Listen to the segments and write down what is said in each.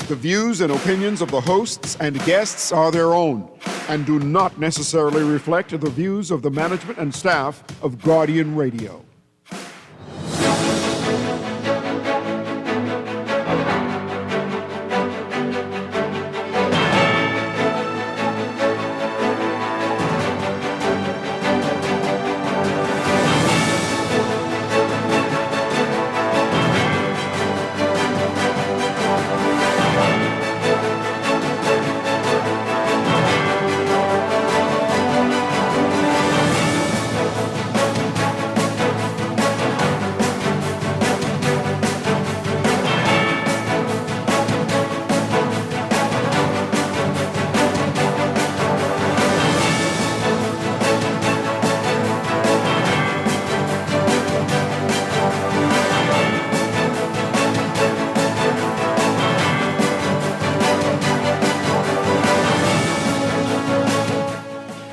The views and opinions of the hosts and guests are their own and do not necessarily reflect the views of the management and staff of Guardian Radio.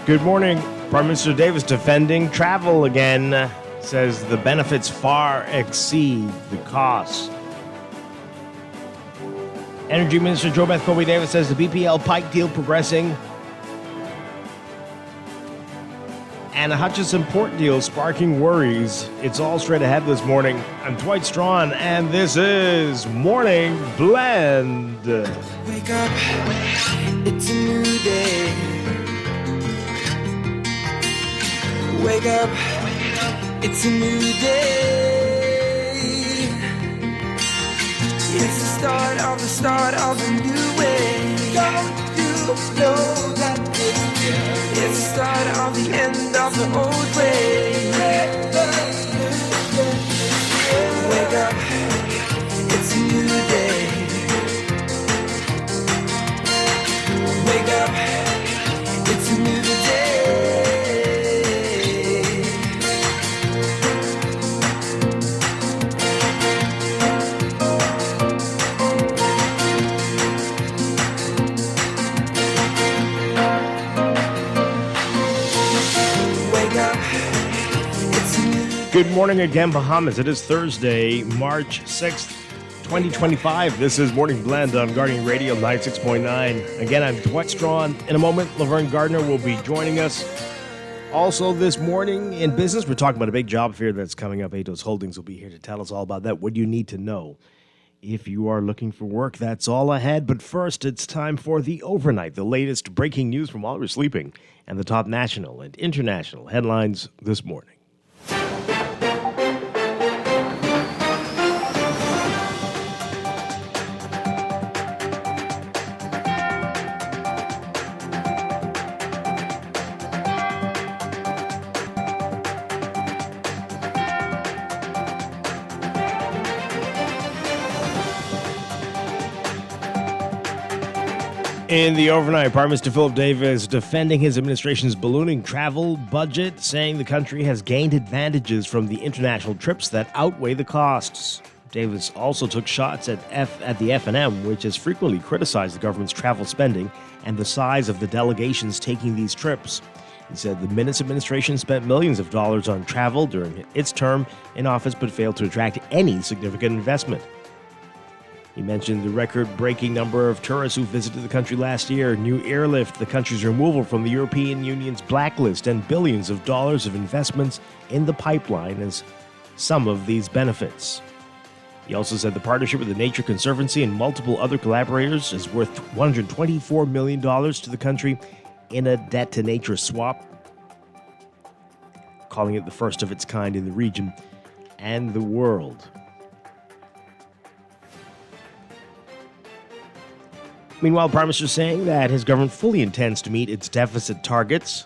Good morning. Prime Minister Davis defending travel again. Says the benefits far exceed the costs. Energy Minister JoBeth Colby Davis says the BPL Pike deal progressing. And a Hutchison Port deal sparking worries. It's all straight ahead this morning. I'm Dwight Strachan, and this is Morning Blend. Wake up, it's a new day. Wake up, it's a new day. It's the start of a new way. Don't you know that it's the start of the end of the old way. Wake up, it's a new day. Wake up, it's a new day. Good morning again, Bahamas. It is Thursday, March 6th, 2025. This is Morning Blend on Guardian Radio 96.9. Again, I'm Dwight Strachan. In a moment, Laverne Gardner will be joining us. Also this morning in business, we're talking about a big job fair that's coming up. Atos Holdings will be here to tell us all about that. What do you need to know if you are looking for work? That's all ahead. But first, it's time for the overnight, the latest breaking news from while we're sleeping, and the top national and international headlines this morning. In the overnight, Prime Minister Philip Davis defending his administration's ballooning travel budget, saying the country has gained advantages from the international trips that outweigh the costs. Davis also took shots at the F&M, which has frequently criticized the government's travel spending and the size of the delegations taking these trips. He said the Minutes administration spent millions of dollars on travel during its term in office but failed to attract any significant investment. He mentioned the record-breaking number of tourists who visited the country last year, new airlift, the country's removal from the European Union's blacklist, and billions of dollars of investments in the pipeline as some of these benefits. He also said the partnership with the Nature Conservancy and multiple other collaborators is worth $124 million to the country in a debt-to-nature swap, calling it the first of its kind in the region and the world. Meanwhile, the Prime Minister is saying that his government fully intends to meet its deficit targets,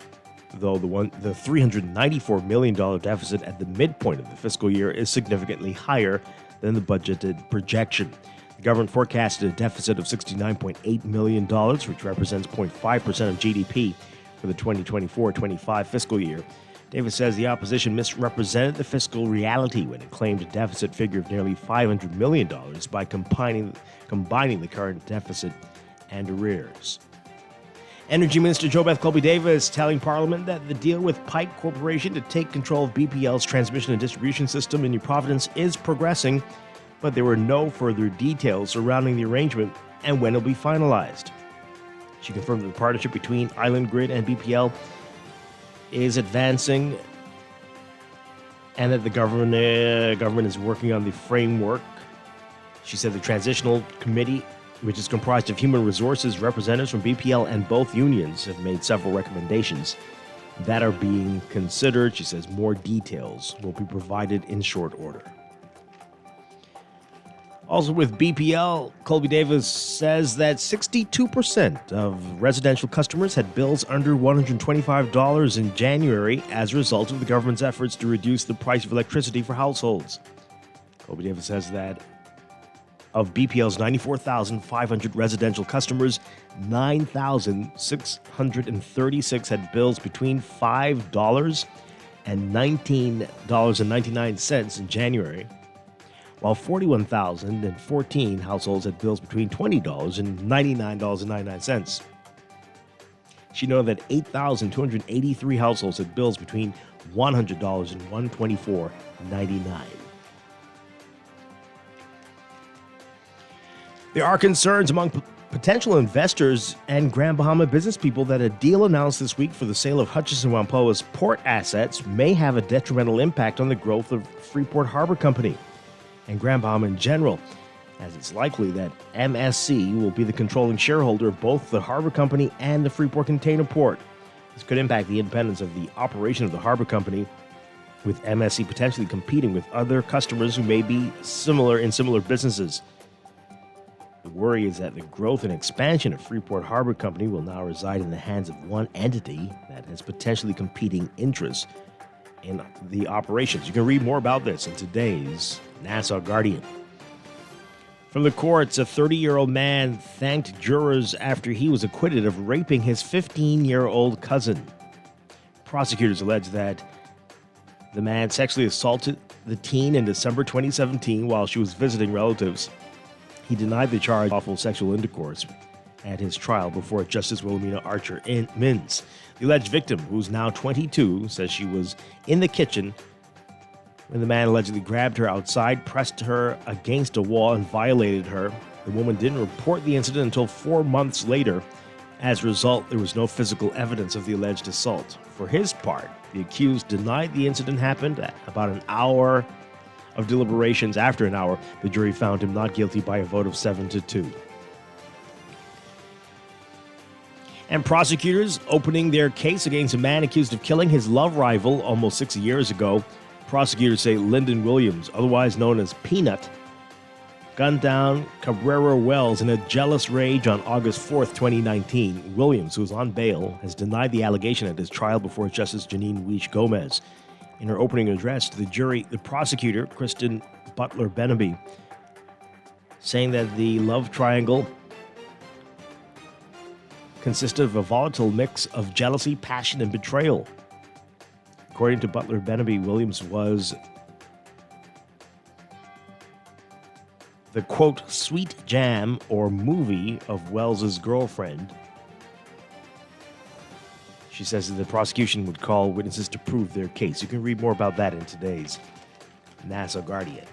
though the $394 million deficit at the midpoint of the fiscal year is significantly higher than the budgeted projection. The government forecasted a deficit of $69.8 million, which represents 0.5% of GDP for the 2024-25 fiscal year. Davis says the opposition misrepresented the fiscal reality when it claimed a deficit figure of nearly $500 million by combining the current deficit and arrears. Energy Minister JoBeth Colby Davis telling Parliament that the deal with Pike Corporation to take control of BPL's transmission and distribution system in New Providence is progressing. but there were no further details surrounding the arrangement and when it will be finalized. She confirmed that the partnership between Island Grid and BPL is advancing and that the government is working on the framework. She said the transitional committee, which is comprised of human resources representatives from BPL and both unions, have made several recommendations that are being considered. She says more details will be provided in short order. Also with BPL, Colby Davis says that 62% of residential customers had bills under $125 in January as a result of the government's efforts to reduce the price of electricity for households. Colby Davis says that of BPL's 94,500 residential customers, 9,636 had bills between $5 and $19.99 in January, while 41,014 households had bills between $20 and $99.99. She noted that 8,283 households had bills between $100 and $124.99. There are concerns among potential investors and Grand Bahama business people that a deal announced this week for the sale of Hutchison Whampoa's port assets may have a detrimental impact on the growth of Freeport Harbor Company and Grand Bahama in general, as it's likely that MSC will be the controlling shareholder of both the Harbor Company and the Freeport Container Port. This could impact the independence of the operation of the Harbor Company, with MSC potentially competing with other customers who may be similar businesses. The worry is that the growth and expansion of Freeport Harbor Company will now reside in the hands of one entity that has potentially competing interests in the operations. You can read more about this in today's Nassau Guardian. From the courts, a 30-year-old man thanked jurors after he was acquitted of raping his 15-year-old cousin. Prosecutors allege that the man sexually assaulted the teen in December 2017 while she was visiting relatives. He denied the charge of awful sexual intercourse at his trial before Justice Wilhelmina Archer Mins. The alleged victim, who's now 22, says she was in the kitchen when the man allegedly grabbed her outside, pressed her against a wall, and violated her. The woman didn't report the incident until 4 months later. As a result, there was no physical evidence of the alleged assault. For his part, the accused denied the incident happened at about an hour of deliberations. After an hour, the jury found him not guilty by a vote of 7-2. And prosecutors opening their case against a man accused of killing his love rival almost 6 years ago. Prosecutors say Lyndon Williams, otherwise known as Peanut, gunned down Cabrera Wells in a jealous rage on August 4th, 2019. Williams, who is on bail, has denied the allegation at his trial before Justice Janine Weish Gomez. In her opening address to the jury, the prosecutor, Kristen Butler Benaby, saying that the love triangle consisted of a volatile mix of jealousy, passion, and betrayal. According to Butler Benaby, Williams was the, quote, sweet jam or movie of Wells's girlfriend. She says that the prosecution would call witnesses to prove their case. You can read more about that in today's Nassau Guardian.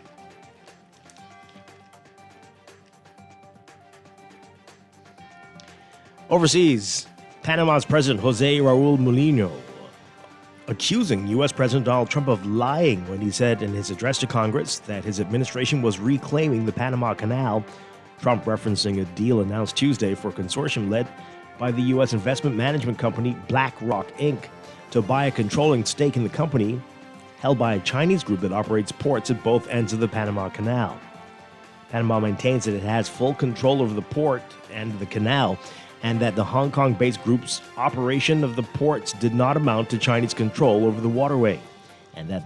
Overseas, Panama's President Jose Raul Mulino accusing U.S. President Donald Trump of lying when he said in his address to Congress that his administration was reclaiming the Panama Canal. Trump referencing a deal announced Tuesday for a consortium led by the U.S. investment management company BlackRock, Inc., to buy a controlling stake in the company held by a Chinese group that operates ports at both ends of the Panama Canal. Panama maintains that it has full control over the port and the canal, and that the Hong Kong-based group's operation of the ports did not amount to Chinese control over the waterway, and that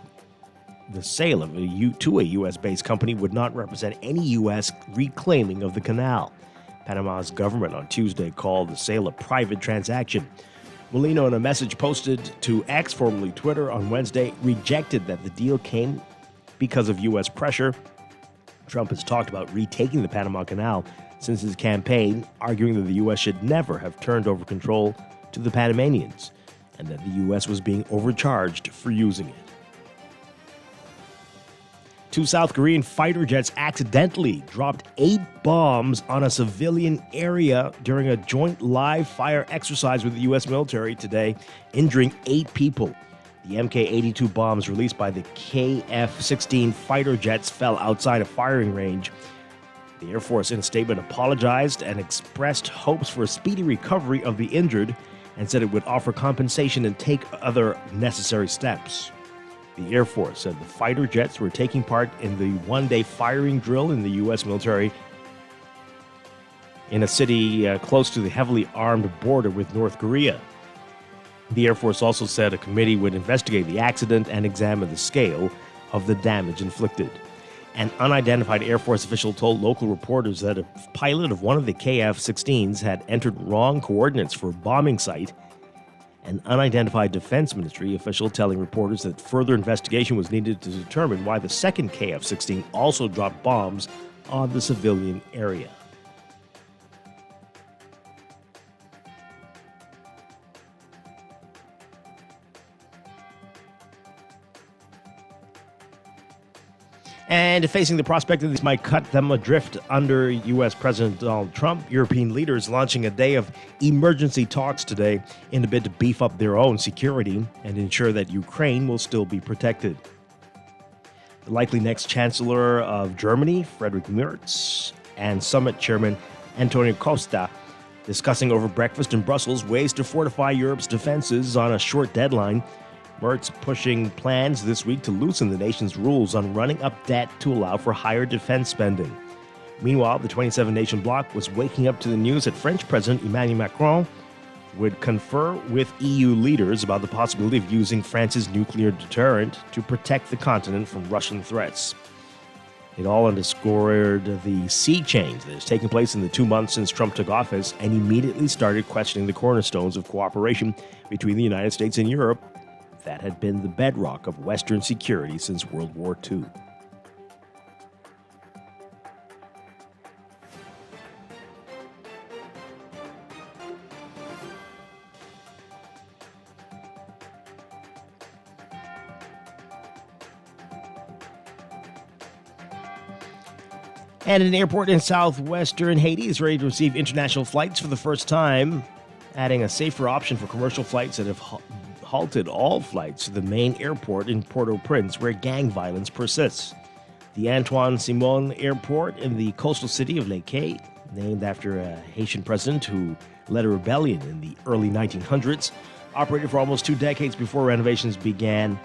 the sale of to a U.S.-based company would not represent any U.S. reclaiming of the canal. Panama's government on Tuesday called the sale a private transaction. Molino, in a message posted to X, formerly Twitter, on Wednesday, rejected that the deal came because of U.S. pressure. Trump has talked about retaking the Panama Canal since his campaign, arguing that the U.S. should never have turned over control to the Panamanians and that the U.S. was being overcharged for using it. Two South Korean fighter jets accidentally dropped 8 bombs on a civilian area during a joint live fire exercise with the U.S. military today, injuring 8 people. The Mk-82 bombs released by the KF-16 fighter jets fell outside a firing range. The Air Force, in a statement, apologized and expressed hopes for a speedy recovery of the injured and said it would offer compensation and take other necessary steps. The Air Force said the fighter jets were taking part in the one-day firing drill in the U.S. military in a city close to the heavily armed border with North Korea. The Air Force also said a committee would investigate the accident and examine the scale of the damage inflicted. An unidentified Air Force official told local reporters that a pilot of one of the KF-16s had entered wrong coordinates for a bombing site. An unidentified Defense Ministry official telling reporters that further investigation was needed to determine why the second KF-16 also dropped bombs on the civilian area. And facing the prospect that this might cut them adrift under U.S. President Donald Trump, European leaders launching a day of emergency talks today in a bid to beef up their own security and ensure that Ukraine will still be protected. The likely next Chancellor of Germany, Friedrich Merz, and Summit Chairman Antonio Costa discussing over breakfast in Brussels ways to fortify Europe's defenses on a short deadline. Merz pushing plans this week to loosen the nation's rules on running up debt to allow for higher defense spending. Meanwhile, the 27-nation bloc was waking up to the news that French President Emmanuel Macron would confer with EU leaders about the possibility of using France's nuclear deterrent to protect the continent from Russian threats. It all underscored the sea change that has taken place in the 2 months since Trump took office and immediately started questioning the cornerstones of cooperation between the United States and Europe that had been the bedrock of Western security since World War II. And an airport in southwestern Haiti is ready to receive international flights for the first time, adding a safer option for commercial flights that have halted all flights to the main airport in Port-au-Prince, where gang violence persists. The Antoine Simon Airport in the coastal city of Mackey, named after a Haitian president who led a rebellion in the early 1900s, operated for almost 2 decades before renovations began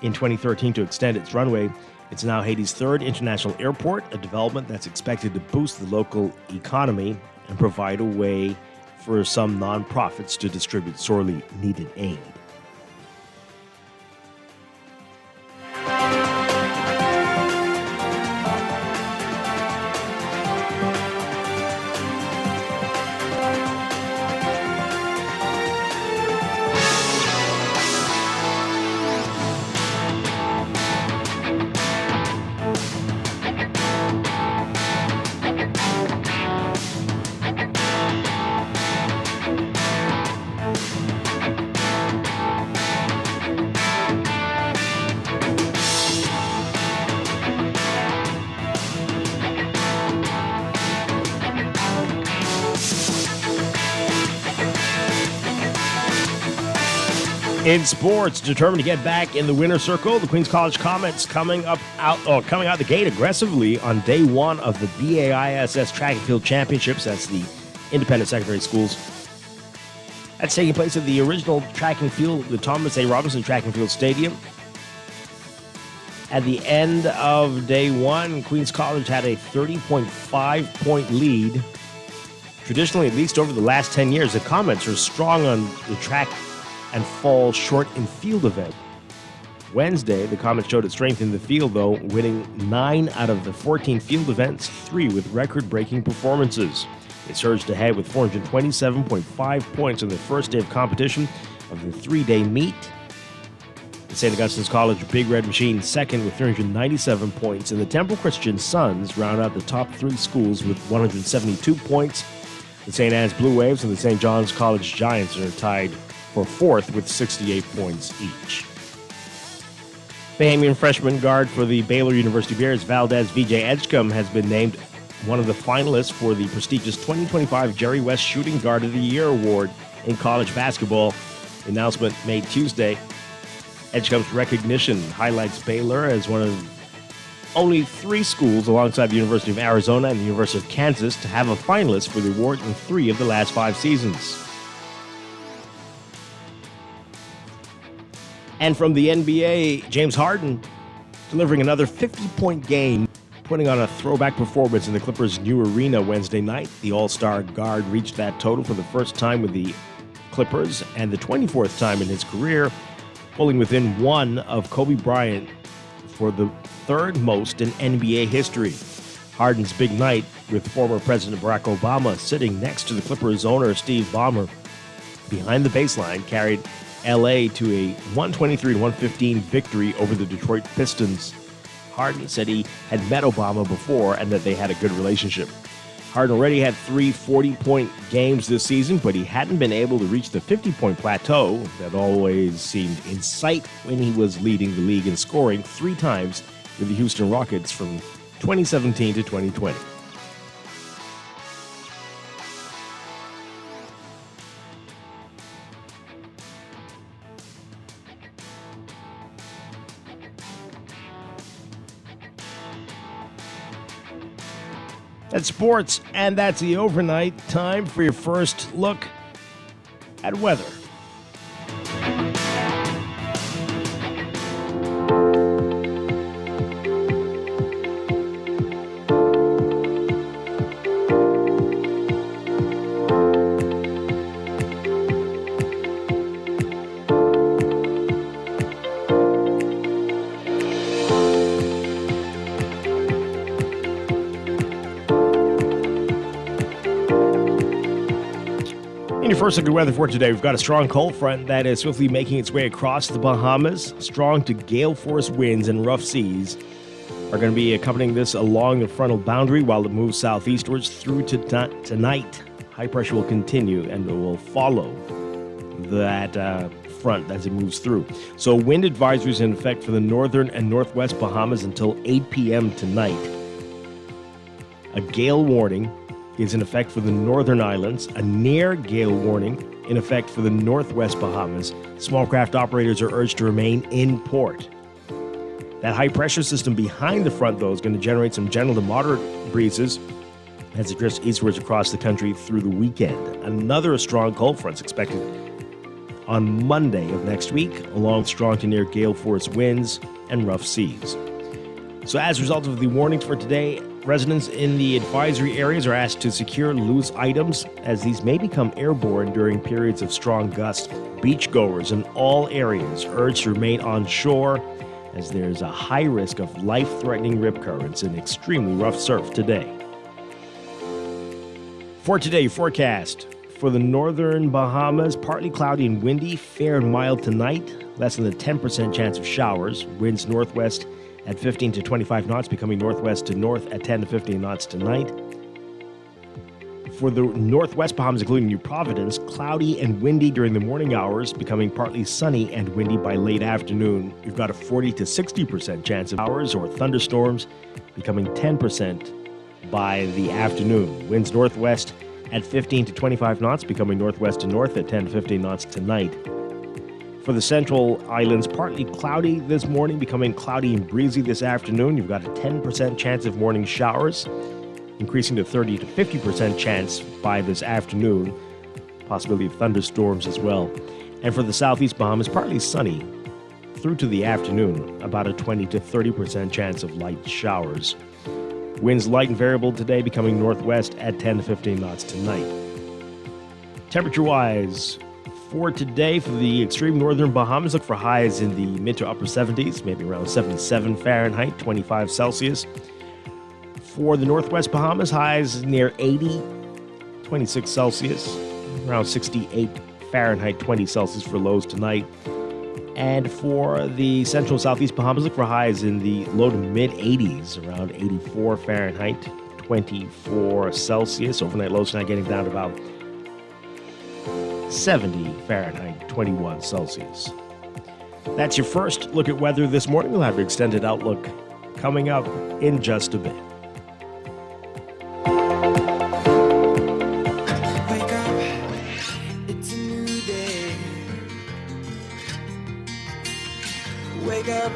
in 2013 to extend its runway. It's now Haiti's 3rd international airport, a development that's expected to boost the local economy and provide a way for some nonprofits to distribute sorely needed aid. In sports, determined to get back in the winner's circle, the Queens College Comets coming out the gate aggressively on day 1 of the BAISS Track and Field Championships. That's the independent secondary schools. That's taking place at the original track and field, the Thomas A. Robinson Track and Field Stadium. At the end of day 1, Queens College had a 30.5-point lead. Traditionally, at least over the last 10 years, the Comets are strong on the track and fall short in field event. Wednesday, the Comets showed its strength in the field, though, winning 9 out of the 14 field events, 3 with record-breaking performances. They surged ahead with 427.5 points on the first day of competition of the 3-day meet. The St. Augustine's College Big Red Machine second with 397 points, and the Temple Christian Sons round out the top 3 schools with 172 points. The St. Anne's Blue Waves and the St. John's College Giants are tied for 4th with 68 points each. Bahamian freshman guard for the Baylor University Bears, Valdez V.J. Edgecombe, has been named one of the finalists for the prestigious 2025 Jerry West Shooting Guard of the Year award in college basketball. The announcement made Tuesday. Edgecombe's recognition highlights Baylor as one of only 3 schools alongside the University of Arizona and the University of Kansas to have a finalist for the award in 3 of the last 5 seasons. And from the NBA, James Harden delivering another 50-point game, putting on a throwback performance in the Clippers' new arena Wednesday night. The All-Star guard reached that total for the first time with the Clippers and the 24th time in his career, pulling within 1 of Kobe Bryant for the 3rd most in NBA history. Harden's big night, with former President Barack Obama sitting next to the Clippers owner Steve Ballmer behind the baseline, carried LA to a 123-115 victory over the Detroit Pistons. Harden said he had met Obama before and that they had a good relationship. Harden already had 3 40-point games this season, but he hadn't been able to reach the 50-point plateau that always seemed in sight when he was leading the league in scoring 3 times with the Houston Rockets from 2017 to 2020. That's sports, and that's the overnight. Time for your first look at weather. First look at weather for today. We've got a strong cold front that is swiftly making its way across the Bahamas. Strong to gale force winds and rough seas are going to be accompanying this along the frontal boundary while it moves southeastwards through to tonight. High pressure will continue and it will follow that front as it moves through. So wind advisories in effect for the northern and northwest Bahamas until 8 p.m. tonight. A gale warning is in effect for the northern islands, a near gale warning in effect for the northwest Bahamas. Small craft operators are urged to remain in port. That high pressure system behind the front, though, is going to generate some gentle to moderate breezes as it drifts eastwards across the country through the weekend. Another strong cold front is expected on Monday of next week, along with strong to near gale force winds and rough seas. So as a result of the warnings for today, residents in the advisory areas are asked to secure loose items as these may become airborne during periods of strong gusts. Beachgoers in all areas urged to remain on shore as there's a high risk of life-threatening rip currents and extremely rough surf today. For today, forecast. For the northern Bahamas, partly cloudy and windy, fair and mild tonight, less than a 10% chance of showers, winds northwest at 15 to 25 knots, becoming northwest to north at 10 to 15 knots tonight. For the northwest Bahamas, including New Providence, cloudy and windy during the morning hours, becoming partly sunny and windy by late afternoon. You've got a 40 to 60% chance of showers or thunderstorms, becoming 10% by the afternoon. Winds northwest at 15 to 25 knots, becoming northwest to north at 10 to 15 knots tonight. For the central islands, partly cloudy this morning, becoming cloudy and breezy this afternoon. You've got a 10% chance of morning showers, increasing to 30 to 50% chance by this afternoon. Possibility of thunderstorms as well. And for the southeast Bahamas, partly sunny through to the afternoon, about a 20 to 30% chance of light showers. Winds light and variable today, becoming northwest at 10 to 15 knots tonight. Temperature-wise, for today, for the extreme northern Bahamas, look for highs in the mid to upper 70s, maybe around 77 Fahrenheit, 25 Celsius. For the northwest Bahamas, highs near 80, 26 Celsius, around 68 Fahrenheit, 20 Celsius for lows tonight. And for the central southeast Bahamas, look for highs in the low to mid 80s, around 84 Fahrenheit, 24 Celsius. Overnight lows tonight getting down to about 70 Fahrenheit, 21 Celsius. That's your first look at weather this morning. We'll have your extended outlook coming up in just a bit. Wake up, it's a new day. Wake up,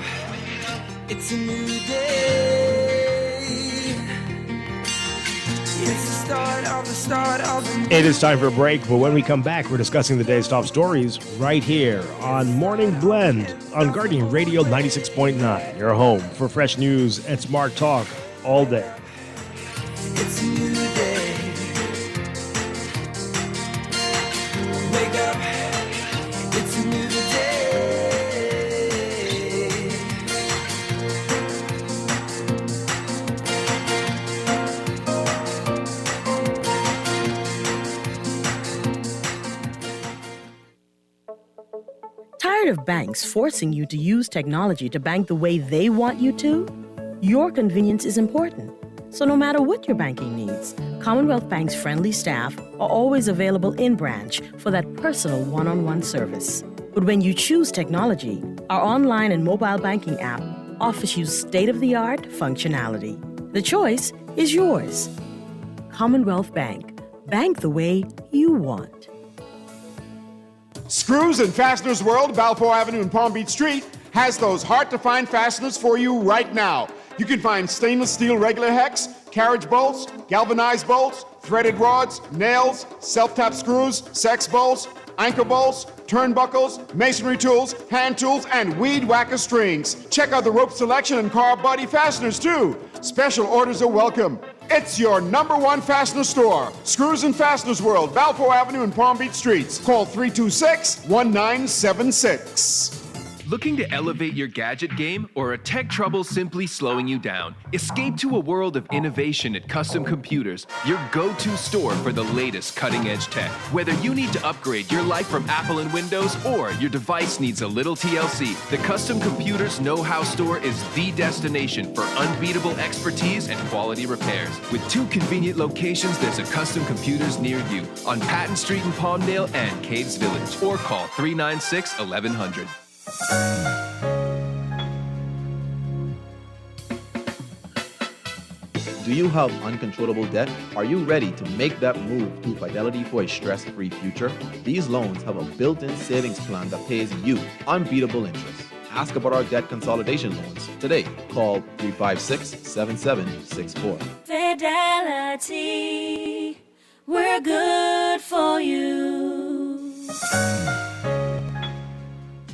it's a new day. It's the start of a new It is time for a break, but when we come back, we're discussing the day's top stories right here on Morning Blend on Guardian Radio 96.9. Your home for fresh news and smart talk all day. It's a new day. Wake up, it's a new day. Tired of banks forcing you to use technology to bank the way they want you to? Your convenience is important. So no matter what your banking needs, Commonwealth Bank's friendly staff are always available in branch for that personal one-on-one service. But when you choose technology, our online and mobile banking app offers you state-of-the-art functionality. The choice is yours. Commonwealth Bank. Bank the way you want. Screws and Fasteners World, Balfour Avenue and Palm Beach Street, has those hard-to-find fasteners for you right now. You can find stainless steel regular hex, carriage bolts, galvanized bolts, threaded rods, nails, self-tap screws, sex bolts, anchor bolts, turnbuckles, masonry tools, hand tools, and weed whacker strings. Check out the rope selection and car body fasteners, too. Special orders are welcome. It's your #1 fastener store. Screws and Fasteners World, Balfour Avenue and Palm Beach Streets. Call 326-1976. Looking to elevate your gadget game or a tech trouble simply slowing you down? Escape to a world of innovation at Custom Computers, your go-to store for the latest cutting-edge tech. Whether you need to upgrade your life from Apple and Windows or your device needs a little TLC, the Custom Computers Know-How Store is the destination for unbeatable expertise and quality repairs. With 2 convenient locations, there's a Custom Computers near you on Patton Street in Palmdale and Caves Village, or call 396-1100. Do you have uncontrollable debt? Are you ready to make that move to Fidelity for a stress-free future? These loans have a built-in savings plan that pays you unbeatable interest. Ask about our debt consolidation loans today. Call 356-7764. Fidelity, we're good for you.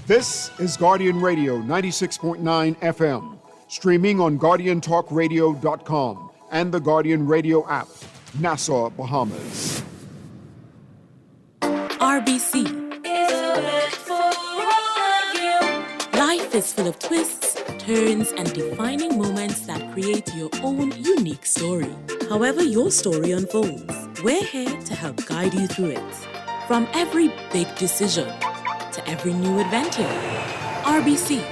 This is Guardian Radio 96.9 FM, streaming on GuardianTalkRadio.com and the Guardian Radio app, Nassau, Bahamas. RBC. Life is full of twists, turns, and defining moments that create your own unique story. However your story unfolds, we're here to help guide you through it. From every big decision to every new adventure, RBC.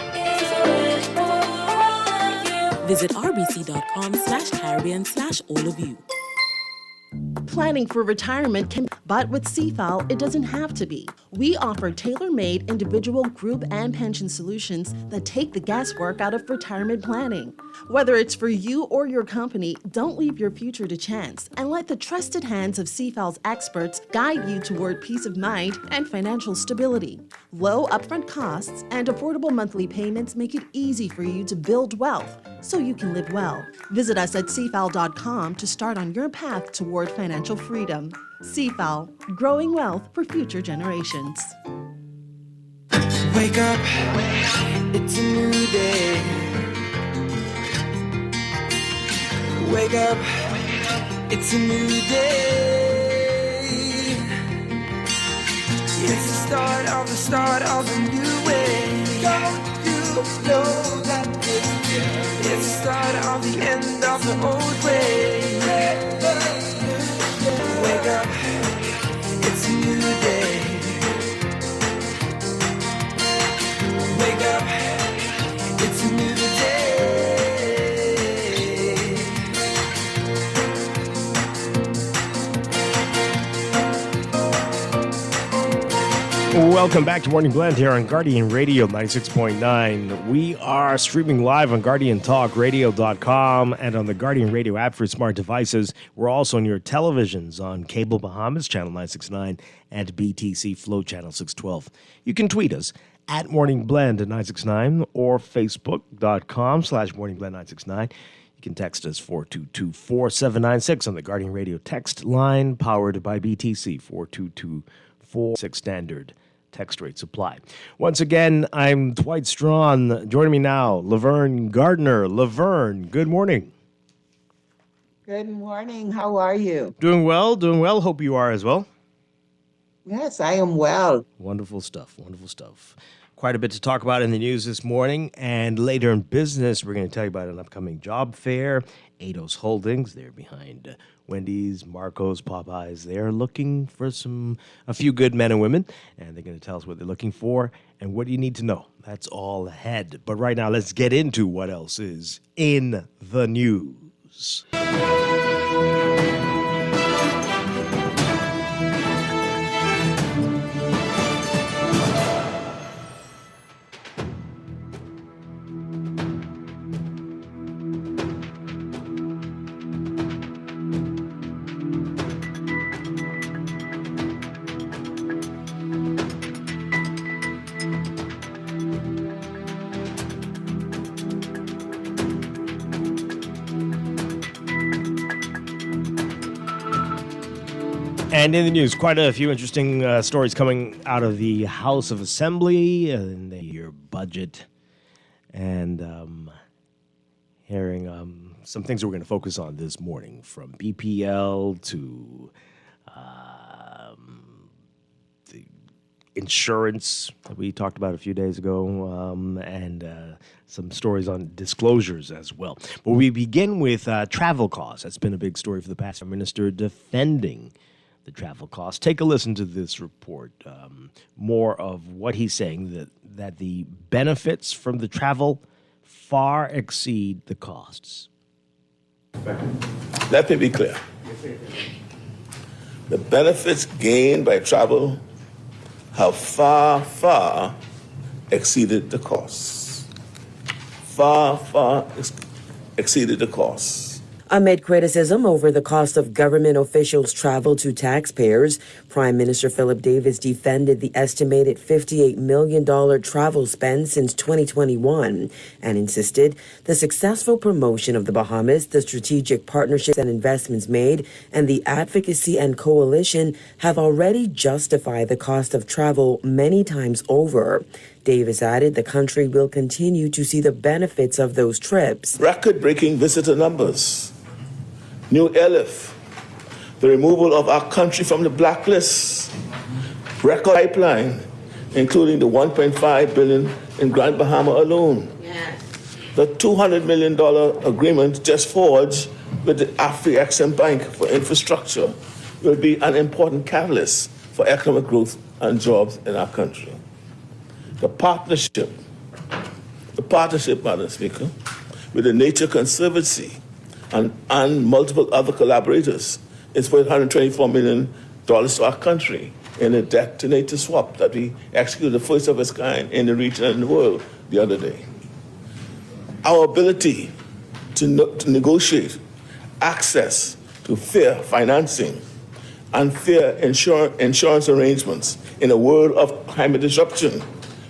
Visit rbc.com/Caribbean/all of you. Planning for retirement can, but with CFAL, it doesn't have to be. We offer tailor-made individual, group, and pension solutions that take the guesswork out of retirement planning. Whether it's for you or your company, don't leave your future to chance and let the trusted hands of CFAL's experts guide you toward peace of mind and financial stability. Low upfront costs and affordable monthly payments make it easy for you to build wealth so you can live well. Visit us at cfal.com to start on your path toward financial freedom. CFAL, growing wealth for future generations. Wake up, it's a new day. Wake up, it's a new day. It's the start of a new way. Don't you know that it's the start of the end of the old way. Wake up, it's a new day. Wake up, it's a new day. Welcome back to Morning Blend here on Guardian Radio 96.9. We are streaming live on GuardianTalkRadio.com and on the Guardian Radio app for smart devices. We're also on your televisions on Cable Bahamas, Channel 969, and BTC Flow, Channel 612. You can tweet us at Morning Blend 969 or Facebook.com/Morning Blend 969. You can text us 422-4796 on the Guardian Radio text line, powered by BTC 422-46 standard text rate supply. Once again, I'm Dwight Strachan. Joining me now, Laverne Gardner. Laverne, good morning. Good morning. How are you? Doing well. Hope you are as well. Yes, I am well. Wonderful stuff. Quite a bit to talk about in the news this morning, and later in business, we're going to tell you about an upcoming job fair. Ados Holdings, they're behind Wendy's, Marco's, Popeyes. They're looking for a few good men and women, and they're going to tell us what they're looking for and what you need to know. That's all ahead. But right now, let's get into what else is in the news. And in the news, quite a few interesting stories coming out of the House of Assembly in the year budget, and hearing some things we're going to focus on this morning, from BPL to the insurance that we talked about a few days ago, and some stories on disclosures as well. But we begin with travel costs. That's been a big story for the past. Minister defending the travel costs. Take a listen to this report. More of what he's saying, that the benefits from the travel far exceed the costs. Let me be clear. The benefits gained by travel have far, far exceeded the costs. Far, far exceeded the costs. Amid criticism over the cost of government officials' travel to taxpayers, Prime Minister Philip Davis defended the estimated $58 million travel spend since 2021 and insisted the successful promotion of the Bahamas, the strategic partnerships and investments made, and the advocacy and coalition have already justified the cost of travel many times over. Davis added the country will continue to see the benefits of those trips. Record-breaking visitor numbers, new airlift, the removal of our country from the blacklist, record pipeline, including the $1.5 billion in Grand Bahama alone. Yes. The $200 million agreement just forged with the Afri-Exim Bank for infrastructure will be an important catalyst for economic growth and jobs in our country. The partnership, Madam Speaker, with the Nature Conservancy and multiple other collaborators is worth $124 million to our country in a debt-to-nature swap that we executed, the first of its kind in the region and the world the other day. Our ability to negotiate access to fair financing and fair insurance arrangements in a world of climate disruption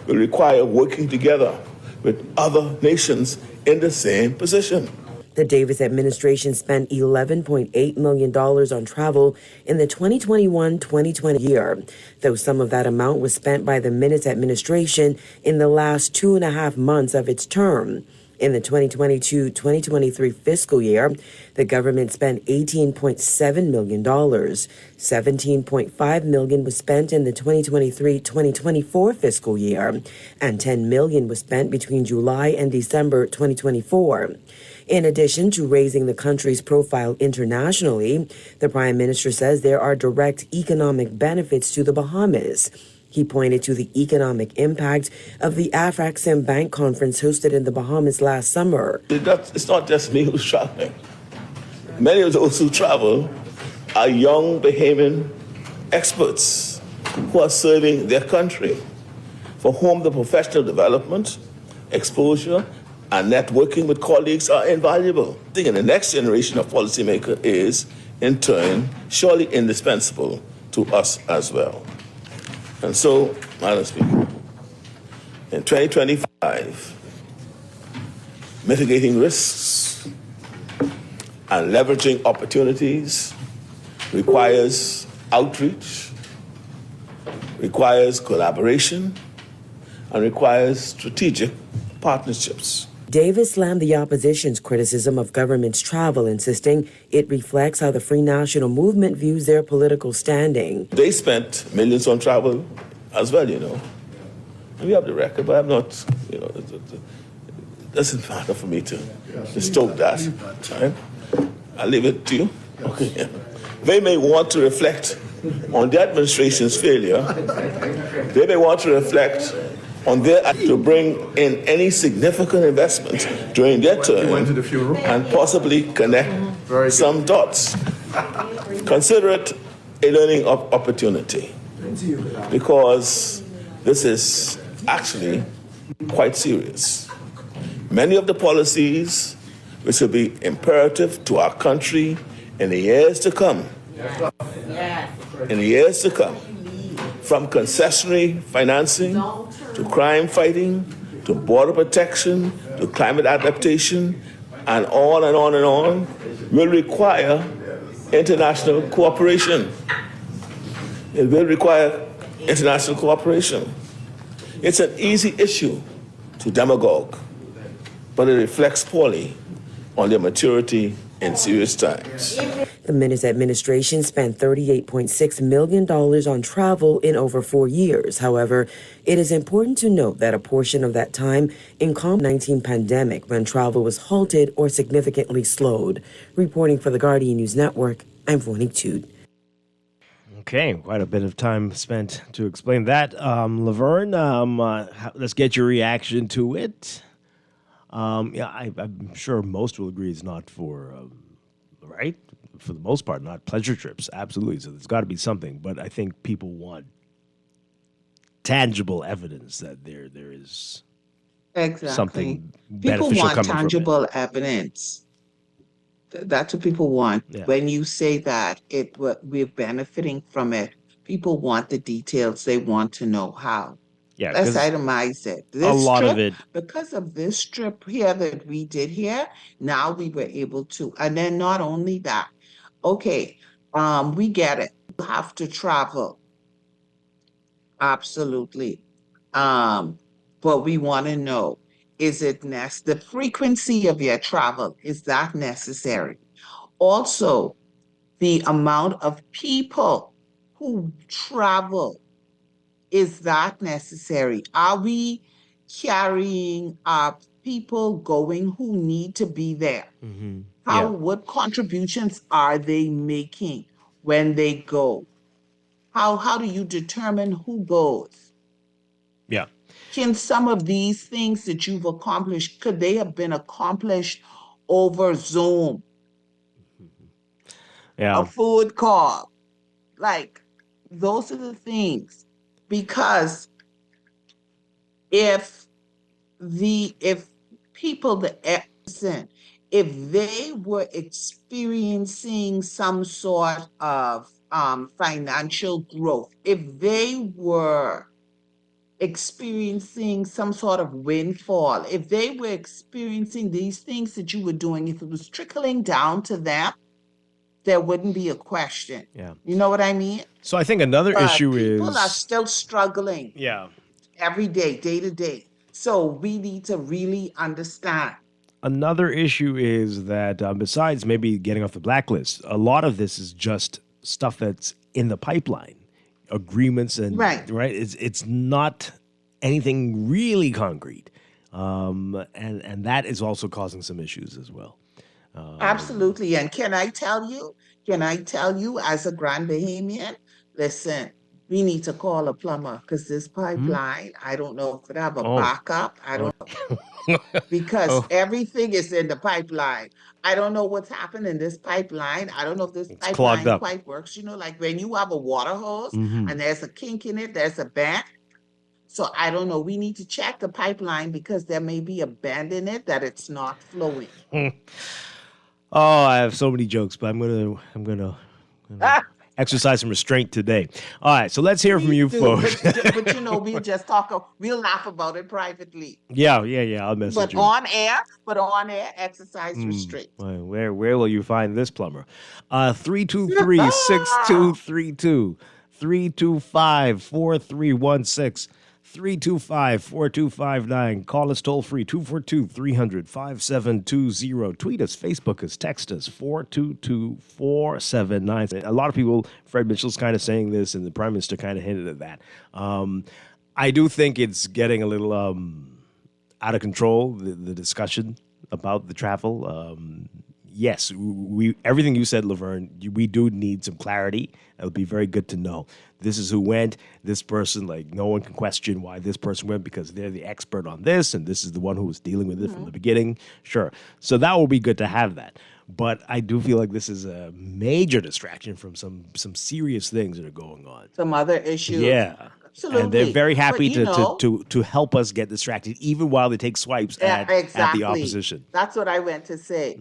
will require working together with other nations in the same position. The Davis administration spent $11.8 million on travel in the 2021-2020 year, though some of that amount was spent by the Minutes administration in the last 2.5 months of its term. In the 2022-2023 fiscal year, the government spent $18.7 million. $17.5 million was spent in the 2023-2024 fiscal year, and $10 million was spent between July and December 2024. In addition to raising the country's profile internationally, the Prime Minister says there are direct economic benefits to the Bahamas. He pointed to the economic impact of the Afri-Exim Bank conference hosted in the Bahamas last summer. It's not just me who's traveling. Many of those who travel are young Bahamian experts who are serving their country, for whom the professional development, exposure, and networking with colleagues are invaluable. I think the next generation of policymaker is, in turn, surely indispensable to us as well. And so, Madam Speaker, in 2025, mitigating risks and leveraging opportunities requires outreach, requires collaboration, and requires strategic partnerships. Davis slammed the opposition's criticism of government's travel, insisting it reflects how the Free National Movement views their political standing. They spent millions on travel as well, you know. And we have the record, but I'm not, you know, it doesn't matter for me to stoke that. Right? I'll leave it to you. Okay. They may want to reflect on the administration's failure. They may want to reflect on their to bring in any significant investment during their term and possibly connect some dots. Consider it a learning opportunity, because this is actually quite serious. Many of the policies which will be imperative to our country in the years to come, from concessionary financing to crime fighting, to border protection, to climate adaptation, and on and on and on, will require international cooperation. It will require international cooperation. It's an easy issue to demagogue, but it reflects poorly on their maturity in serious times. The Minnis administration spent $38.6 million on travel in over 4 years. However, it is important to note that a portion of that time in COVID-19 pandemic when travel was halted or significantly slowed. Reporting for the Guardian News Network, I'm Vonique Tude. Okay, quite a bit of time spent to explain that. Laverne, let's get your reaction to it. I'm sure most will agree it's not for, right? For the most part, not pleasure trips. Absolutely. So there's got to be something. But I think people want tangible evidence that there is something beneficial people want coming tangible evidence. That's what people want. Yeah. When you say that we're benefiting from it, people want the details. They want to know how. Yeah, Let's 'cause itemize it. a lot of it. Because of this trip here that we did here, now we were able to. And then not only that, okay, we get it. You have to travel. Absolutely. But we want to know, is it the frequency of your travel, is that necessary? Also, the amount of people who travel, is that necessary? Are we carrying our people going who need to be there? Mm-hmm. What contributions are they making when they go? How do you determine who goes? Yeah. Can some of these things that you've accomplished, could they have been accomplished over Zoom? Yeah. A food call? Like, those are the things. Because if people, if they were experiencing some sort of financial growth, if they were experiencing some sort of windfall, if they were experiencing these things that you were doing, if it was trickling down to them, there wouldn't be a question. Yeah. You know what I mean? So I think another issue is people are still struggling. Yeah. Every day, day to day. So we need to really understand. Another issue is that besides maybe getting off the blacklist, a lot of this is just stuff that's in the pipeline, agreements and right. It's not anything really concrete, and that is also causing some issues as well. Absolutely. And can I tell you as a Grand Bahamian, listen, we need to call a plumber because this pipeline, I don't know if it have a Oh. backup. I Oh. don't because Oh, everything is in the pipeline. I don't know what's happened in this pipeline. I don't know if this it's clogged pipeline up. quite works. You know, like when you have a water hose Mm-hmm. and there's a kink in it, there's a bend. So I don't know. We need to check the pipeline because there may be a bend in it that it's not flowing. Oh, I have so many jokes, but I'm gonna exercise some restraint today. All right, so let's hear from you Do, folks. but you know, we'll just talk. We'll laugh about it privately. Yeah. I'll message But you. on air, exercise restraint. Well, where will you find this plumber? 323-6232, 325-4316, 325-4259. Call us toll free, 242-300-5720. Tweet us, Facebook us, text us, 422-479. A lot of people, Fred Mitchell's kind of saying this, and the Prime Minister kind of hinted at that. I do think it's getting a little out of control, the discussion about the travel. Yes, everything you said, Laverne, we do need some clarity. It'll be very good to know. This is who went. This person, like, no one can question why this person went because they're the expert on this, and this is the one who was dealing with it from the beginning. Sure. So that will be good to have that. But I do feel like this is a major distraction from some serious things that are going on. Some other issues. Yeah. Absolutely. And they're very happy But, to help us get distracted, even while they take swipes at the opposition. That's what I went to say.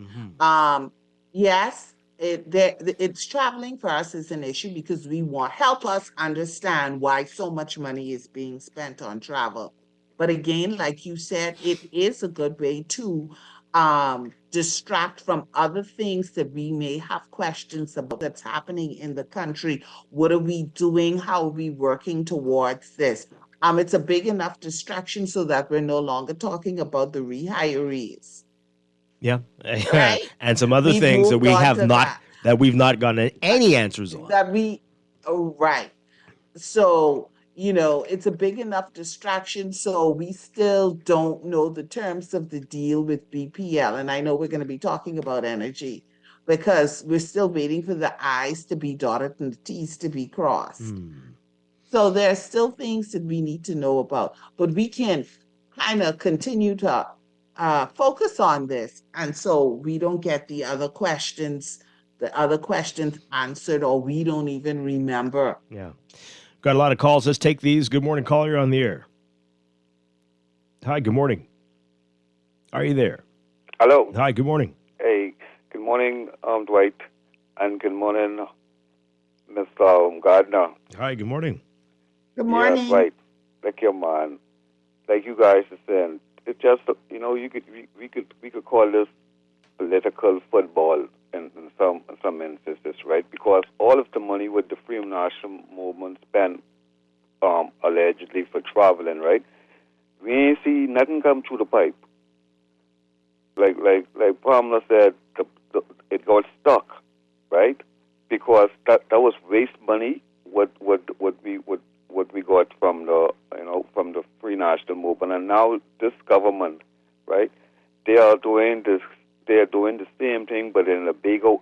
Yes, it's traveling for us is an issue because we want help us understand why so much money is being spent on travel. But again, like you said, it is a good way to distract from other things that we may have questions about that's happening in the country. What are we doing? How are we working towards this? It's a big enough distraction so that we're no longer talking about the rehirees. Yeah. Right? And some other We've things that moved we on have to not, that we've not gotten any answers on. Right. So, it's a big enough distraction. So we still don't know the terms of the deal with BPL. And I know we're going to be talking about energy because we're still waiting for the I's to be dotted and the T's to be crossed. So there are still things that we need to know about, but we can kind of continue to focus on this. And so we don't get the other questions answered, or we don't even remember. Yeah. Got a lot of calls. Let's take these. Good morning, caller. You're on the air. Hi, good morning. Are you there? Hello. Hi, good morning. Hey, good morning, Dwight, and good morning, Mr. Gardner. Hi, good morning. Good morning. Yeah, right. Like your man, like you guys are saying, it's just we could call this political football in some instances, right? Because all of the money with the Freedom National Movement spent allegedly for traveling, right? We ain't see nothing come through the pipe. Like Pamela said, it got stuck, right? Because that was waste money. What we got from the Free National Movement, and now this government, right? They are doing this. They are doing the same thing, but in a bigger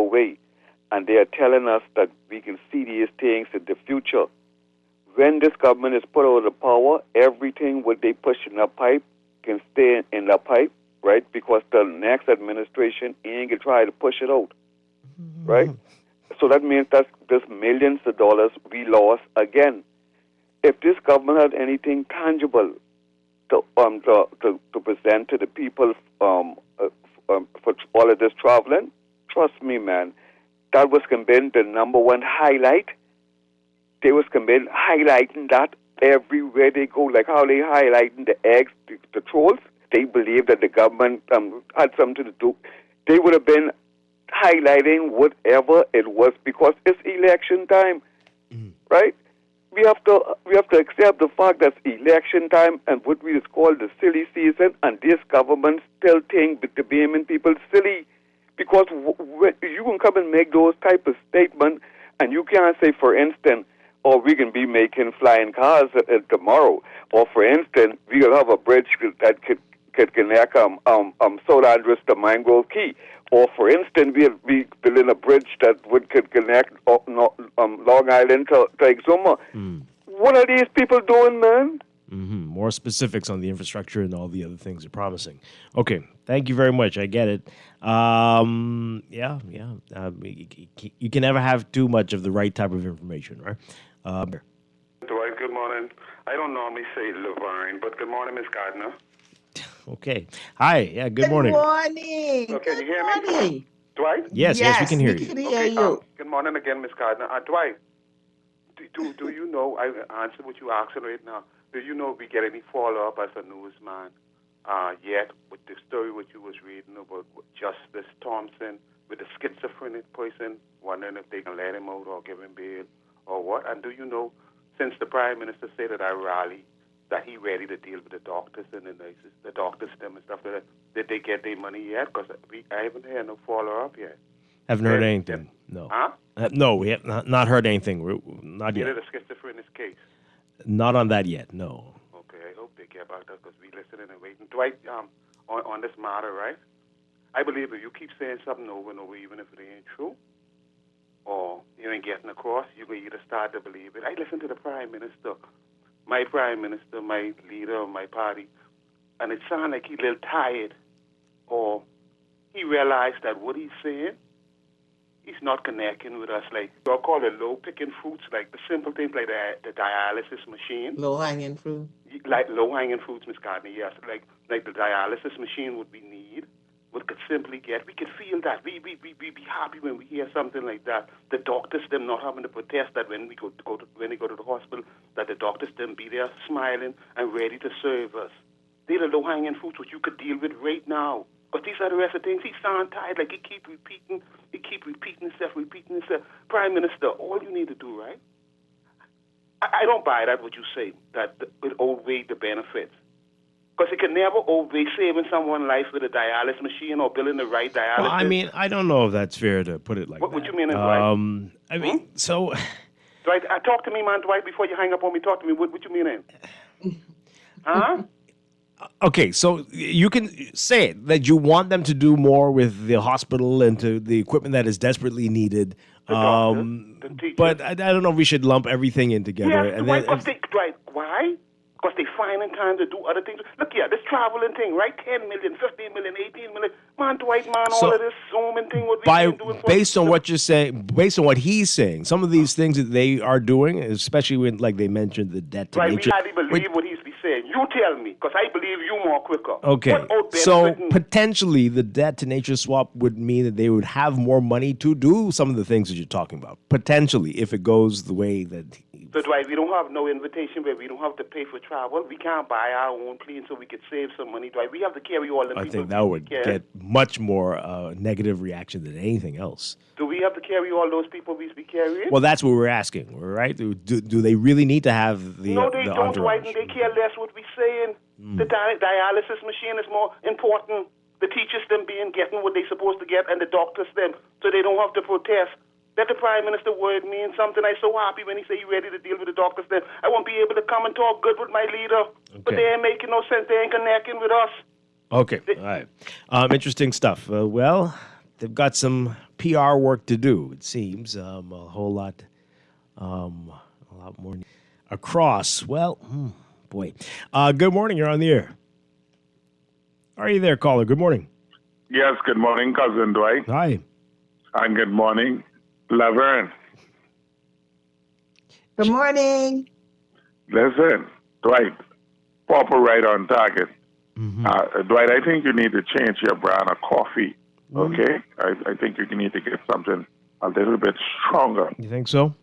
way, and they are telling us that we can see these things in the future. When this government is put out of power, everything what they push in the pipe can stay in the pipe, right? Because the next administration ain't gonna try to push it out, right? So that means that there's millions of dollars we lost again. If this government had anything tangible to present to the people for all of this traveling, trust me, man, that was going to be the number one highlight. They was going to be highlighting that everywhere they go, like how they highlighting the eggs, the trolls. They believe that the government had something to do. They would have been highlighting whatever it was because it's election time, right? We have to accept the fact that it's election time and what we call the silly season, and this government still think the Bahamian people silly because you can come and make those type of statements, and you can't say, for instance, or we can be making flying cars tomorrow, or for instance, we'll have a bridge that could connect South Andres to Mangrove Key, Or, for instance, we building a bridge that could connect Long Island to Exuma. What are these people doing, man? More specifics on the infrastructure and all the other things they're promising. Okay, thank you very much. I get it. You can never have too much of the right type of information, right? Dwight, good morning. I don't normally say Laverne, but good morning, Miss Gardner. Okay. Hi. Yeah, good morning. Good morning. So can you hear morning. me? Dwight? Yes, we can hear you. We can hear you. Good morning again, Miss Gardner. Dwight, do you know, I answered what you asking right now, do you know if we get any follow-up as a newsman yet with the story what you was reading about Justice Thompson with the schizophrenic person, wondering if they can let him out or give him bail or what? And do you know, since the Prime Minister said at our rally that he ready to deal with the doctors and the nurses, the doctors, them and stuff like that, did they get their money yet? Because I haven't heard no follow-up yet. Haven't heard anything. No. Huh? No, we have not heard anything. Not yet. Neither the schizophrenic case. Not on that yet, no. Okay, I hope they get about that because we listening and waiting. Dwight, on this matter, right? I believe if you keep saying something over and over, even if it ain't true, or you ain't getting across, you can either start to believe it. I listen to the Prime Minister, my leader of my party, and it sounds like he's a little tired, or he realized that what he's saying, he's not connecting with us. Like, I'll call it low-picking fruits, like the simple things like the dialysis machine. Low-hanging fruit. Like low-hanging fruits, Miss Gardner, yes. Like the dialysis machine would we need, would could simply get. We could feel that. We be happy when we hear something like that. The doctors, them not having to protest that when they go to the hospital, that the doctors them be there smiling and ready to serve us. They're the low-hanging fruits which you could deal with right now. But these are the rest of things. He sound tired, like he keep repeating himself. Prime Minister, all you need to do, right? I don't buy that what you say, that it outweigh the benefits. Because it can never outweigh saving someone's life with a dialysis machine or building the right dialysis. Well, I mean, I don't know if that's fair to put it like that. What you mean is right? I mean, so... Dwight, talk to me, man, Dwight, before you hang up on me. Talk to me. What you mean in? Huh? Okay, so you can say it, that you want them to do more with the hospital and to the equipment that is desperately needed. The teachers. But I don't know if we should lump everything in together. Yes, And Dwight, why? Because they finding time to do other things. Look here, this traveling thing, right? 10 million, 15 million, 18 million. Man, Dwight, man, So, all of this zooming thing. What we been doing for based on what you're saying, based on what he's saying, some of these things that they are doing, especially when, like they mentioned, the debt to Right, nature. we hardly believe what he's saying. You tell me, because I believe you more quicker. Okay, so potentially the debt to nature swap would mean that they would have more money to do some of the things that you're talking about. Potentially, if it goes the way that... So, Dwight, we don't have no invitation where we don't have to pay for travel. We can't buy our own plane so we could save some money, Dwight. We have to carry all the people. I think that would get much more negative reaction than anything else. Do we have to carry all those people we be carrying? Well, that's what we're asking, right? Do they really need to have the No, they the don't, entourage? Dwight, and they care less what we saying. The dialysis machine is more important. The teachers them getting what they supposed to get, and the doctors them, so they don't have to protest. Let the Prime Minister word mean something. I'm so happy when he say he's ready to deal with the doctors then. I won't be able to come and talk good with my leader. But they ain't making no sense. They ain't connecting with us. Okay, all right. Interesting stuff. Well, they've got some PR work to do, it seems. A whole lot more across. Well, boy. Good morning. You're on the air. Are you there, caller? Good morning. Yes, good morning, Cousin Dwight. Hi. And good morning, Laverne. Good morning. Listen, Dwight, proper right on target. Dwight, I think you need to change your brand of coffee, okay? I think you need to get something a little bit stronger. You think so?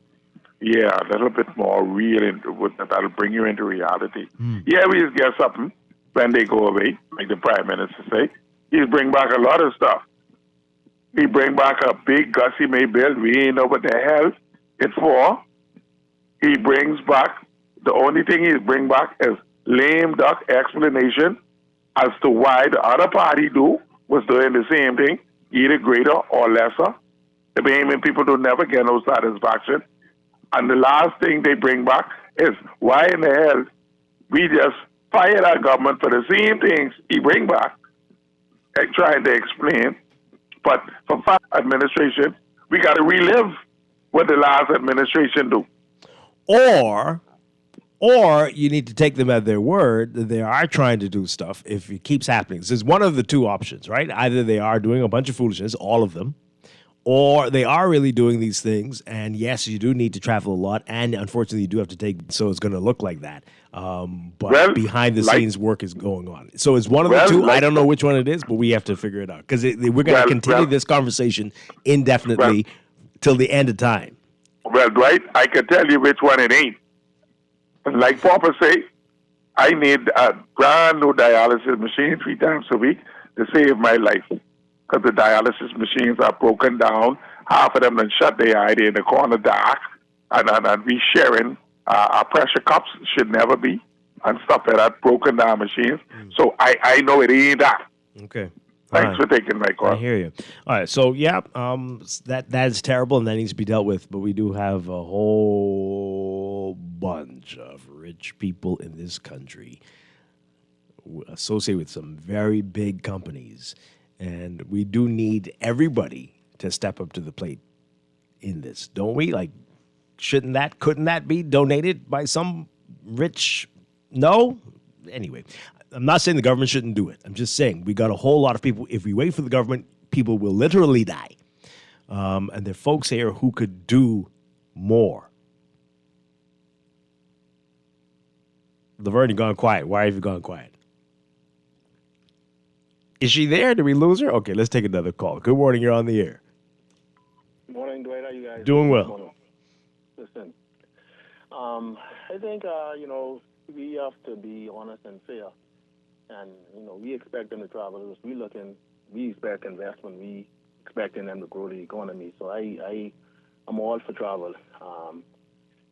Yeah, a little bit more real, that'll bring you into reality. Yeah, we just get something when they go away, like the Prime Minister say. He's bring back a lot of stuff. He bring back a big Gussie May bill. We ain't know what the hell it's for. He brings back, the only thing he bring back is lame duck explanation as to why the other party was doing the same thing, either greater or lesser. The Bahamian people don't never get no satisfaction. And the last thing they bring back is why in the hell we just fired our government for the same things he bring back and trying to explain But for past administration, we got to relive what the last administration do. Or you need to take them at their word that they are trying to do stuff if it keeps happening. So it's one of the two options, right? Either they are doing a bunch of foolishness, all of them, or they are really doing these things. And yes, you do need to travel a lot. And unfortunately, you do have to take, so it's going to look like that. But behind the scenes work is going on. So it's one of the two. I don't know which one it is, but we have to figure it out. Because we're going to continue this conversation indefinitely till the end of time. Well, Dwight, I can tell you which one it ain't. Like Papa say, I need a brand new dialysis machine 3 times a week to save my life. Because the dialysis machines are broken down. Half of them then shut their eye, they're in the corner dark. And we sharing our pressure cups should never be. And stuff like that, broken down machines. So I know it ain't that. Okay. Thanks for taking my call. I hear you. All right. So, that is terrible and that needs to be dealt with. But we do have a whole bunch of rich people in this country associated with some very big companies. And we do need everybody to step up to the plate in this, don't we? Like, couldn't that be donated by some rich? No? Anyway. I'm not saying the government shouldn't do it. I'm just saying we got a whole lot of people. If we wait for the government, people will literally die. And there are folks here who could do more. Laverne, you gone quiet. Why have you gone quiet? Is she there? Did we lose her? Okay, let's take another call. Good morning. You're on the air. Morning, Dwight. How you guys doing? Well. Listen, I think, we have to be honest and fair. And, we expect them to travel. We expect investment. We expecting them to grow the economy. So I'm all for travel.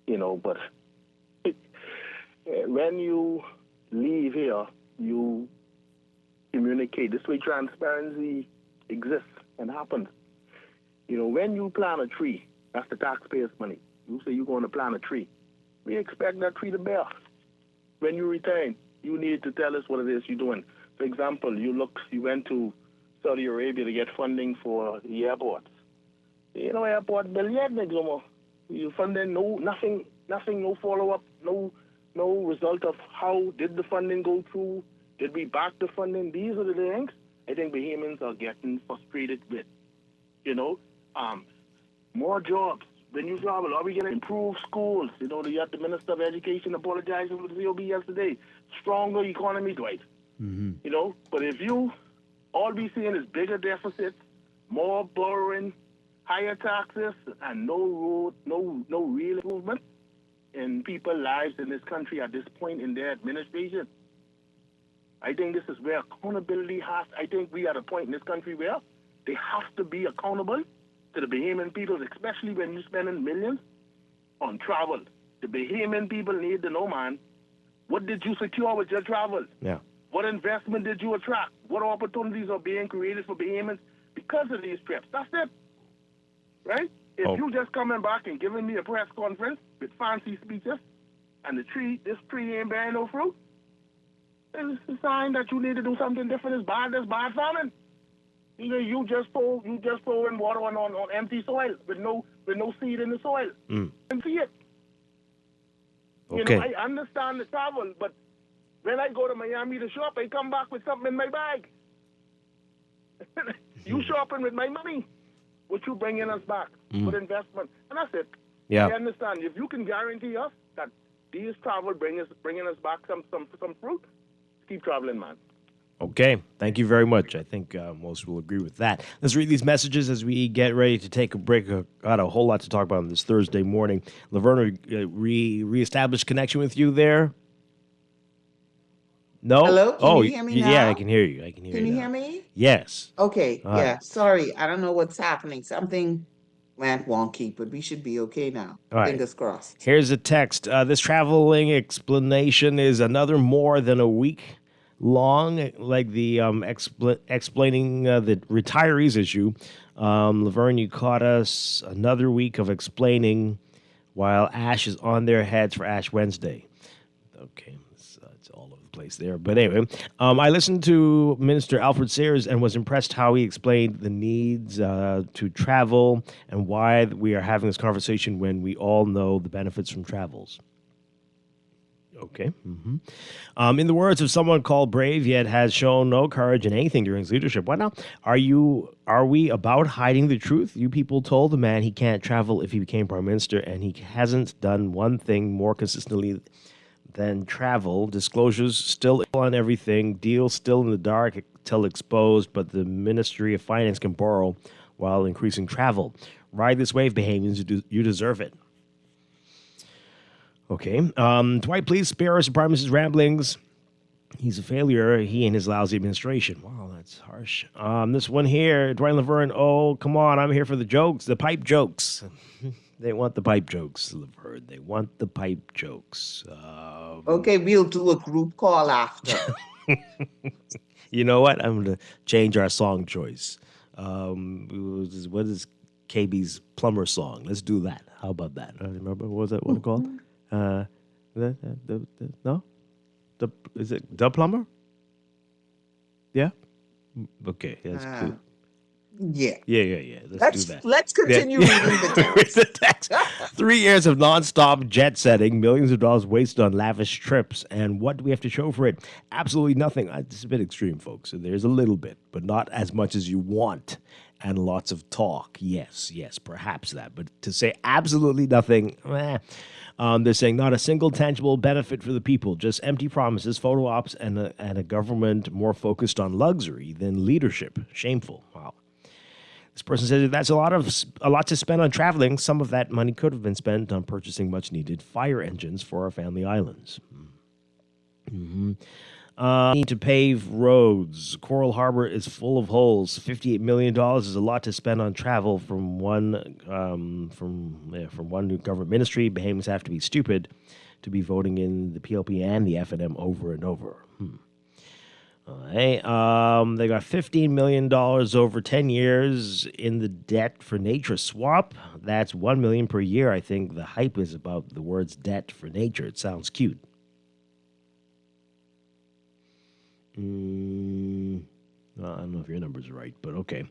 But when you leave here, you communicate. This way transparency exists and happens. When you plant a tree, that's the taxpayers' money. You say you're going to plant a tree. We expect that tree to bear. When you return, you need to tell us what it is you're doing. For example, you went to Saudi Arabia to get funding for the airports. Airport bill yet, you funding nothing, no follow-up, no result of how did the funding go through, did we back the funding? These are the things I think Bahamians are getting frustrated with. More jobs. When you travel, are we going to improve schools? You had the Minister of Education apologizing for the COB yesterday. Stronger economy, Dwight. Mm-hmm. But if you all be seeing is bigger deficits, more borrowing, higher taxes, and no real improvement in people's lives in this country at this point in their administration, I think this is where accountability I think we are at a point in this country where they have to be accountable to the Bahamian people, especially when you're spending millions on travel. The Bahamian people need to know, man, what did you secure with your travel? Yeah. What investment did you attract? What opportunities are being created for Bahamians because of these trips? That's it. Right? If you just coming back and giving me a press conference with fancy speeches and this tree ain't bearing no fruit, it's a sign that you need to do something different. It's bad farming. You just pouring water on empty soil with no seed in the soil. And see it. Okay. I understand the travel, but when I go to Miami to shop, I come back with something in my bag. You shopping with my money. What you bringing us back with investment. And that's it. Yeah. I understand. If you can guarantee us that these travel bringing us back some fruit, keep traveling, man. Okay. Thank you very much. I think most will agree with that. Let's read these messages as we get ready to take a break. Got a whole lot to talk about on this Thursday morning. Laverne, reestablished connection with you there? No? Hello? Can you hear me now? Yeah, I can hear you. Can you hear me? Yes. Okay. All Yeah. right. Sorry. I don't know what's happening. Something went wonky, but we should be okay now. All right. Fingers crossed. Here's a text. This traveling explanation is another more than a week long, like the explaining the retirees issue. Laverne, you caught us another week of explaining while Ash is on their heads for Ash Wednesday. Okay, let's it's all over the place there. But anyway, I listened to Minister Alfred Sayers and was impressed how he explained the needs to travel and why we are having this conversation when we all know the benefits from travels. Okay. In the words of someone called brave yet has shown no courage in anything during his leadership. What now? Are we about hiding the truth? You people told the man he can't travel if he became prime minister, and he hasn't done one thing more consistently than travel. Disclosures still on everything. Deals still in the dark till exposed, but the Ministry of Finance can borrow while increasing travel. Ride this wave, Bahamians. You deserve it. Okay. Dwight, please spare us Prime Minister's ramblings. He's a failure, he and his lousy administration. Wow, that's harsh. This one here, Dwight Laverne. Oh, come on, I'm here for the jokes, the pipe jokes. They want the pipe jokes, Laverne. They want the pipe jokes. Okay, we'll do a group call after. You know what? I'm going to change our song choice. What is KB's plumber song? Let's do that. How about that? Remember, what was that one called? No? Is it the plumber? Yeah? Okay, that's cool. Yeah. Let's do that. Let's continue reading the text. 3 years of nonstop jet setting, millions of dollars wasted on lavish trips, and what do we have to show for it? Absolutely nothing. It's a bit extreme, folks. There's a little bit, but not as much as you want. And lots of talk. Yes, perhaps that. But to say absolutely nothing, they're saying not a single tangible benefit for the people, just empty promises, photo ops, and a government more focused on luxury than leadership. Shameful. Wow. This person says that's a lot to spend on traveling. Some of that money could have been spent on purchasing much-needed fire engines for our family islands. Need to pave roads. Coral Harbor is full of holes. $58 million is a lot to spend on travel from one new government ministry. Bahamians have to be stupid to be voting in the PLP and the FNM over and over. They got $15 million over 10 years in the debt for nature swap. That's $1 million per year. I think the hype is about the words debt for nature. It sounds cute. I don't know if your numbers are right, but okay.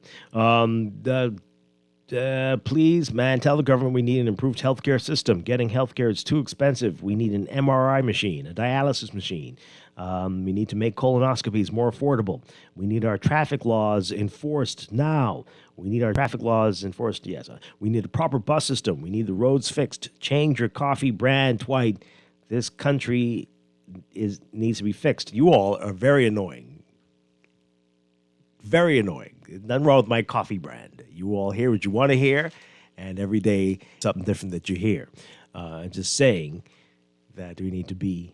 Please, man, tell the government we need an improved healthcare system. Getting healthcare is too expensive. We need an MRI machine, a dialysis machine. We need to make colonoscopies more affordable. We need our traffic laws enforced now. We need a proper bus system. We need the roads fixed. Change your coffee brand, Dwight. This country needs to be fixed. You all are very annoying. Very annoying. Nothing wrong with my coffee brand. You all hear what you want to hear, and every day something different that you hear. I'm just saying that we need to be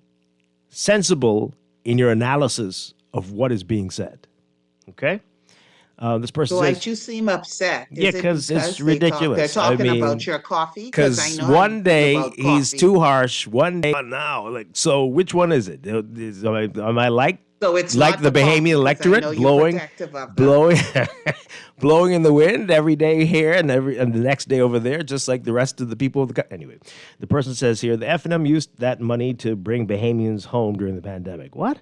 sensible in your analysis of what is being said. Okay? This person says, you seem upset. Yeah, because it's ridiculous. They're talking about your coffee. Because one day he's too harsh. One day now, so which one is it? Am I like the Bahamian electorate blowing in the wind every day here and the next day over there, just like the rest of the people of the country? Anyway, the person says here the FNM used that money to bring Bahamians home during the pandemic. What?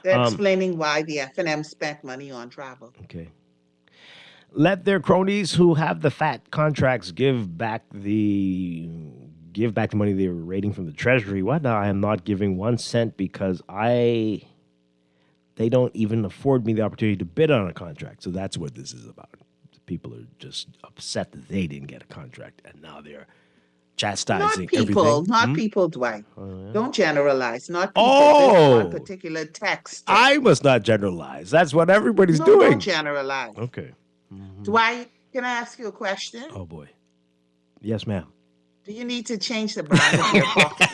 They're explaining why the FNM spent money on travel. Okay. Let their cronies who have the fat contracts give back the money they were raiding from the Treasury. What? Now I am not giving 1 cent because they don't even afford me the opportunity to bid on a contract. So that's what this is about. People are just upset that they didn't get a contract, and now they're chastising everything. Not people, Dwight. Don't generalize. Not people. One particular text. I must not generalize. That's what everybody's doing. Don't generalize. Okay. Dwight, can I ask you a question? Oh, boy. Yes, ma'am. Do you need to change the brand of your coffee?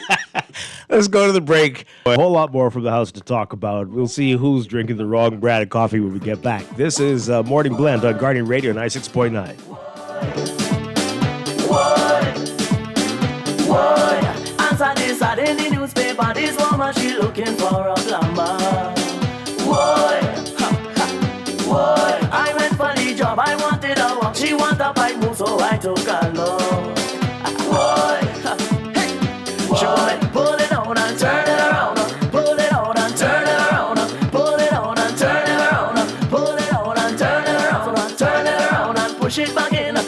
Let's go to the break. A whole lot more from the house to talk about. We'll see who's drinking the wrong brand of coffee when we get back. This is Morning Blend on Guardian Radio 96.9. Answer this out in the newspaper. This woman, she looking for a plumber. I went for the job. I wanted a walk. She want a pipe move, so I took a look. She want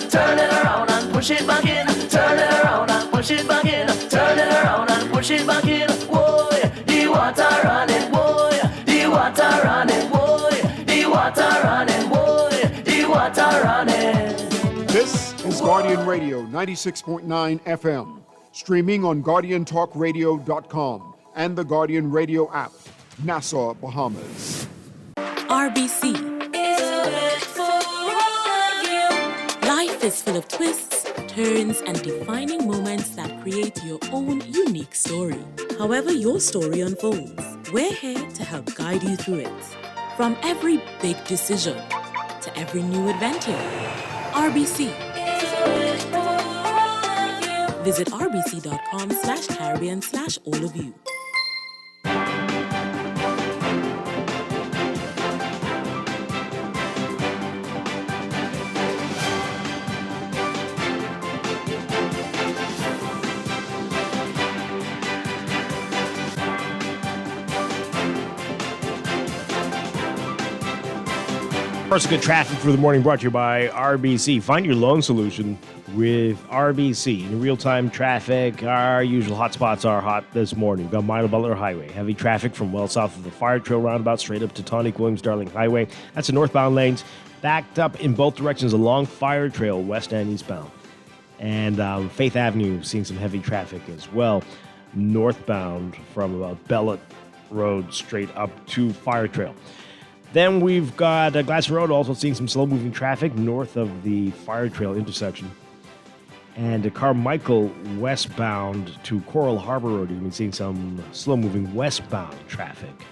turn it around and push it back in. Turn it around and push it back in. Turn it around and push it back in. Whoa, the water running, whoa, the water running, whoa, the water running, whoa, the water running. This is Guardian Radio 96.9 FM, streaming on GuardianTalkRadio.com and the Guardian Radio app, Nassau, Bahamas. RBC. Life is full of twists, turns, and defining moments that create your own unique story. However your story unfolds, we're here to help guide you through it. From every big decision to every new adventure, RBC. Visit rbc.com/Caribbean/all of you. First, good traffic for the morning brought to you by RBC. Find your loan solution with RBC. In real-time traffic, our usual hotspots are hot this morning. We've got Milo Butler Highway. Heavy traffic from well south of the Fire Trail roundabout straight up to Tonic Williams Darling Highway. That's the northbound lanes. Backed up in both directions along Fire Trail, west and eastbound. And Faith Avenue seeing some heavy traffic as well. Northbound from about Bellet Road straight up to Fire Trail. Then we've got Glasgow Road also seeing some slow-moving traffic north of the Fire Trail intersection. And Carmichael westbound to Coral Harbor Road, you've been seeing some slow-moving westbound traffic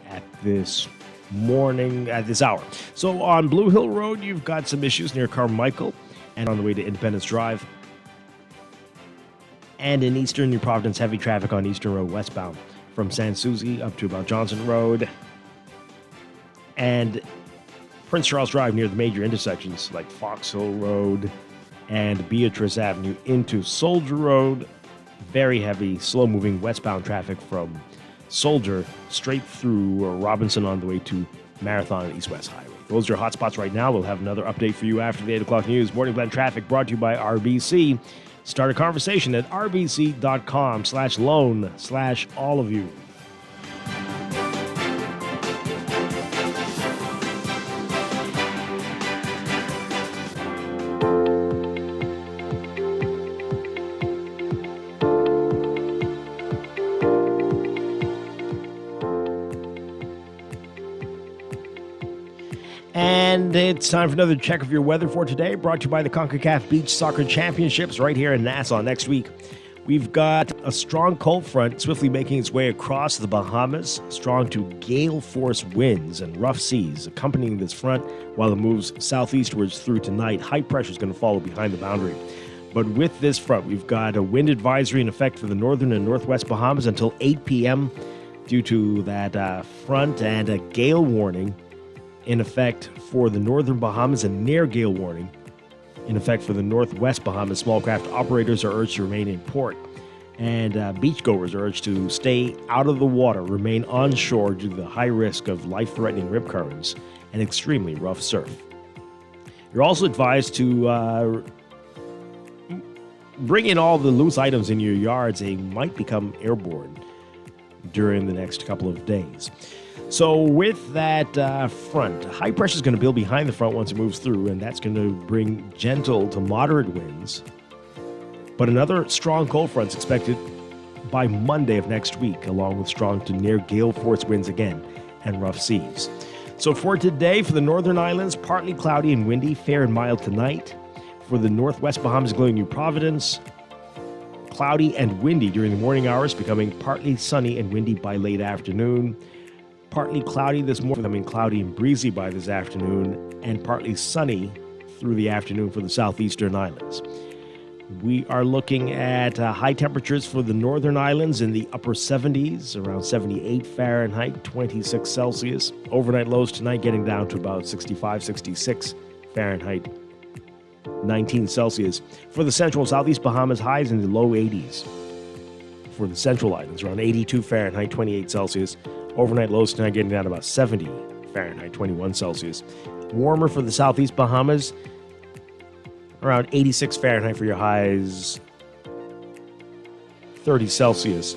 at this morning, at this hour. So on Blue Hill Road, you've got some issues near Carmichael and on the way to Independence Drive. And in Eastern New Providence, heavy traffic on Eastern Road westbound from San Souci up to about Johnson Road. And Prince Charles Drive near the major intersections like Foxhill Road and Beatrice Avenue into Soldier Road. Very heavy, slow-moving westbound traffic from Soldier straight through Robinson on the way to Marathon and East-West Highway. Those are your hotspots right now. We'll have another update for you after the 8 o'clock news. Morning Blend Traffic brought to you by RBC. Start a conversation at rbc.com/loan/all of you. And it's time for another check of your weather for today, brought to you by the CONCACAF Beach Soccer Championships right here in Nassau next week. We've got a strong cold front swiftly making its way across the Bahamas, strong to gale force winds and rough seas accompanying this front while it moves southeastwards through tonight. High pressure is going to follow behind the boundary. But with this front, we've got a wind advisory in effect for the northern and northwest Bahamas until 8 p.m. due to that front, and a gale warning in effect for the northern Bahamas and near gale warning in effect for the northwest Bahamas. Small craft operators are urged to remain in port, and beachgoers are urged to stay out of the water, remain onshore due to the high risk of life-threatening rip currents and extremely rough surf. You're also advised to bring in all the loose items in your yards. They might become airborne during the next couple of days. So with that front, high pressure is going to build behind the front once it moves through, and that's going to bring gentle to moderate winds. But another strong cold front is expected by Monday of next week, along with strong to near gale force winds again and rough seas. So for today, for the northern islands, partly cloudy and windy, fair and mild tonight. For the northwest Bahamas, including New Providence, cloudy and windy during the morning hours, becoming partly sunny and windy by late afternoon. Partly cloudy this morning, becoming cloudy and breezy by this afternoon, and partly sunny through the afternoon for the southeastern islands. We are looking at high temperatures for the northern islands in the upper 70s, around 78 Fahrenheit, 26 Celsius. Overnight lows tonight getting down to about 65, 66 Fahrenheit, 19 Celsius. For the central and southeast Bahamas, highs in the low 80s. For the central islands, around 82 Fahrenheit, 28 Celsius. Overnight lows tonight getting down to about 70 Fahrenheit, 21 Celsius. Warmer for the southeast Bahamas, around 86 Fahrenheit for your highs, 30 Celsius.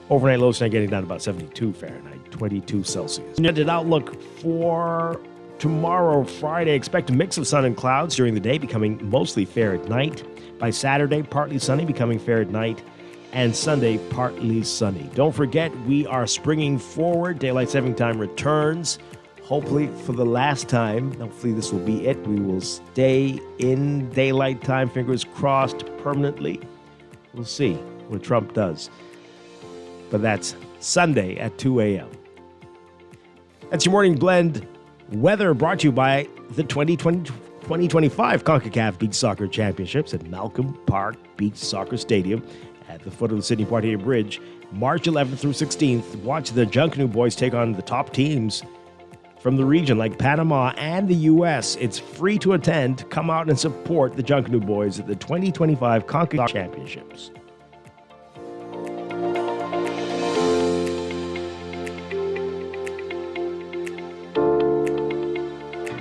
Overnight lows tonight getting down to about 72 Fahrenheit, 22 Celsius. An outlook for tomorrow, Friday. Expect a mix of sun and clouds during the day, becoming mostly fair at night. By Saturday, partly sunny, becoming fair at night. And Sunday, partly sunny. Don't forget, we are springing forward. Daylight saving time returns, hopefully for the last time. Hopefully this will be it. We will stay in daylight time, fingers crossed, permanently. We'll see what Trump does. But that's Sunday at 2 a.m. That's your morning blend weather, brought to you by the 2025 CONCACAF Beach Soccer Championships at Malcolm Park Beach Soccer Stadium at the foot of the Sydney-Poitier Bridge, March 11th through 16th. Watch the Junkanoo boys take on the top teams from the region like Panama and the U.S. It's free to attend. Come out and support the Junkanoo boys at the 2025 CONCACAF Championships.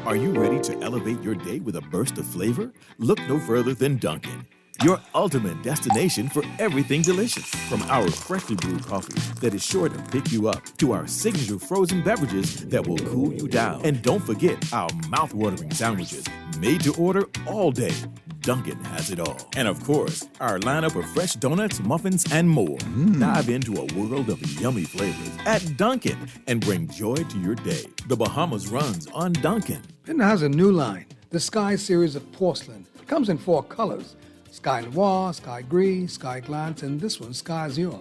Are you ready to elevate your day with a burst of flavor? Look no further than Dunkin', your ultimate destination for everything delicious. From our freshly brewed coffee that is sure to pick you up, to our signature frozen beverages that will cool you down. And don't forget our mouth-watering sandwiches, made to order all day. Dunkin' has it all. And of course, our lineup of fresh donuts, muffins, and more. Dive into a world of yummy flavors at Dunkin' and bring joy to your day. The Bahamas runs on Dunkin'. It has a new line, the Sky series of porcelain. It comes in 4 colors: Sky Noir, Sky Gris, Sky Glance, and this one, Sky Azure.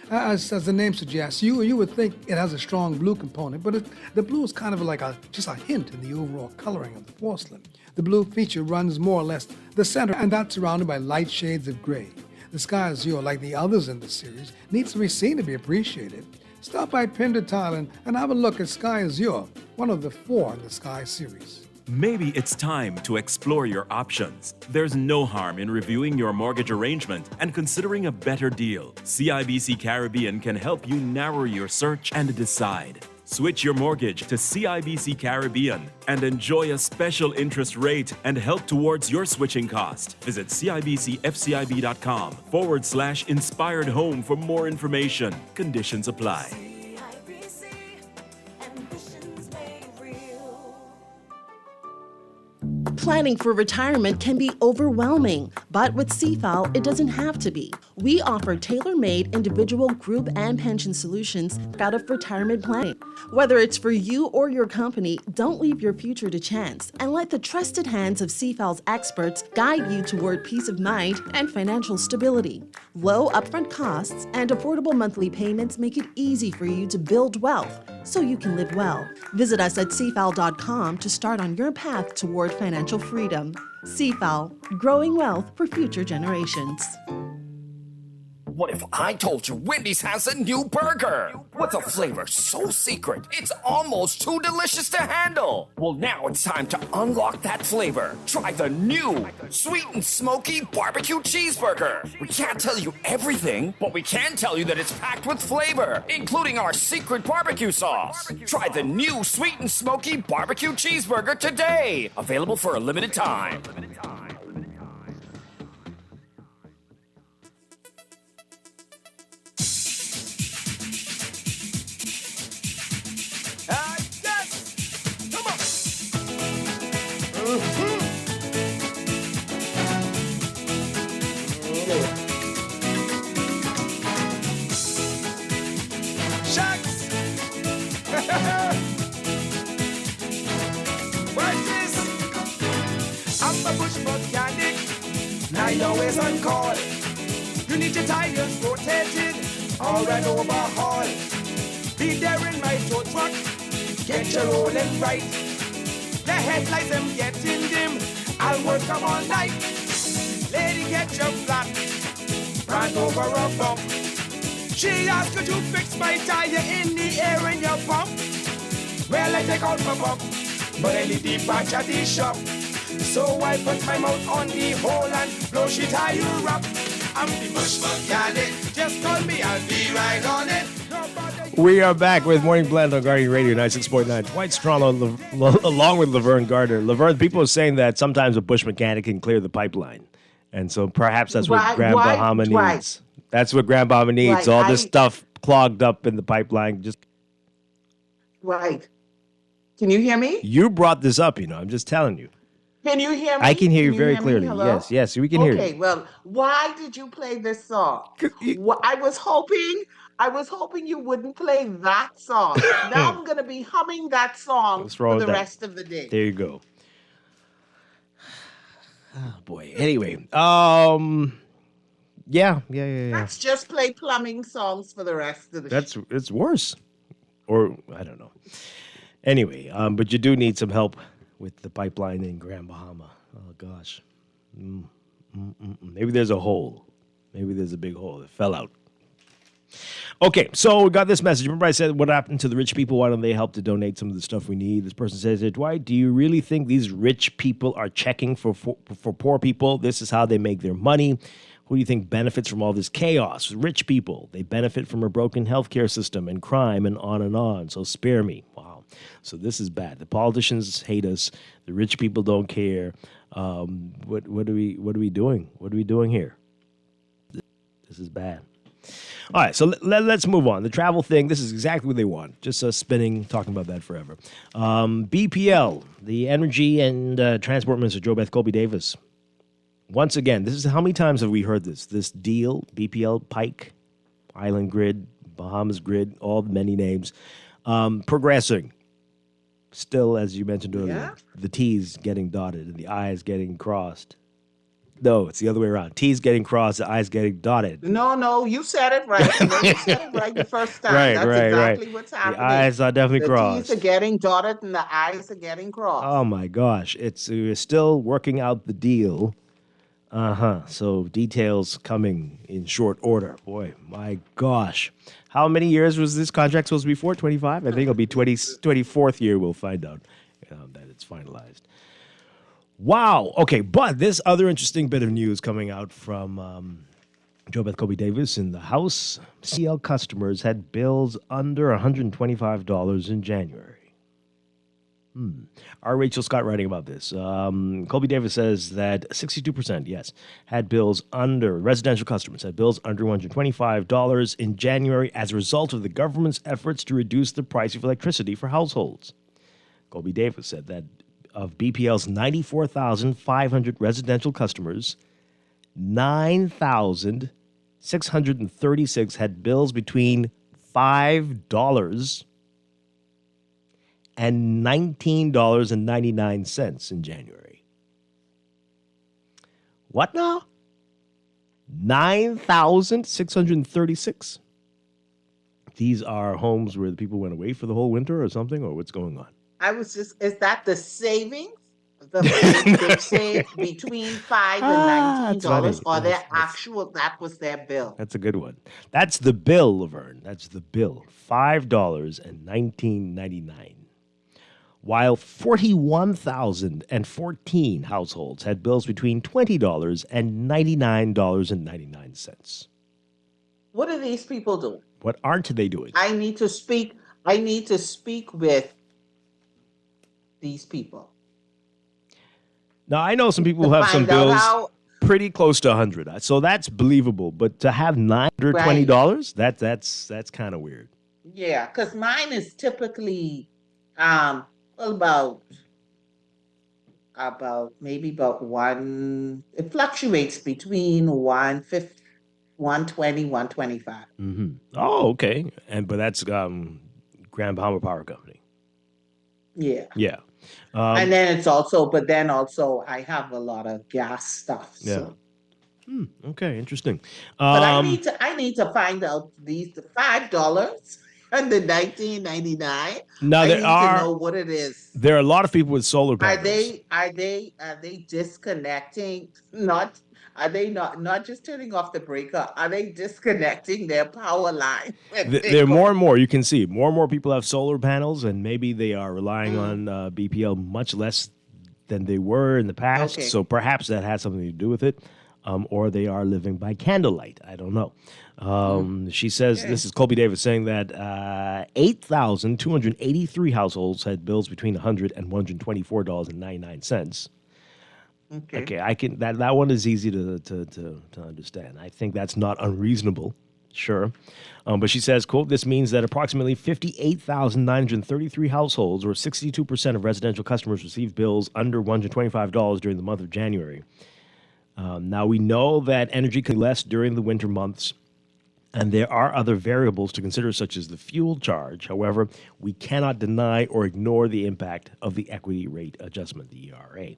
As the name suggests, you would think it has a strong blue component, but the blue is kind of like just a hint in the overall coloring of the porcelain. The blue feature runs more or less the center, and that's surrounded by light shades of gray. The Sky Azure, like the others in the series, needs to be seen to be appreciated. Stop by Pender Tile and have a look at Sky Azure, one of the 4 in the Sky series. Maybe it's time to explore your options. There's no harm in reviewing your mortgage arrangement and considering a better deal. CIBC Caribbean can help you narrow your search and decide. Switch your mortgage to CIBC Caribbean and enjoy a special interest rate and help towards your switching cost. Visit CIBCFCIB.com/inspired home for more information. Conditions apply. Planning for retirement can be overwhelming, but with CFAL, it doesn't have to be. We offer tailor-made individual, group, and pension solutions out of retirement planning. Whether it's for you or your company, don't leave your future to chance and let the trusted hands of CFAL's experts guide you toward peace of mind and financial stability. Low upfront costs and affordable monthly payments make it easy for you to build wealth so you can live well. Visit us at cfal.com to start on your path toward financial freedom. CFAL, growing wealth for future generations. What if I told you Wendy's has a new burger? With a flavor so secret, it's almost too delicious to handle. Well, now it's time to unlock that flavor. Try the new sweet and smoky barbecue cheeseburger. We can't tell you everything, but we can tell you that it's packed with flavor, including our secret barbecue sauce. Try the new sweet and smoky barbecue cheeseburger today. Available for a limited time. Always on call. You need your tires rotated or an overhaul. Be there in my tow truck. Get you rolling right. The headlights them getting dim. I'll work them all night. Lady, get your flat. Run over a bump. She asked, could you fix my tire in the air in your pump? Well, I take out my pump, but I leave the patch at the shop. So I put my mouth on the hole and blow she tire up. I'm the bush mechanic. Just call me, I'll be right on it. We are back with Morning Blend on Guardian Radio 96.9. Dwight Strong along with Laverne Gardner. Laverne, people are saying that sometimes a bush mechanic can clear the pipeline. And so perhaps that's what Grand Bahama needs. That's what Grand Bahama needs. All this stuff clogged up in the pipeline. Right. Can you hear me? You brought this up, I'm just telling you. Can you hear me? I can hear you very clearly. Yes, we can hear you. Okay, well, why did you play this song? I was hoping you wouldn't play that song. Now I'm going to be humming that song for the rest of the day. There you go. Oh, boy. Anyway, yeah. Let's just play plumbing songs for the rest of the show. It's worse. Or, I don't know. Anyway, but you do need some help with the pipeline in Grand Bahama. Oh, gosh. Maybe there's a hole. Maybe there's a big hole that fell out. Okay, so we got this message. Remember I said, what happened to the rich people? Why don't they help to donate some of the stuff we need? This person says, Dwight, do you really think these rich people are checking for poor people? This is how they make their money. Who do you think benefits from all this chaos? Rich people. They benefit from a broken healthcare system and crime and on. So spare me. Wow. So this is bad. The politicians hate us. The rich people don't care. What are we doing? What are we doing here? This is bad. All right, so let's move on. The travel thing, this is exactly what they want. Just spinning, talking about that forever. BPL, the Energy and Transport Minister, Joe Beth Colby Davis. Once again, this is how many times have we heard this? This deal, BPL, Pike, Island Grid, Bahamas Grid, all the many names, progressing. Still, as you mentioned earlier, the T's getting dotted and the I's getting crossed. No, it's the other way around. T's getting crossed, the I's getting dotted. No, you said it right. You said it right the first time. That's exactly what's happening. The I's are definitely crossed. The T's are getting dotted and the I's are getting crossed. Oh, my gosh. We're still working out the deal. So details coming in short order. Boy, my gosh. How many years was this contract supposed to be for? 25? I think it'll be 24th year we'll find out that it's finalized. Wow. Okay, but this other interesting bit of news coming out from Joe Beth Colby Davis in the House. CL customers had bills under $125 in January. Our Rachel Scott writing about this. Colby Davis says that 62%, had bills residential customers had bills under $125 in January as a result of the government's efforts to reduce the price of electricity for households. Colby Davis said that of BPL's 94,500 residential customers, 9,636 had bills between $5 and $19.99 in January. What now? 9,636. These are homes where the people went away for the whole winter or something, or what's going on? is that the savings? They saved between $5 and $19, or their actual, that was their bill. That's a good one. That's the bill, Laverne. That's the bill. $5.19.99. While 41,014 households had bills between $20 and $99.99. What are these people doing? What aren't they doing? I need to speak with these people. Now, I know some people who have some bills pretty close to 100, so that's believable. But to have $920, that's kind of weird. Yeah, because mine is typically about one. It fluctuates between 150, 120, 125. Mm-hmm. Oh, okay. But that's Grand Bahama Power Company. Yeah. Yeah. And then it's also, I have a lot of gas stuff. So. Yeah. Okay, interesting. But I need to find out the $5 and the $19.99. Now I need to know what it is. There are a lot of people with solar panels. Are they disconnecting? Are they not just turning off the breaker? Are they disconnecting their power line? There are more and more. You can see more and more people have solar panels, and maybe they are relying on BPL much less than they were in the past. Okay. So perhaps that has something to do with it. or they are living by candlelight. I don't know. She says, this is Colby Davis saying that 8,283 households had bills between $100 and $124.99. Okay, I can that one is easy to understand. I think that's not unreasonable. Sure. But she says, quote, this means that approximately 58,933 households, or 62% of residential customers, received bills under $125 during the month of January. Now, we know that energy can be less during the winter months, and there are other variables to consider, such as the fuel charge. However, we cannot deny or ignore the impact of the equity rate adjustment, the ERA.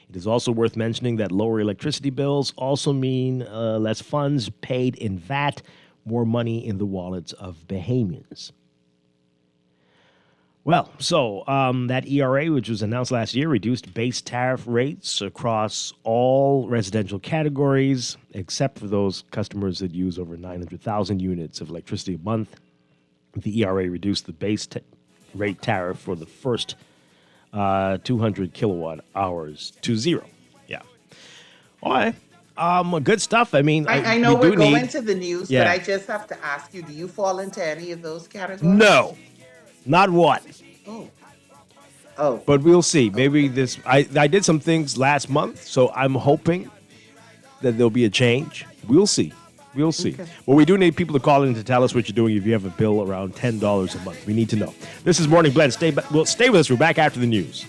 It is also worth mentioning that lower electricity bills also mean less funds paid in VAT, more money in the wallets of Bahamians. Well, so that ERA, which was announced last year, reduced base tariff rates across all residential categories, except for those customers that use over 900,000 units of electricity a month. The ERA reduced the base rate tariff for the first 200 kilowatt hours to zero. Yeah. All right. Good stuff. I mean, I know we're going to the news, but I just have to ask you, do you fall into any of those categories? No. Not what? Oh. But we'll see. Maybe this... I did some things last month, so I'm hoping that there'll be a change. We'll see. We'll see. Okay. Well, we do need people to call in to tell us what you're doing if you have a bill around $10 a month. We need to know. This is Morning Blend. Stay with us. We're back after the news.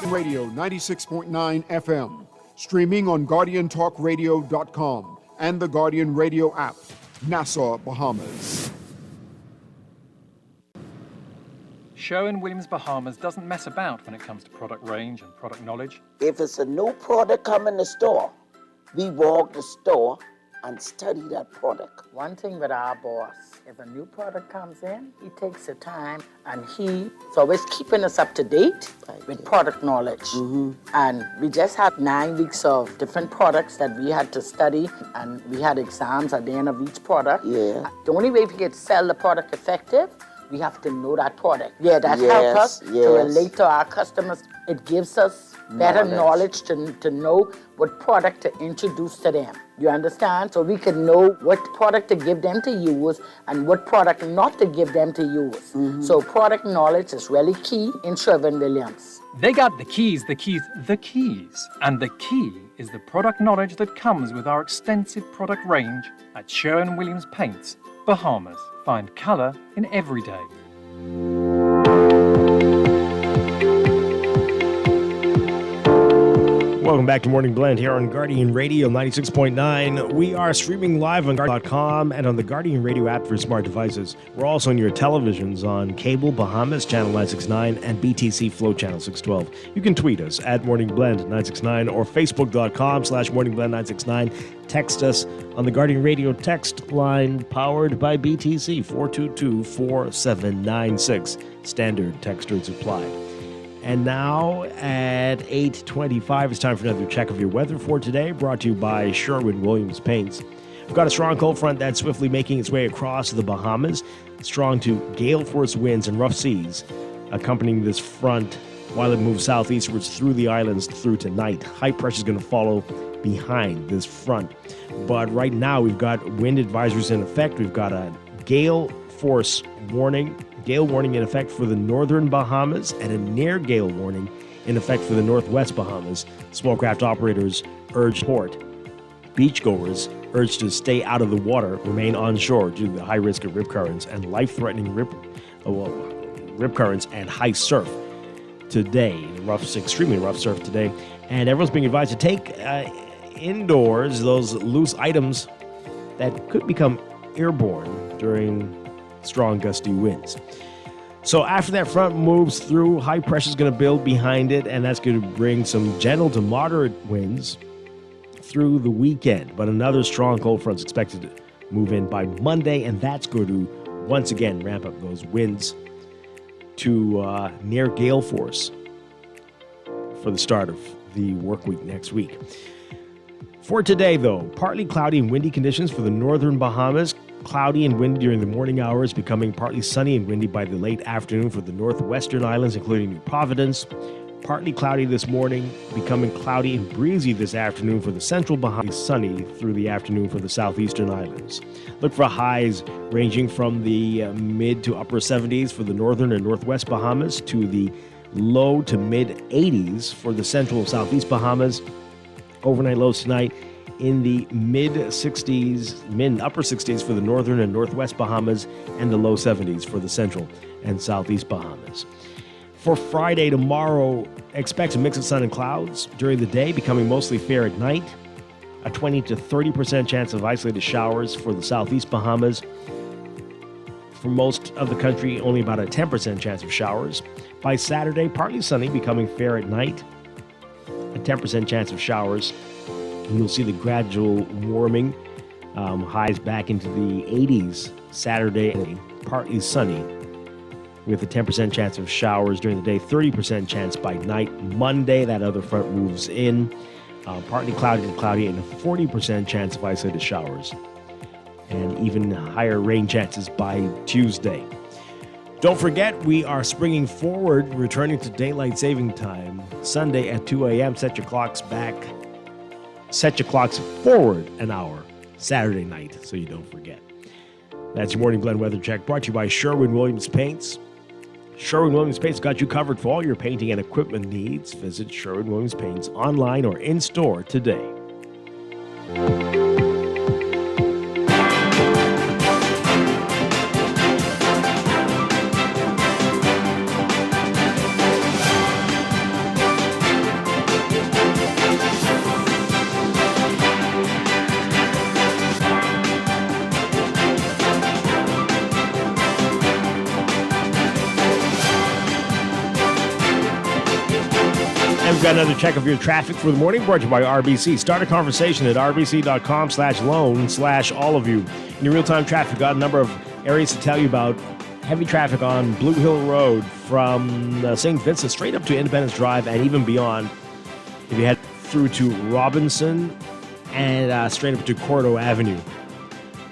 Radio 96.9 FM. Streaming on GuardianTalkRadio.com and the Guardian Radio app. Nassau, Bahamas. Sherwin-Williams Bahamas doesn't mess about when it comes to product range and product knowledge. If it's a new product come in the store, we walk the store and study that product. One thing with our boss, if a new product comes in, he takes the time and he's always keeping us up to date with product knowledge. Mm-hmm. And we just had 9 weeks of different products that we had to study, and we had exams at the end of each product. Yeah. The only way we could sell the product effective, we have to know that product. Yeah, that helps us to relate to our customers. It gives us better knowledge to know what product to introduce to them. You understand? So we can know what product to give them to use and what product not to give them to use. Mm-hmm. So product knowledge is really key in Sherwin-Williams. They got the keys. And the key is the product knowledge that comes with our extensive product range at Sherwin-Williams Paints, Bahamas. Find color in every day. Welcome back to Morning Blend here on Guardian Radio 96.9. We are streaming live on Guardian.com and on the Guardian Radio app for smart devices. We're also on your televisions on Cable Bahamas Channel 969 and BTC Flow Channel 612. You can tweet us at Morning Blend 969 or Facebook.com/Morning Blend 969. Text us on the Guardian Radio text line powered by BTC 422-4796. Standard text rates apply. And now at 8:25, it's time for another check of your weather for today, brought to you by Sherwin-Williams Paints. We've got a strong cold front that's swiftly making its way across the Bahamas. Strong to gale force winds and rough seas accompanying this front while it moves southeastwards through the islands through tonight. High pressure is going to follow behind this front. But right now, we've got wind advisories in effect. We've got a gale force warning. Gale warning in effect for the northern Bahamas and a near gale warning in effect for the northwest Bahamas. Small craft operators urged port. Beachgoers urged to stay out of the water, remain onshore due to the high risk of rip currents and life-threatening rip currents and high surf today. Extremely rough surf today. And everyone's being advised to take indoors those loose items that could become airborne during strong gusty winds. So after that front moves through, high pressure is going to build behind it, and that's going to bring some gentle to moderate winds through the weekend. But another strong cold front is expected to move in by Monday, and that's going to once again ramp up those winds to near gale force for the start of the work week next week. For today, though, partly cloudy and windy conditions for the northern Bahamas. Cloudy and windy during the morning hours, becoming partly sunny and windy by the late afternoon for the northwestern islands, including New Providence. Partly cloudy this morning, becoming cloudy and breezy this afternoon for the central Bahamas, sunny through the afternoon for the southeastern islands. Look for highs ranging from the mid to upper 70s for the northern and northwest Bahamas to the low to mid 80s for the central and southeast Bahamas. Overnight lows tonight in the mid 60s, mid upper 60s for the northern and northwest Bahamas, and the low 70s for the central and southeast Bahamas. For Friday, tomorrow, expect a mix of sun and clouds during the day, becoming mostly fair at night. A 20 to 30% chance of isolated showers for the southeast Bahamas. For most of the country, only about a 10% chance of showers. By Saturday, partly sunny, becoming fair at night. A 10% chance of showers. And you'll see the gradual warming, highs back into the 80s Saturday, partly sunny, with a 10% chance of showers during the day, 30% chance by night. Monday, that other front moves in, partly cloudy to cloudy, and a 40% chance of isolated showers, and even higher rain chances by Tuesday. Don't forget, we are springing forward, returning to daylight saving time Sunday at 2 a.m. Set your clocks forward an hour Saturday night, so you don't forget. That's your Morning Blend Weather Check, brought to you by Sherwin-Williams Paints. Sherwin-Williams Paints got you covered for all your painting and equipment needs. Visit Sherwin-Williams Paints online or in-store today. We've got another check of your traffic for the morning, brought to you by RBC. Start a conversation at rbc.com/loan/all of you. In your real-time traffic, got a number of areas to tell you about. Heavy traffic on Blue Hill Road from St. Vincent straight up to Independence Drive and even beyond. If you head through to Robinson and straight up to Cordo Avenue.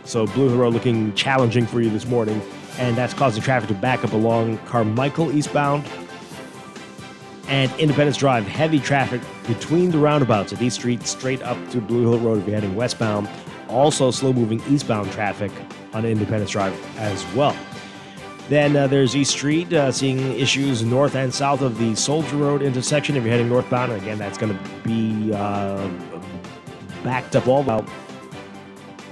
So Blue Hill Road looking challenging for you this morning, and that's causing traffic to back up along Carmichael eastbound. And Independence Drive, heavy traffic between the roundabouts at East Street straight up to Blue Hill Road if you're heading westbound. Also slow-moving eastbound traffic on Independence Drive as well. Then there's East Street, seeing issues north and south of the Soldier Road intersection if you're heading northbound. And again, that's going to be backed up all out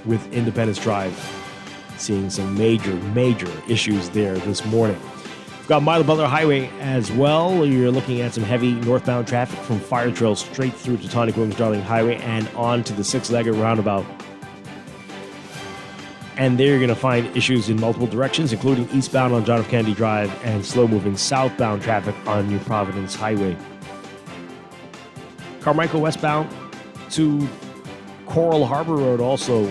with Independence Drive, seeing some major issues there this morning. We've got Milo Butler Highway as well. You're looking at some heavy northbound traffic from Fire Trail straight through to Tonic Williams Darling Highway and on to the six-legged roundabout. And there you're going to find issues in multiple directions, including eastbound on John F. Kennedy Drive and slow-moving southbound traffic on New Providence Highway. Carmichael westbound to Coral Harbor Road also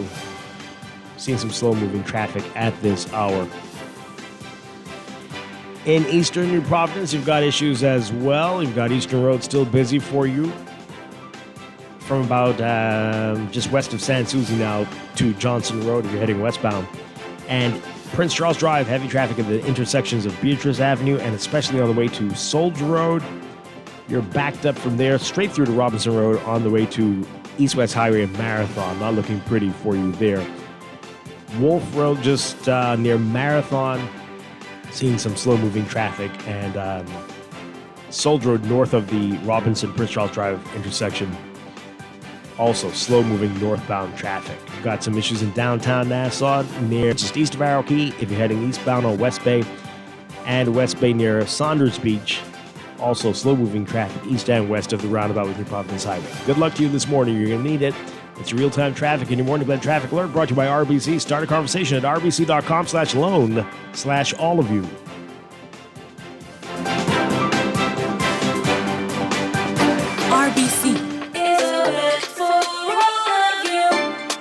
seeing some slow-moving traffic at this hour. In eastern New Providence, you've got issues as well. You've got Eastern Road still busy for you from about just west of San Souci now to Johnson Road if you're heading westbound. And Prince Charles Drive, heavy traffic at the intersections of Beatrice Avenue and especially on the way to Soldier Road. You're backed up from there straight through to Robinson Road on the way to East-West Highway and Marathon. Not looking pretty for you there. Wolf Road just near Marathon, seeing some slow-moving traffic, and Soldier Road north of the Robinson-Prince Charles Drive intersection, also slow-moving northbound traffic. You've got some issues in downtown Nassau, near just east of Arrow Key, if you're heading eastbound on West Bay, and West Bay near Saunders Beach, also slow-moving traffic east and west of the roundabout with New Providence Highway. Good luck to you this morning. You're going to need it. It's your real-time traffic in your Morning Blend Traffic Alert, brought to you by RBC. Start a conversation at rbc.com/loan/all of you. RBC.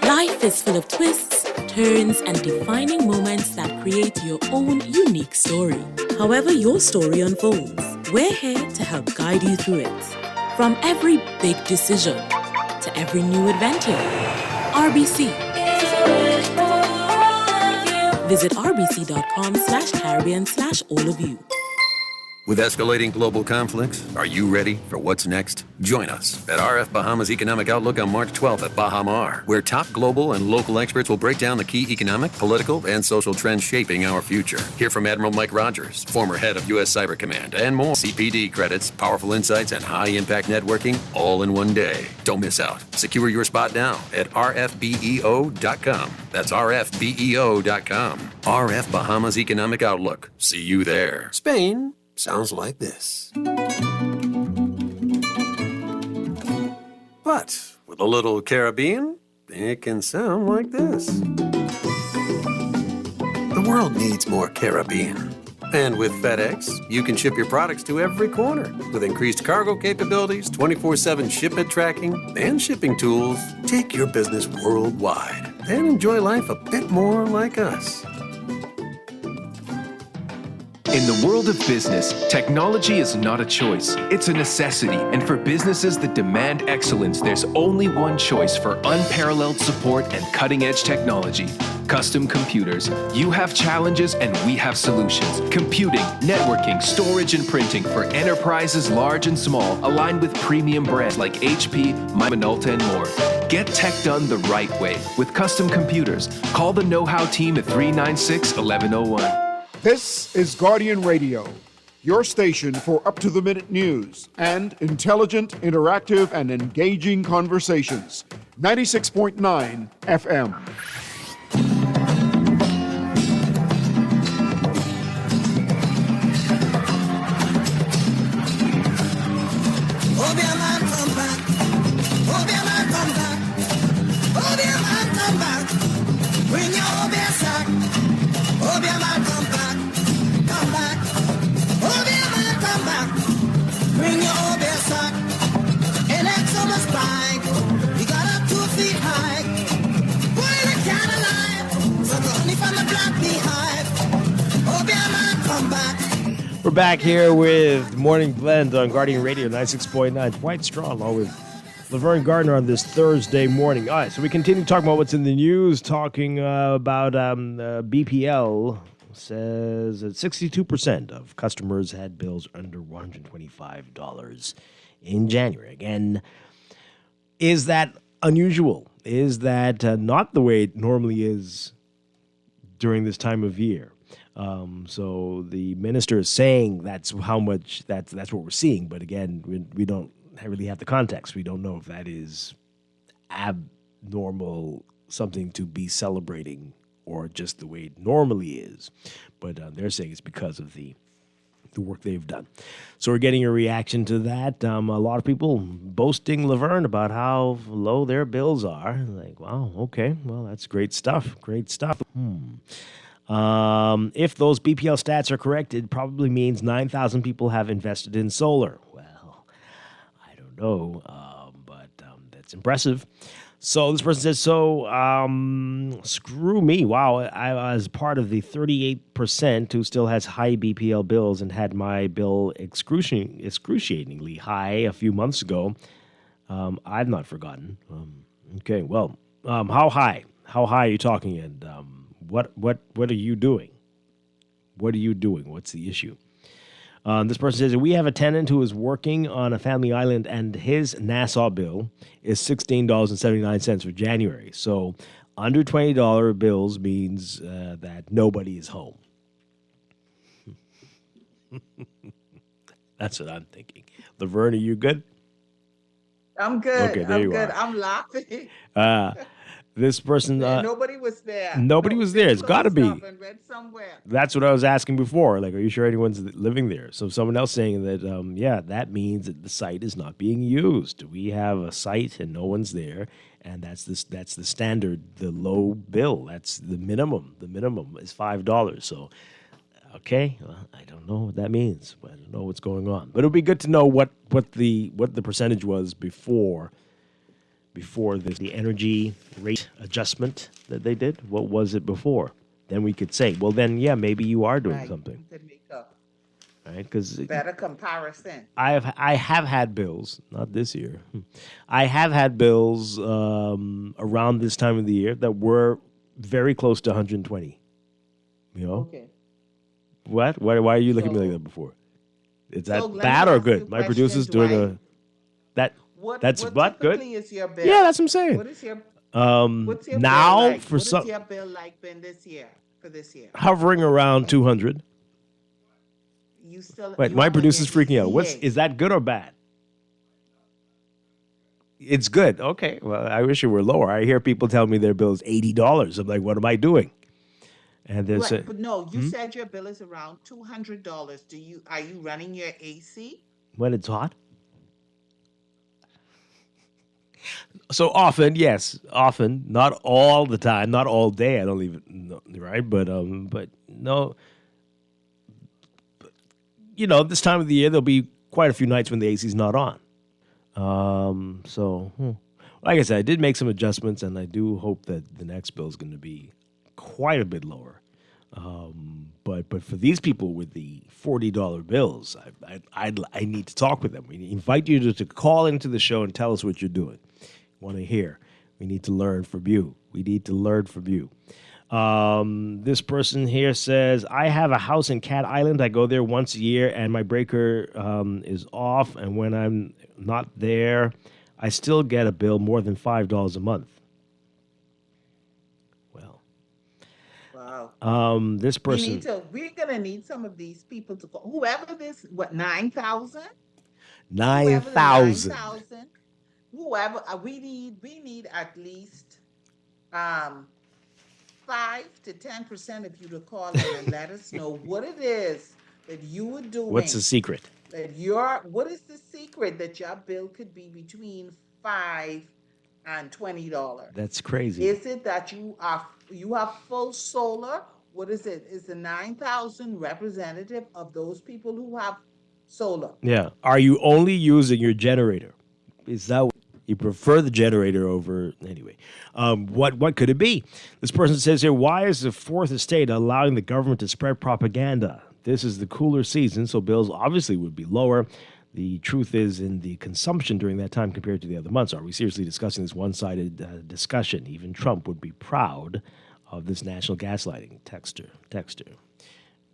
Life is full of twists, turns, and defining moments that create your own unique story. However your story unfolds, we're here to help guide you through it. From every big decision to every new adventure, RBC. Visit rbc.com/Caribbean/all of you. With escalating global conflicts, are you ready for what's next? Join us at RF Bahamas Economic Outlook on March 12th at Bahamar, where top global and local experts will break down the key economic, political, and social trends shaping our future. Hear from Admiral Mike Rogers, former head of U.S. Cyber Command, and more. CPD credits, powerful insights, and high-impact networking all in one day. Don't miss out. Secure your spot now at rfbeo.com. That's rfbeo.com. RF Bahamas Economic Outlook. See you there. Spain sounds like this. But with a little Caribbean, it can sound like this. The world needs more Caribbean. And with FedEx, you can ship your products to every corner with increased cargo capabilities, 24/7 shipment tracking, and shipping tools. Take your business worldwide and enjoy life a bit more like us. In the world of business, technology is not a choice, it's a necessity. And for businesses that demand excellence, there's only one choice for unparalleled support and cutting-edge technology. Custom Computers. You have challenges and we have solutions. Computing, networking, storage, and printing for enterprises large and small, aligned with premium brands like HP, Minolta, and more. Get tech done the right way with Custom Computers. Call the Know-How team at 396-1101. This is Guardian Radio, your station for up-to-the-minute news and intelligent, interactive, and engaging conversations. 96.9 FM. Bring your best back. Oh, be a man, come back. Come back. Oh, be a man, come back. Bring your best back. And that's on the spike. You got up 2 feet high. Boy, you can't alive. So the honey from the black beehive. Oh, be a man, come back. We're back here with Morning Blend on Guardian Radio 96.9. Dwight Straw along with Laverne Gardner on this Thursday morning. All right, so we continue talking about what's in the news, talking about BPL says that 62% of customers had bills under $125 in January. Again, is that unusual? Is that not the way it normally is during this time of year? So the minister is saying that's how much, that's what we're seeing. But again, we don't really have the context. We don't know if that is abnormal, something to be celebrating, or just the way it normally is. But they're saying it's because of the work they've done. So we're getting a reaction to that. A lot of people boasting Laverne about how low their bills are. Like, wow, okay, well, that's great stuff. Great stuff. If those BPL stats are correct, it probably means 9,000 people have invested in solar. But that's impressive. So this person says, screw me. Wow, I was part of the 38% who still has high BPL bills and had my bill excruciatingly high a few months ago. I've not forgotten. Okay, well, how high? How high are you talking? And what are you doing? What are you doing? What's the issue? This person says, we have a tenant who is working on a family island and his Nassau bill is $16.79 for January. So under $20 bills means that nobody is home. That's what I'm thinking. Laverne, are you good? I'm good. Okay, there I'm you good. are. I'm laughing. This person... nobody was there. Nobody was there. It's got to be. And read somewhere. That's what I was asking before. Like, are you sure anyone's living there? So someone else saying that, yeah, that means that the site is not being used. We have a site and no one's there, and that's the standard, the low bill. That's the minimum. The minimum is $5. So, okay, well, I don't know what that means. I don't know what's going on. But it would be good to know what the percentage was before the energy rate adjustment that they did. What was it before? Then we could say, well, then, yeah, maybe you are doing something. Right? Because better comparison. I have had bills, not this year. I have had bills around this time of the year that were very close to 120. You know? Okay. What? Why are you looking at me like that before? Is that So let me bad or ask you a good? My question, producer's doing Dwight. that's what good? Typically is your bill? Yeah, that's what I'm saying. What's your bill Now like? for some What is your bill like been this year? For this year, hovering around 200. you still Wait, you my have on producer's your freaking out. ECA. Is that good or bad? It's good. Okay. Well, I wish it were lower. I hear people tell me their bill is $80. I'm like, what am I doing? And there's Right, but no, you Hmm? said your bill is around $200. Are you running your AC? When it's hot. So often, yes, often, not all the time, not all day. I don't even know, right, but no, this time of the year there'll be quite a few nights when the AC's not on. Like I said, I did make some adjustments, and I do hope that the next bill is going to be quite a bit lower. But for these people with the $40 bills, I need to talk with them. We invite you to call into the show and tell us what you're doing. Want to hear? We need to learn from you. This person here says, I have a house in Cat Island. I go there once a year, and my breaker is off. And when I'm not there, I still get a bill more than $5 a month. Wow. This person. We're gonna need some of these people to call. Whoever this, 9,000? 9,000. Whoever we need at least 5 to 10% of you to call in and let us know what it is that you are doing. What's the secret? What is the secret that your bill could be between $5 and $20? That's crazy. Is it that you have full solar? What is it? Is the 9,000 representative of those people who have solar? Yeah. Are you only using your generator? Is that what you prefer the generator over? Anyway, what could it be? This person says here, why is the Fourth Estate allowing the government to spread propaganda? This is the cooler season, so bills obviously would be lower. The truth is in the consumption during that time compared to the other months. Are we seriously discussing this one-sided discussion? Even Trump would be proud of this national gaslighting. Texter.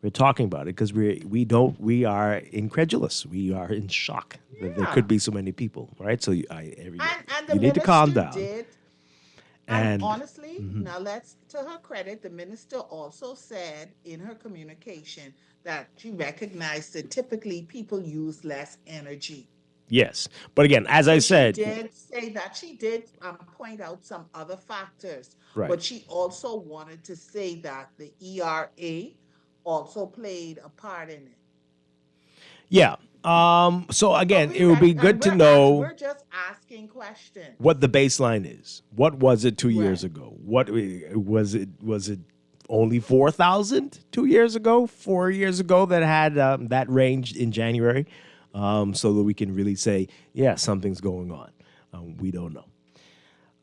We're talking about it because we are incredulous. We are in shock that there could be so many people, right? So you need to calm down. And honestly, now to her credit, the minister also said in her communication that she recognized that typically people use less energy. Yes. But again, as I said, she did say that. She did point out some other factors. Right. But she also wanted to say that the ERA also played a part in it. Yeah. So again, it would be good to know. We're just asking questions. What the baseline is. What was it 2 years ago? What was it? Was it only 4,000 2 years ago, 4 years ago that had that range in January, so that we can really say, yeah, something's going on. We don't know.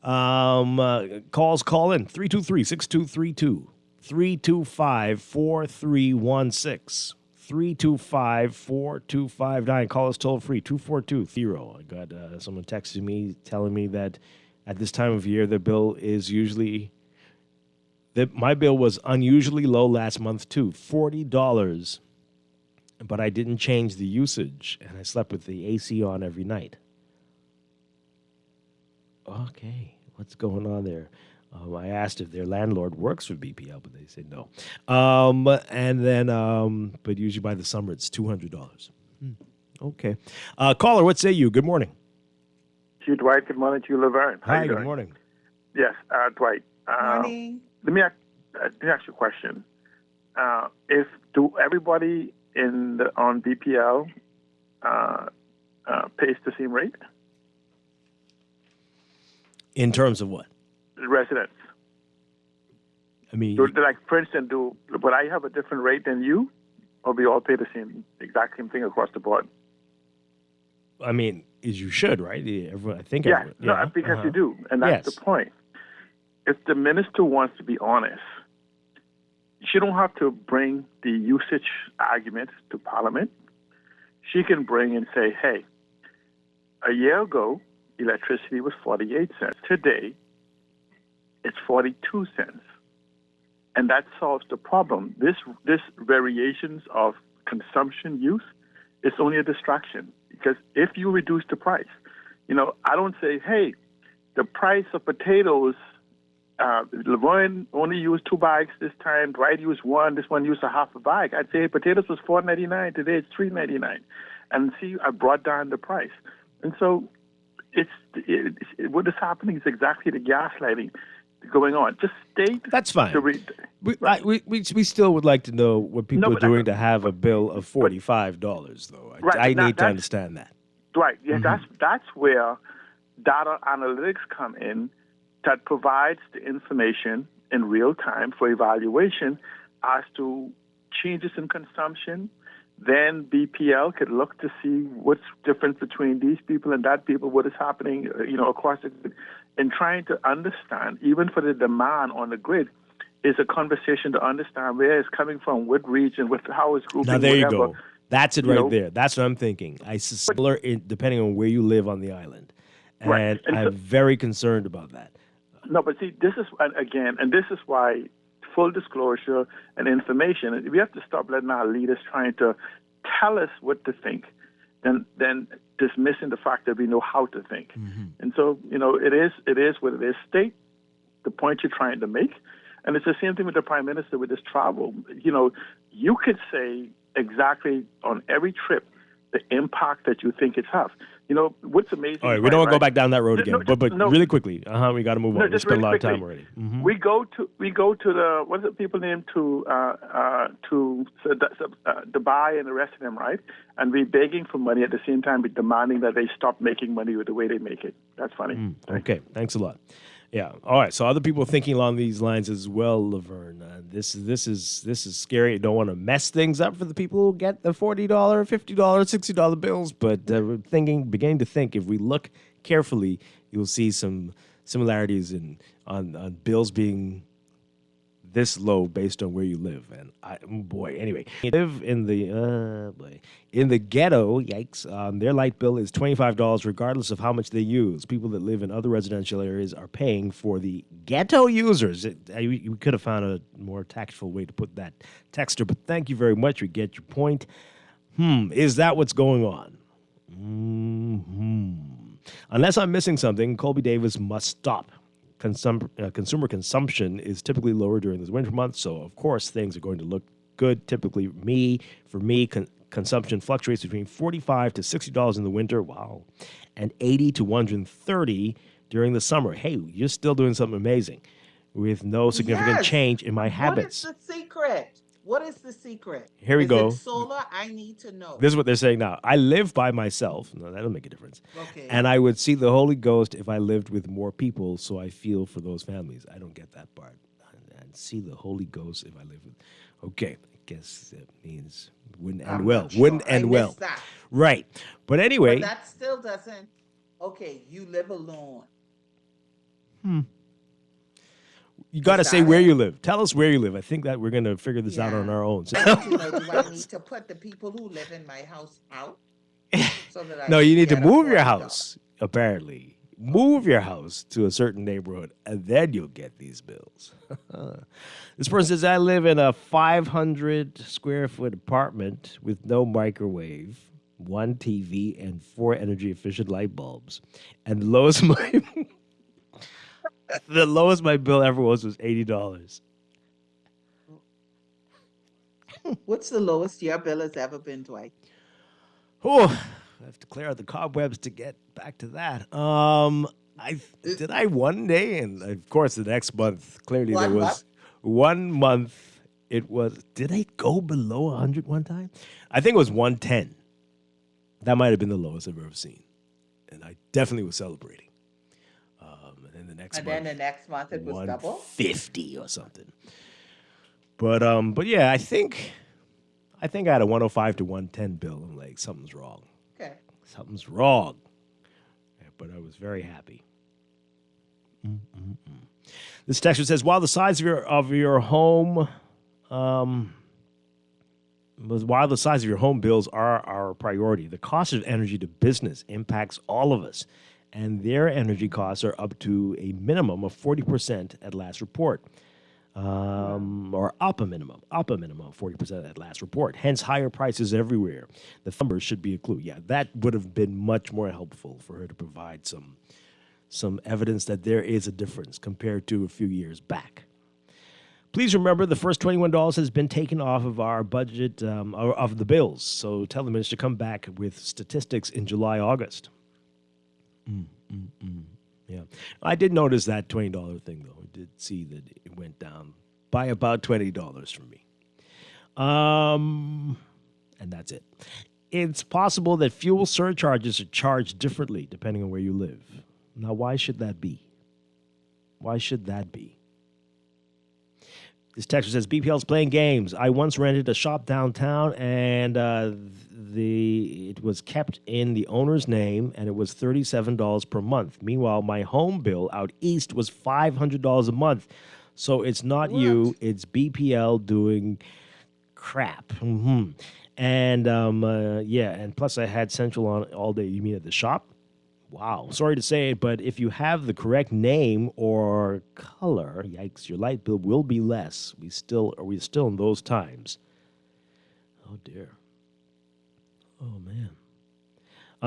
Call in 323-6232, 325-4316. 325-4259. Call us toll free, 242-0. I got someone texting me telling me that at this time of year, the bill is usually, that my bill was unusually low last month too, $40, but I didn't change the usage and I slept with the AC on every night. Okay, what's going on there? I asked if their landlord works for BPL, but they said no. And then, but usually by the summer, it's $200. Okay. Caller, what say you? Good morning. To you, Dwight. Good morning to you, Laverne. Hi, good morning. Yes, Dwight. Morning. Let me ask you a question. Do everybody on BPL pays the same rate? In terms of what? Residents. I mean, like for instance, would I have a different rate than you, or we all pay the exact same thing across the board? I mean, you should, right? Everyone, I think. Yeah, because you do, and that's the point. If the minister wants to be honest, she don't have to bring the usage argument to Parliament. She can bring and say, "Hey, a year ago, electricity was 48 cents. Today, it's 42 cents. And that solves the problem. This variations of consumption use it's only a distraction. Because if you reduce the price, I don't say, hey, the price of potatoes, Laverne only used 2 bags this time, Dwight used 1, this one used a half a bag. I'd say hey, potatoes was $4.99, today it's $3.99. And see, I brought down the price. And so what is happening is exactly the gaslighting going on. Just state. That's fine. We still would like to know what people are doing to have a bill of $45, though. I need to understand that. Right. Yeah, that's where data analytics come in that provides the information in real time for evaluation as to changes in consumption. Then BPL could look to see what's difference between these people and that people, what is happening, across the grid. And trying to understand, even for the demand on the grid, is a conversation to understand where it's coming from, what region, how it's grouping. Now, there whatever. you go. That's it right there. That's what I'm thinking. I similar depending on where you live on the island. And I'm very concerned about that. No, but see, this is, again, and this is why full disclosure and information, we have to stop letting our leaders trying to tell us what to think, then dismissing the fact that we know how to think. And so, it is what it is. State the point you're trying to make. And it's the same thing with the Prime Minister with this travel. You could say exactly on every trip the impact that you think it's have. What's amazing. All right, we don't want to go back down that road again. But really quickly, we got to move on. We spent a lot of time already. We go to the, what is it people name, to Dubai and the rest of them, right? And we're begging for money at the same time, we're demanding that they stop making money with the way they make it. That's funny. Okay, thanks a lot. Yeah. All right. So other people thinking along these lines as well, Laverne. This is scary. You don't want to mess things up for the people who get the $40, $50, $60 bills. But we're beginning to think if we look carefully, you'll see some similarities on bills being this low based on where you live. And anyway, you live in the ghetto. Yikes! Their light bill is $25 regardless of how much they use. People that live in other residential areas are paying for the ghetto users. We could have found a more tactful way to put that texter, but thank you very much. We get your point. Is that what's going on? Unless I'm missing something, Colby Davis must stop. Consumer consumption is typically lower during this winter months, so of course things are going to look good. Typically, consumption fluctuates between $45 to $60 in the winter, and $80 to $130 during the summer. Hey, you're still doing something amazing with no significant change in my habits. What is the secret? What is the secret? Here we go. Is it solar? I need to know. This is what they're saying now. I live by myself. No, that'll make a difference. Okay. And I would see the Holy Ghost if I lived with more people, so I feel for those families. I don't get that part. I'd see the Holy Ghost if I lived with... Okay, I guess that means wouldn't end well. Wouldn't end well. That. Right. But anyway... But that still doesn't... Okay, you live alone. You got to say where you live. Tell us where you live. I think that we're going to figure this out on our own. Do I need to put the people who live in my house out? So that No, you need to move your house, apparently. Move your house to a certain neighborhood, and then you'll get these bills. This person says, I live in a 500-square-foot apartment with no microwave, 1 TV, and 4 energy-efficient light bulbs. And the lowest my bill ever was $80. What's the lowest your bill has ever been, Dwight? Oh, I have to clear out the cobwebs to get back to that. I one day, and of course the next month, clearly there was 1 month. It was, did I go below 100 one time? I think it was 110. That might have been the lowest I've ever seen. And I definitely was celebrating. Then the next month it was double? 150 or something. But yeah, I think I had a 105 to 110 bill. I'm like, something's wrong. Okay. Something's wrong. Yeah, but I was very happy. This texture says, while the size of your home bills are our priority, the cost of energy to business impacts all of us. And their energy costs are up to a minimum of 40% at last report. or up a minimum of 40% at last report. Hence, higher prices everywhere. The numbers should be a clue. Yeah, that would have been much more helpful for her to provide some evidence that there is a difference compared to a few years back. Please remember, the first $21 has been taken off of our budget, of the bills. So tell the minister to come back with statistics in July, August. Yeah. I did notice that $20 thing, though. I did see that it went down by about $20 for me. And that's it. It's possible that fuel surcharges are charged differently depending on where you live. Now, why should that be? Why should that be? This texter says, BPL's playing games. I once rented a shop downtown, and it was kept in the owner's name, and it was $37 per month. Meanwhile, my home bill out east was $500 a month. So it's not you, it's BPL doing crap. Mm-hmm. And, and plus I had Central on all day. You mean at the shop? Wow. Sorry to say it, but if you have the correct name or color, yikes, your light bill will be less. We're still in those times. Oh, dear. Oh, man.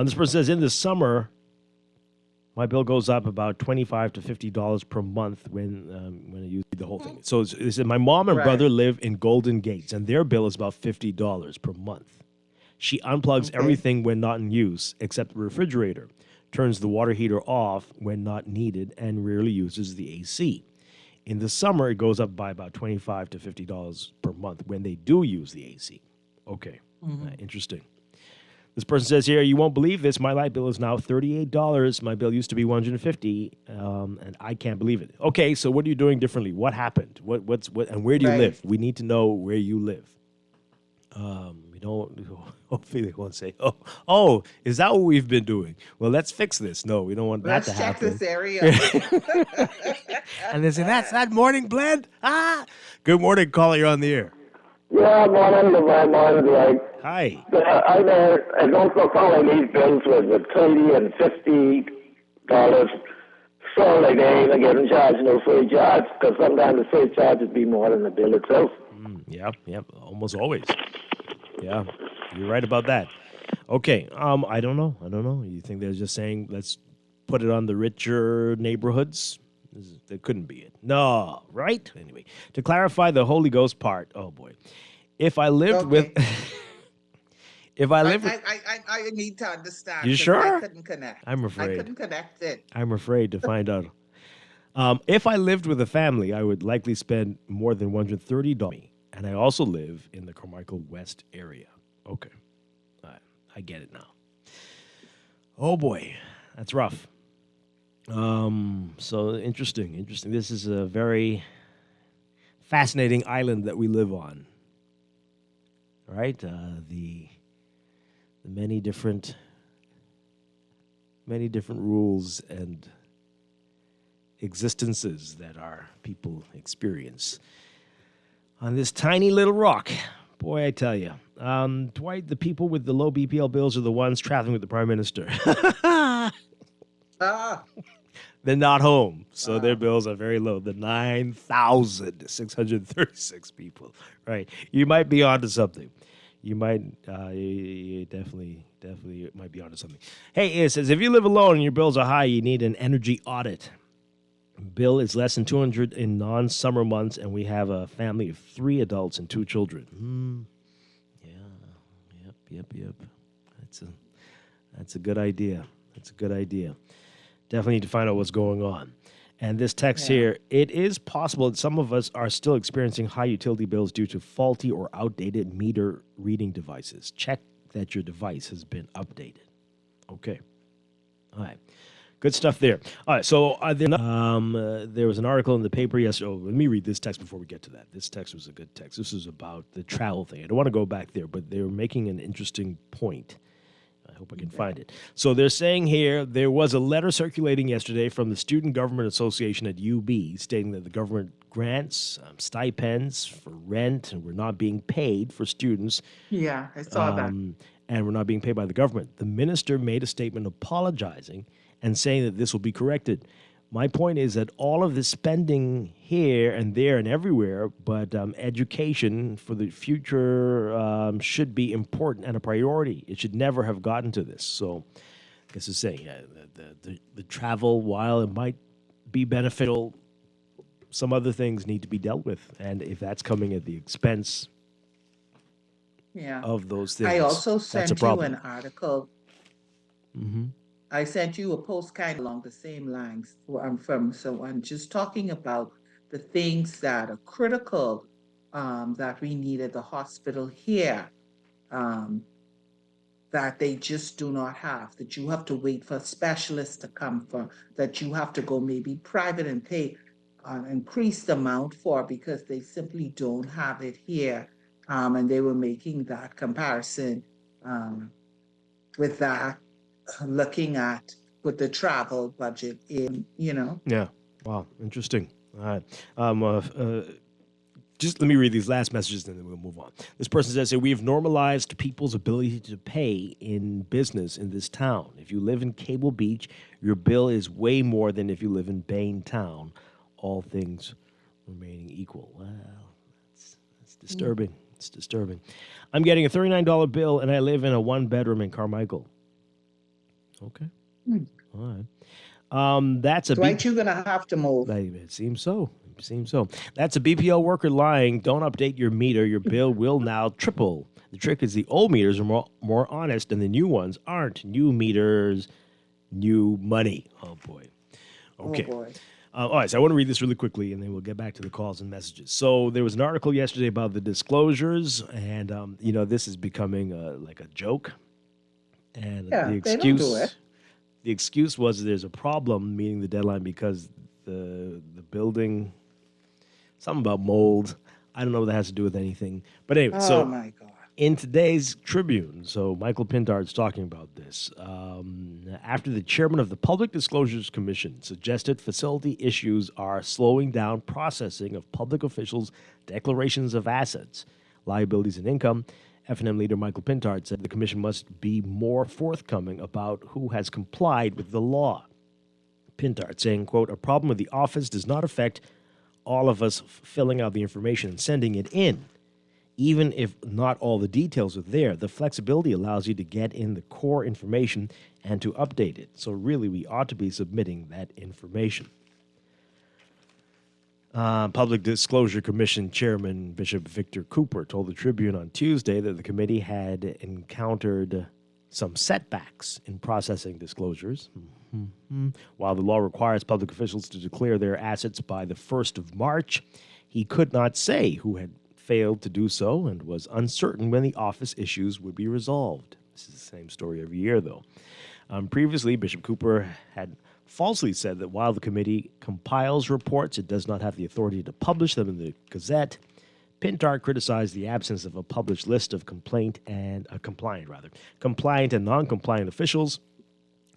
This person says, in the summer, my bill goes up about $25 to $50 per month when I use the whole thing. So it said, my mom and brother live in Golden Gates, and their bill is about $50 per month. She unplugs everything when not in use, except the refrigerator, turns the water heater off when not needed, and rarely uses the AC. In the summer, it goes up by about $25 to $50 per month when they do use the AC. Okay, interesting. This person says here, you won't believe this. My light bill is now $38. My bill used to be $150, and I can't believe it. Okay, so what are you doing differently? What happened? What? And where do you live? We need to know where you live. We don't. Hopefully, they won't say, "Oh, is that what we've been doing?" Well, let's fix this. No, we don't want that to happen. Let's check this area. And they say, "That's that morning blend." Good morning, caller. You're on the air. Yeah, morning, Dwight. Hi. I don't recall these bills with $30 and $50. So like they ain't getting charged no free charge, because sometimes the free charge would be more than the bill itself. Yep, almost always. Yeah, you're right about that. Okay, I don't know. You think they're just saying, let's put it on the richer neighborhoods? That couldn't be it. No, right? Anyway, to clarify the Holy Ghost part, oh boy. If I lived with... I need to understand. You sure? I couldn't connect. I'm afraid. I couldn't connect it. I'm afraid to find out. If I lived with a family, I would likely spend more than $130. And I also live in the Carmichael West area. Okay. I get it now. Oh, boy. That's rough. So interesting. This is a very fascinating island that we live on. Right? The many different rules and existences that our people experience on this tiny little rock. Boy, I tell you. Dwight, the people with the low BPL bills are the ones traveling with the Prime Minister. They're not home, so their bills are very low. The 9,636 people. Right. You might be onto something. You might, you definitely might be onto something. Hey, it says, if you live alone and your bills are high, you need an energy audit. Bill is less than $200 in non-summer months, and we have a family of 3 adults and 2 children. Yep. That's a good idea. Definitely need to find out what's going on. And this text here, it is possible that some of us are still experiencing high utility bills due to faulty or outdated meter reading devices. Check that your device has been updated. Okay. All right. Good stuff there. All right, so there was an article in the paper yesterday. Let me read this text before we get to that. This text was a good text. This was about the travel thing. I don't want to go back there, but they were making an interesting point. I hope I can find it. So they're saying here, there was a letter circulating yesterday from the Student Government Association at UB stating that the government grants stipends for rent and we're not being paid for students. Yeah, I saw that. And we're not being paid by the government. The minister made a statement apologizing and saying that this will be corrected. My point is that all of this spending here and there and everywhere, but education for the future should be important and a priority. It should never have gotten to this. So, I guess it's saying the travel, while it might be beneficial, some other things need to be dealt with. And if that's coming at the expense of those things, I also that's a sent you problem. an article. Mm-hmm. I sent you a post kind of along the same lines where I'm from. So I'm just talking about the things that are critical that we need at the hospital here that they just do not have, that you have to wait for specialists to come for, that you have to go maybe private and pay an increased amount for because they simply don't have it here. And they were making that comparison with that, looking at with the travel budget in, Yeah. Wow. Interesting. All right. Just let me read these last messages and then we'll move on. This person says, we have normalized people's ability to pay in business in this town. If you live in Cable Beach, your bill is way more than if you live in Bain Town, all things remaining equal. Wow. That's disturbing. It's disturbing. I'm getting a $39 bill and I live in a 1-bedroom in Carmichael. Okay. All right. That's a Dwight, you're gonna have to move. It seems so. That's a BPO worker lying. Don't update your meter. Your bill will now triple. The trick is the old meters are more honest and the new ones aren't. New meters, new money. Oh, boy. Okay. Oh, boy. All right, so I want to read this really quickly, and then we'll get back to the calls and messages. So there was an article yesterday about the disclosures, and, this is becoming like a joke. And Yeah, the they excuse, don't do it. The excuse was there's a problem meeting the deadline because the building, something about mold. I don't know what that has to do with anything. But anyway, Oh, my God. in today's Tribune, so Michael Pintard's talking about this, after the chairman of the Public Disclosures Commission suggested facility issues are slowing down processing of public officials' declarations of assets, liabilities, and income, F&M leader Michael Pintard said the commission must be more forthcoming about who has complied with the law. Pintard saying, quote, a problem with the office does not affect all of us filling out the information and sending it in. Even if not all the details are there, the flexibility allows you to get in the core information and to update it. So really, we ought to be submitting that information. Public Disclosure Commission Chairman Bishop Victor Cooper told the Tribune on Tuesday that the committee had encountered some setbacks in processing disclosures. While the law requires public officials to declare their assets by the 1st of March, he could not say who had failed to do so and was uncertain when the office issues would be resolved. This is the same story every year, though. Previously, Bishop Cooper had falsely said that while the committee compiles reports, it does not have the authority to publish them in the Gazette. Pintard criticized the absence of a published list of compliant and non-compliant officials,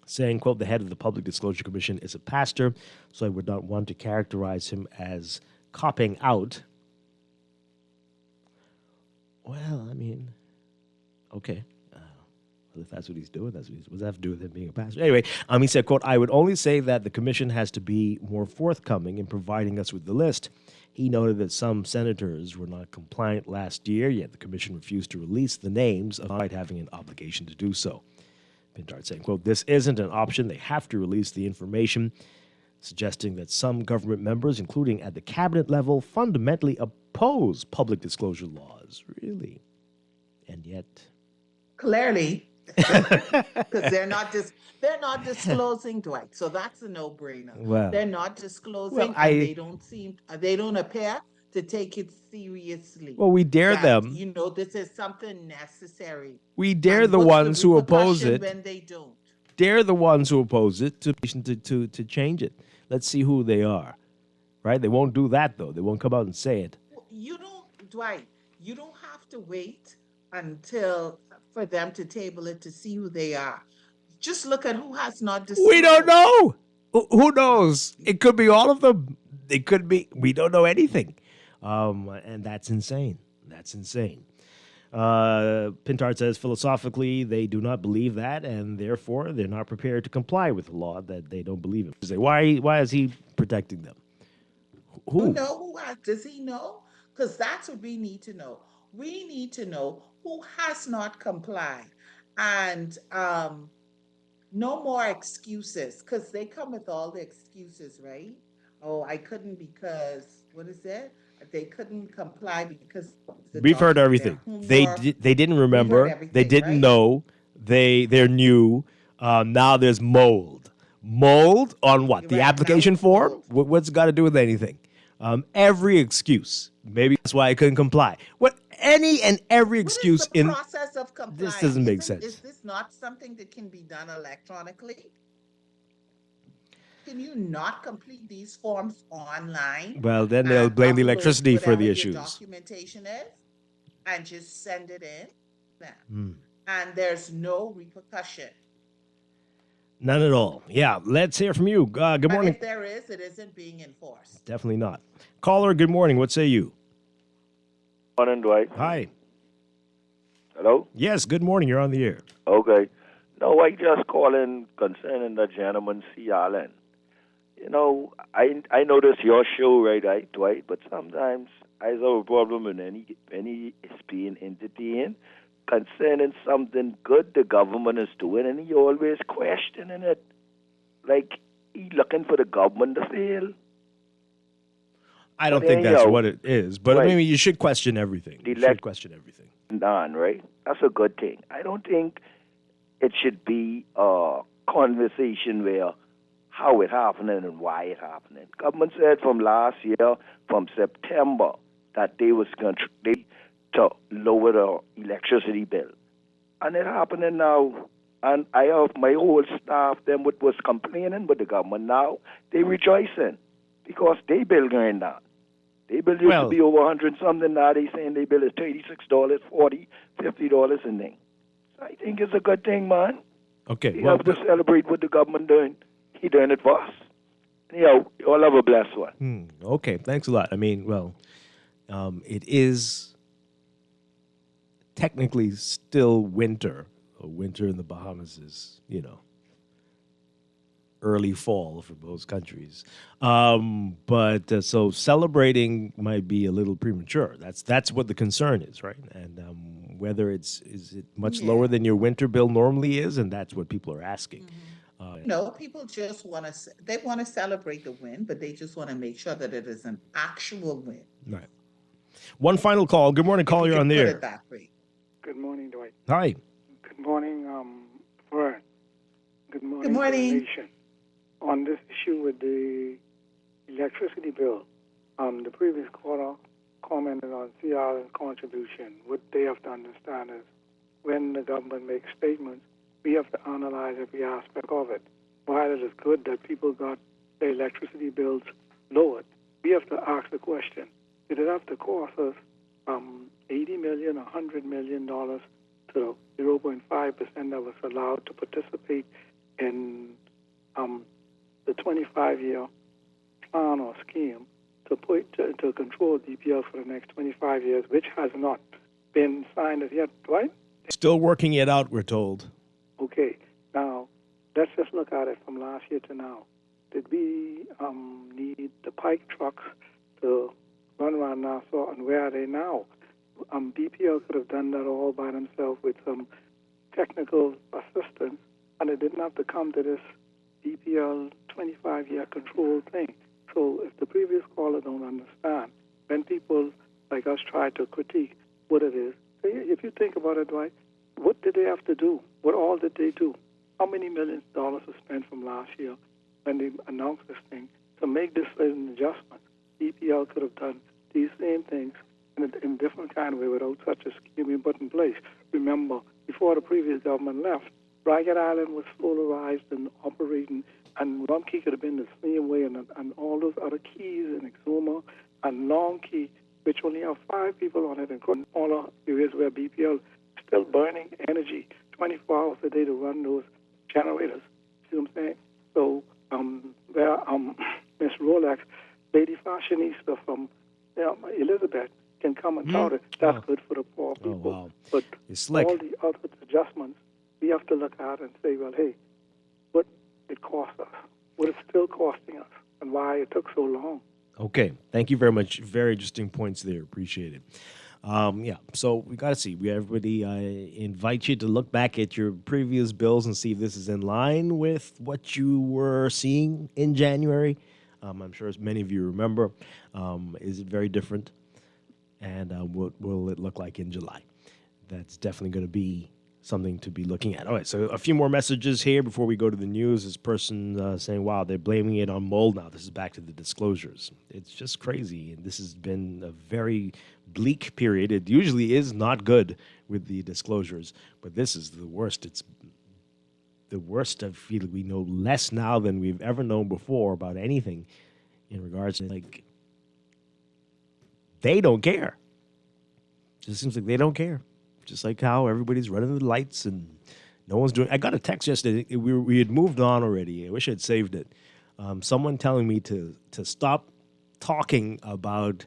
saying, quote, the head of the Public Disclosure Commission is a pastor, so I would not want to characterize him as copping out. Well, I mean, okay. If that's what he's doing, what does that have to do with him being a pastor? Anyway, he said, quote, I would only say that the commission has to be more forthcoming in providing us with the list. He noted that some senators were not compliant last year, yet the commission refused to release the names of not having an obligation to do so. Pintard saying, quote, this isn't an option. They have to release the information, suggesting that some government members, including at the cabinet level, fundamentally oppose public disclosure laws. Really? And yet... Clearly, because they're not disclosing, Dwight. So that's a no-brainer. Well, they're not disclosing, well, and they don't appear to take it seriously. Well, we dare that, them. This is something necessary. We dare And the what's ones who oppose repercussion it. when they don't? Dare the ones who oppose it to change it. Let's see who they are. Right? They won't do that, though. They won't come out and say it. You don't, Dwight. You don't have to wait until for them to table it to see who they are. Just look at who has not disclosed. We don't know. Who knows? It could be all of them. It could be. We don't know anything. And that's insane. That's insane. Pintard says philosophically they do not believe that, and therefore they're not prepared to comply with a law that they don't believe in. Say, why is he protecting them? Who? Does he know? Because that's what we need to know. We need to know who has not complied, and no more excuses, because they come with all the excuses, right? Oh, I couldn't because what is it? They couldn't comply because We've heard everything. They didn't remember. They didn't know. They're new. Now there's mold. Mold on what? The application form? What's it got to do with anything? Every excuse. Maybe that's why I couldn't comply. Any and every excuse in the process of compliance? This doesn't make sense. Is this not something that can be done electronically? Can you not complete these forms online? Well, then they'll blame the electricity for the issues. Documentation is, and just send it in, and there's no repercussion. None at all. Yeah, let's hear from you. Good morning. If there is, it isn't being enforced. Definitely not. Caller, good morning. What say you? Morning, Dwight. Hi. Hello? Yes, good morning. You're on the air. Okay. No, I just calling concerning the gentleman, C. Allen. You know, I know this your show, right, Dwight? But sometimes I have a problem when any is being entertained concerning something good the government is doing, and he always questioning it. Like, he looking for the government to fail. I don't think that's what it is, but I mean, you should question everything. You should question everything. Done, right? That's a good thing. I don't think it should be a conversation where how it happening and why it happening. Government said from last year, from September, that they was going to lower the electricity bill. And it happening now. And I have my whole staff, them was complaining with the government. Now they rejoicing because they bill going down. They bill used to be over 100 something. Now they saying they bill is $36, $40, $50 and thing. So I think it's a good thing, man. Okay. We have to celebrate what the government doing. He doing it for us. You all have a blessed one. Okay, thanks a lot. I mean, it is technically still winter. Winter in the Bahamas is, early fall for most countries. But so celebrating might be a little premature. That's what the concern is, right? And whether is it much lower than your winter bill normally is, and that's what people are asking. No, people just want to celebrate the win, but they just want to make sure that it is an actual win. Right. One final call. Good morning, caller. You're on the air. Good morning, Dwight. Hi. Good morning, Vern. Good morning. Good morning. Nation. On this issue with the electricity bill, the previous caller commented on CR's contribution. What they have to understand is when the government makes statements, we have to analyze every aspect of it. While it is good that people got their electricity bills lowered, we have to ask the question, did it have to cost us $80 million or $100 million to 0.5% that was allowed to participate in the 25-year plan or scheme to control DPL for the next 25 years, which has not been signed as yet, right? Still working it out, we're told. Okay, now let's just look at it from last year to now. Did we need the pike trucks to run around Nassau, and where are they now? BPL could have done that all by themselves with some technical assistance, and it didn't have to come to this BPL 25-year control thing. So if the previous caller don't understand, when people like us try to critique what it is, if you think about it, Dwight, what did they have to do? What all did they do? How many millions of dollars was spent from last year when they announced this thing to make this an adjustment? EPL could have done these same things in a different kind of way without such a scheme being put in place. Remember, before the previous government left, Ragged Island was solarized and operating, and Rum Key could have been the same way, and all those other keys in Exuma and Long Key, which only have 5 people on it, and all the areas where BPL still burning energy 24 hours a day to run those generators. See what I'm saying? So where Miss Rolex, Lady Fashionista from Elizabeth, can come and tout it. That's good for the poor people. Wow. But It's slick. all the other adjustments, we have to look at and say, well, hey, what it cost us, what it's still costing us, and why it took so long. Okay. Thank you very much. Very interesting points there. Appreciate it. So we got to see. Everybody invite you to look back at your previous bills and see if this is in line with what you were seeing in January. I'm sure as many of you remember. Is it very different? And what will it look like in July? That's definitely going to be something to be looking at. All right, so a few more messages here before we go to the news. This person saying, wow, they're blaming it on mold now. This is back to the disclosures. It's just crazy. And this has been a very bleak period. It usually is not good with the disclosures, but this is the worst. It's the worst. I feel we know less now than we've ever known before about anything in regards to, like, they don't care. It just seems like they don't care. Just like how everybody's running the lights and no one's doing. I got a text yesterday. We had moved on already. I wish I'd saved it. Someone telling me to stop talking about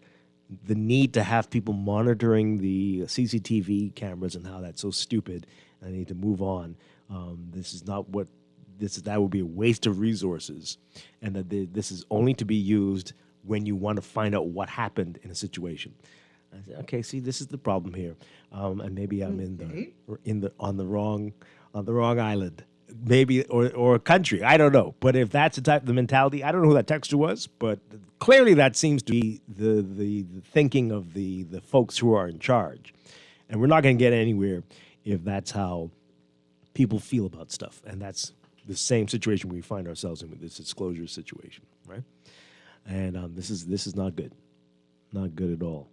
the need to have people monitoring the CCTV cameras and how that's so stupid. I need to move on. This is not what that would be a waste of resources, and that this is only to be used when you want to find out what happened in a situation. I said, okay, see, this is the problem here, and maybe I'm on the wrong island, maybe or country. I don't know. But if that's the mentality, I don't know who that texter was, but clearly that seems to be the thinking of the folks who are in charge, and we're not going to get anywhere if that's how people feel about stuff, and that's the same situation we find ourselves in with this disclosure situation, right? And this is not good, not good at all.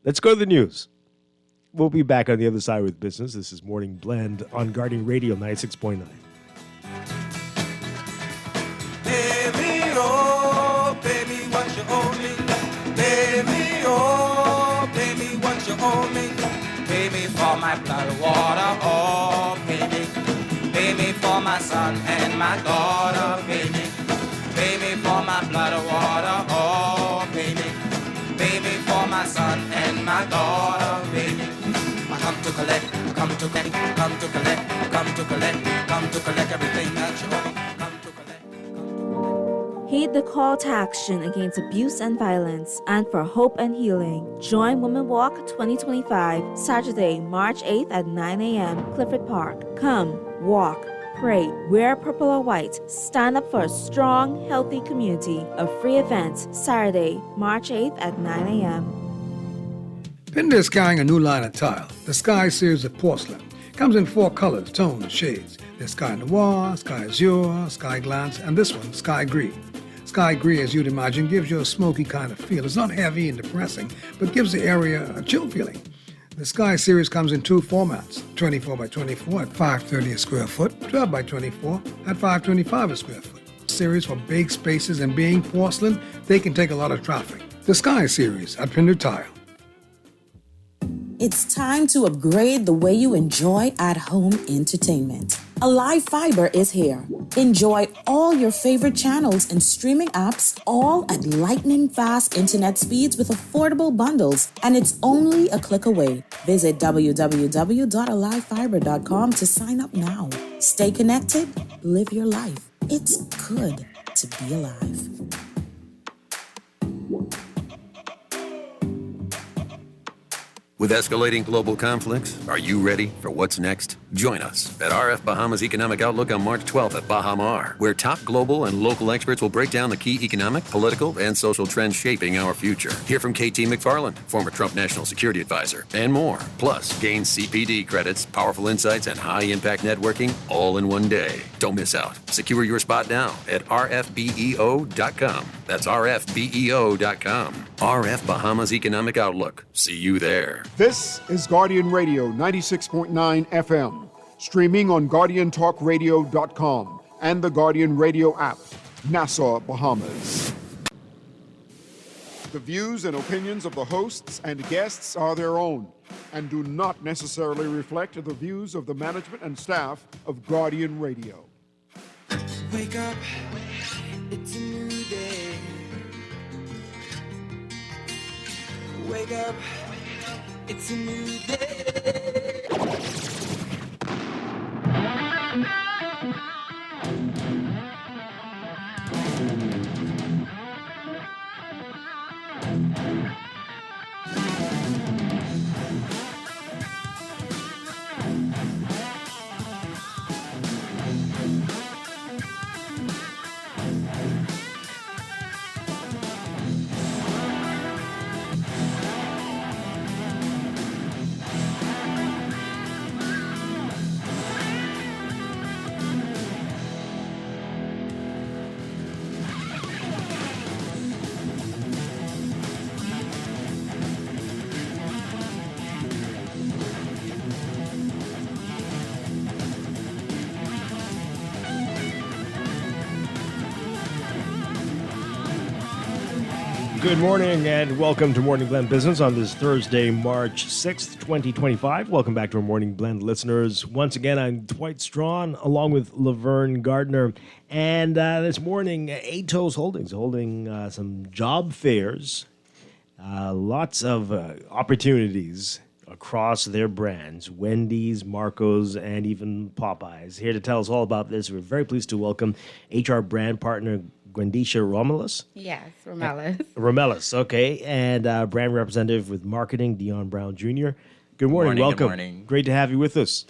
Let's go to the news. We'll be back on the other side with business. This is Morning Blend on Guardian Radio 96.9. Baby, oh, baby, what you owe me? Baby, oh, baby, what you owe me? Pay me for my blood, water, oh, pay me. Pay me for my son and my daughter, pay me. Pay me for my blood, water, oh, pay me. Pay me for my son and my daughter, baby. I come to collect, come to collect, come to collect, come to collect, come to collect everything that you owe me. Come to collect. Heed the call to action against abuse and violence and for hope and healing. Join Women Walk 2025, Saturday, March 8th at 9 a.m., Clifford Park. Come, walk, pray, wear purple or white, stand up for a strong, healthy community. A free event, Saturday, March 8th at 9 a.m. Pinder is carrying a new line of tile, the Sky series of porcelain. Comes in 4 colors, tones, and shades. There's Sky Noir, Sky Azure, Sky Glance, and this one, Sky Gris. Sky Gris, as you'd imagine, gives you a smoky kind of feel. It's not heavy and depressing, but gives the area a chill feeling. The Sky series comes in 2 formats, 24 by 24 at $5.30 a square foot, 12 by 24 at $5.25 a square foot. Series for big spaces, and being porcelain, they can take a lot of traffic. The Sky series at Pinder Tile. It's time to upgrade the way you enjoy at-home entertainment. Alive Fiber is here. Enjoy all your favorite channels and streaming apps, all at lightning-fast internet speeds with affordable bundles, and it's only a click away. Visit www.alivefiber.com to sign up now. Stay connected, live your life. It's good to be alive. With escalating global conflicts, are you ready for what's next? Join us at RF Bahamas Economic Outlook on March 12th at Bahamar, where top global and local experts will break down the key economic, political, and social trends shaping our future. Hear from KT McFarland, former Trump National Security Advisor, and more. Plus, gain CPD credits, powerful insights, and high-impact networking all in one day. Don't miss out. Secure your spot now at rfbeo.com. That's rfbeo.com. RF Bahamas Economic Outlook. See you there. This is Guardian Radio 96.9 FM, streaming on GuardianTalkRadio.com and the Guardian Radio app, Nassau, Bahamas. The views and opinions of the hosts and guests are their own and do not necessarily reflect the views of the management and staff of Guardian Radio. Wake up, it's a new day. Wake up, it's a new day. Good morning and welcome to Morning Blend Business on this Thursday, March 6th, 2025. Welcome back to our Morning Blend listeners. Once again, I'm Dwight Strachan along with Laverne Gardner. And this morning, Atos Holdings holding some job fairs, lots of opportunities across their brands, Wendy's, Marco's, and even Popeyes. Here to tell us all about this, we're very pleased to welcome HR brand partner Gwendisha Romulus. Yes, Romelis. Romelis, okay. And brand representative with marketing, Dion Brown Jr. Good morning. Welcome. Good morning. Great to have you with us.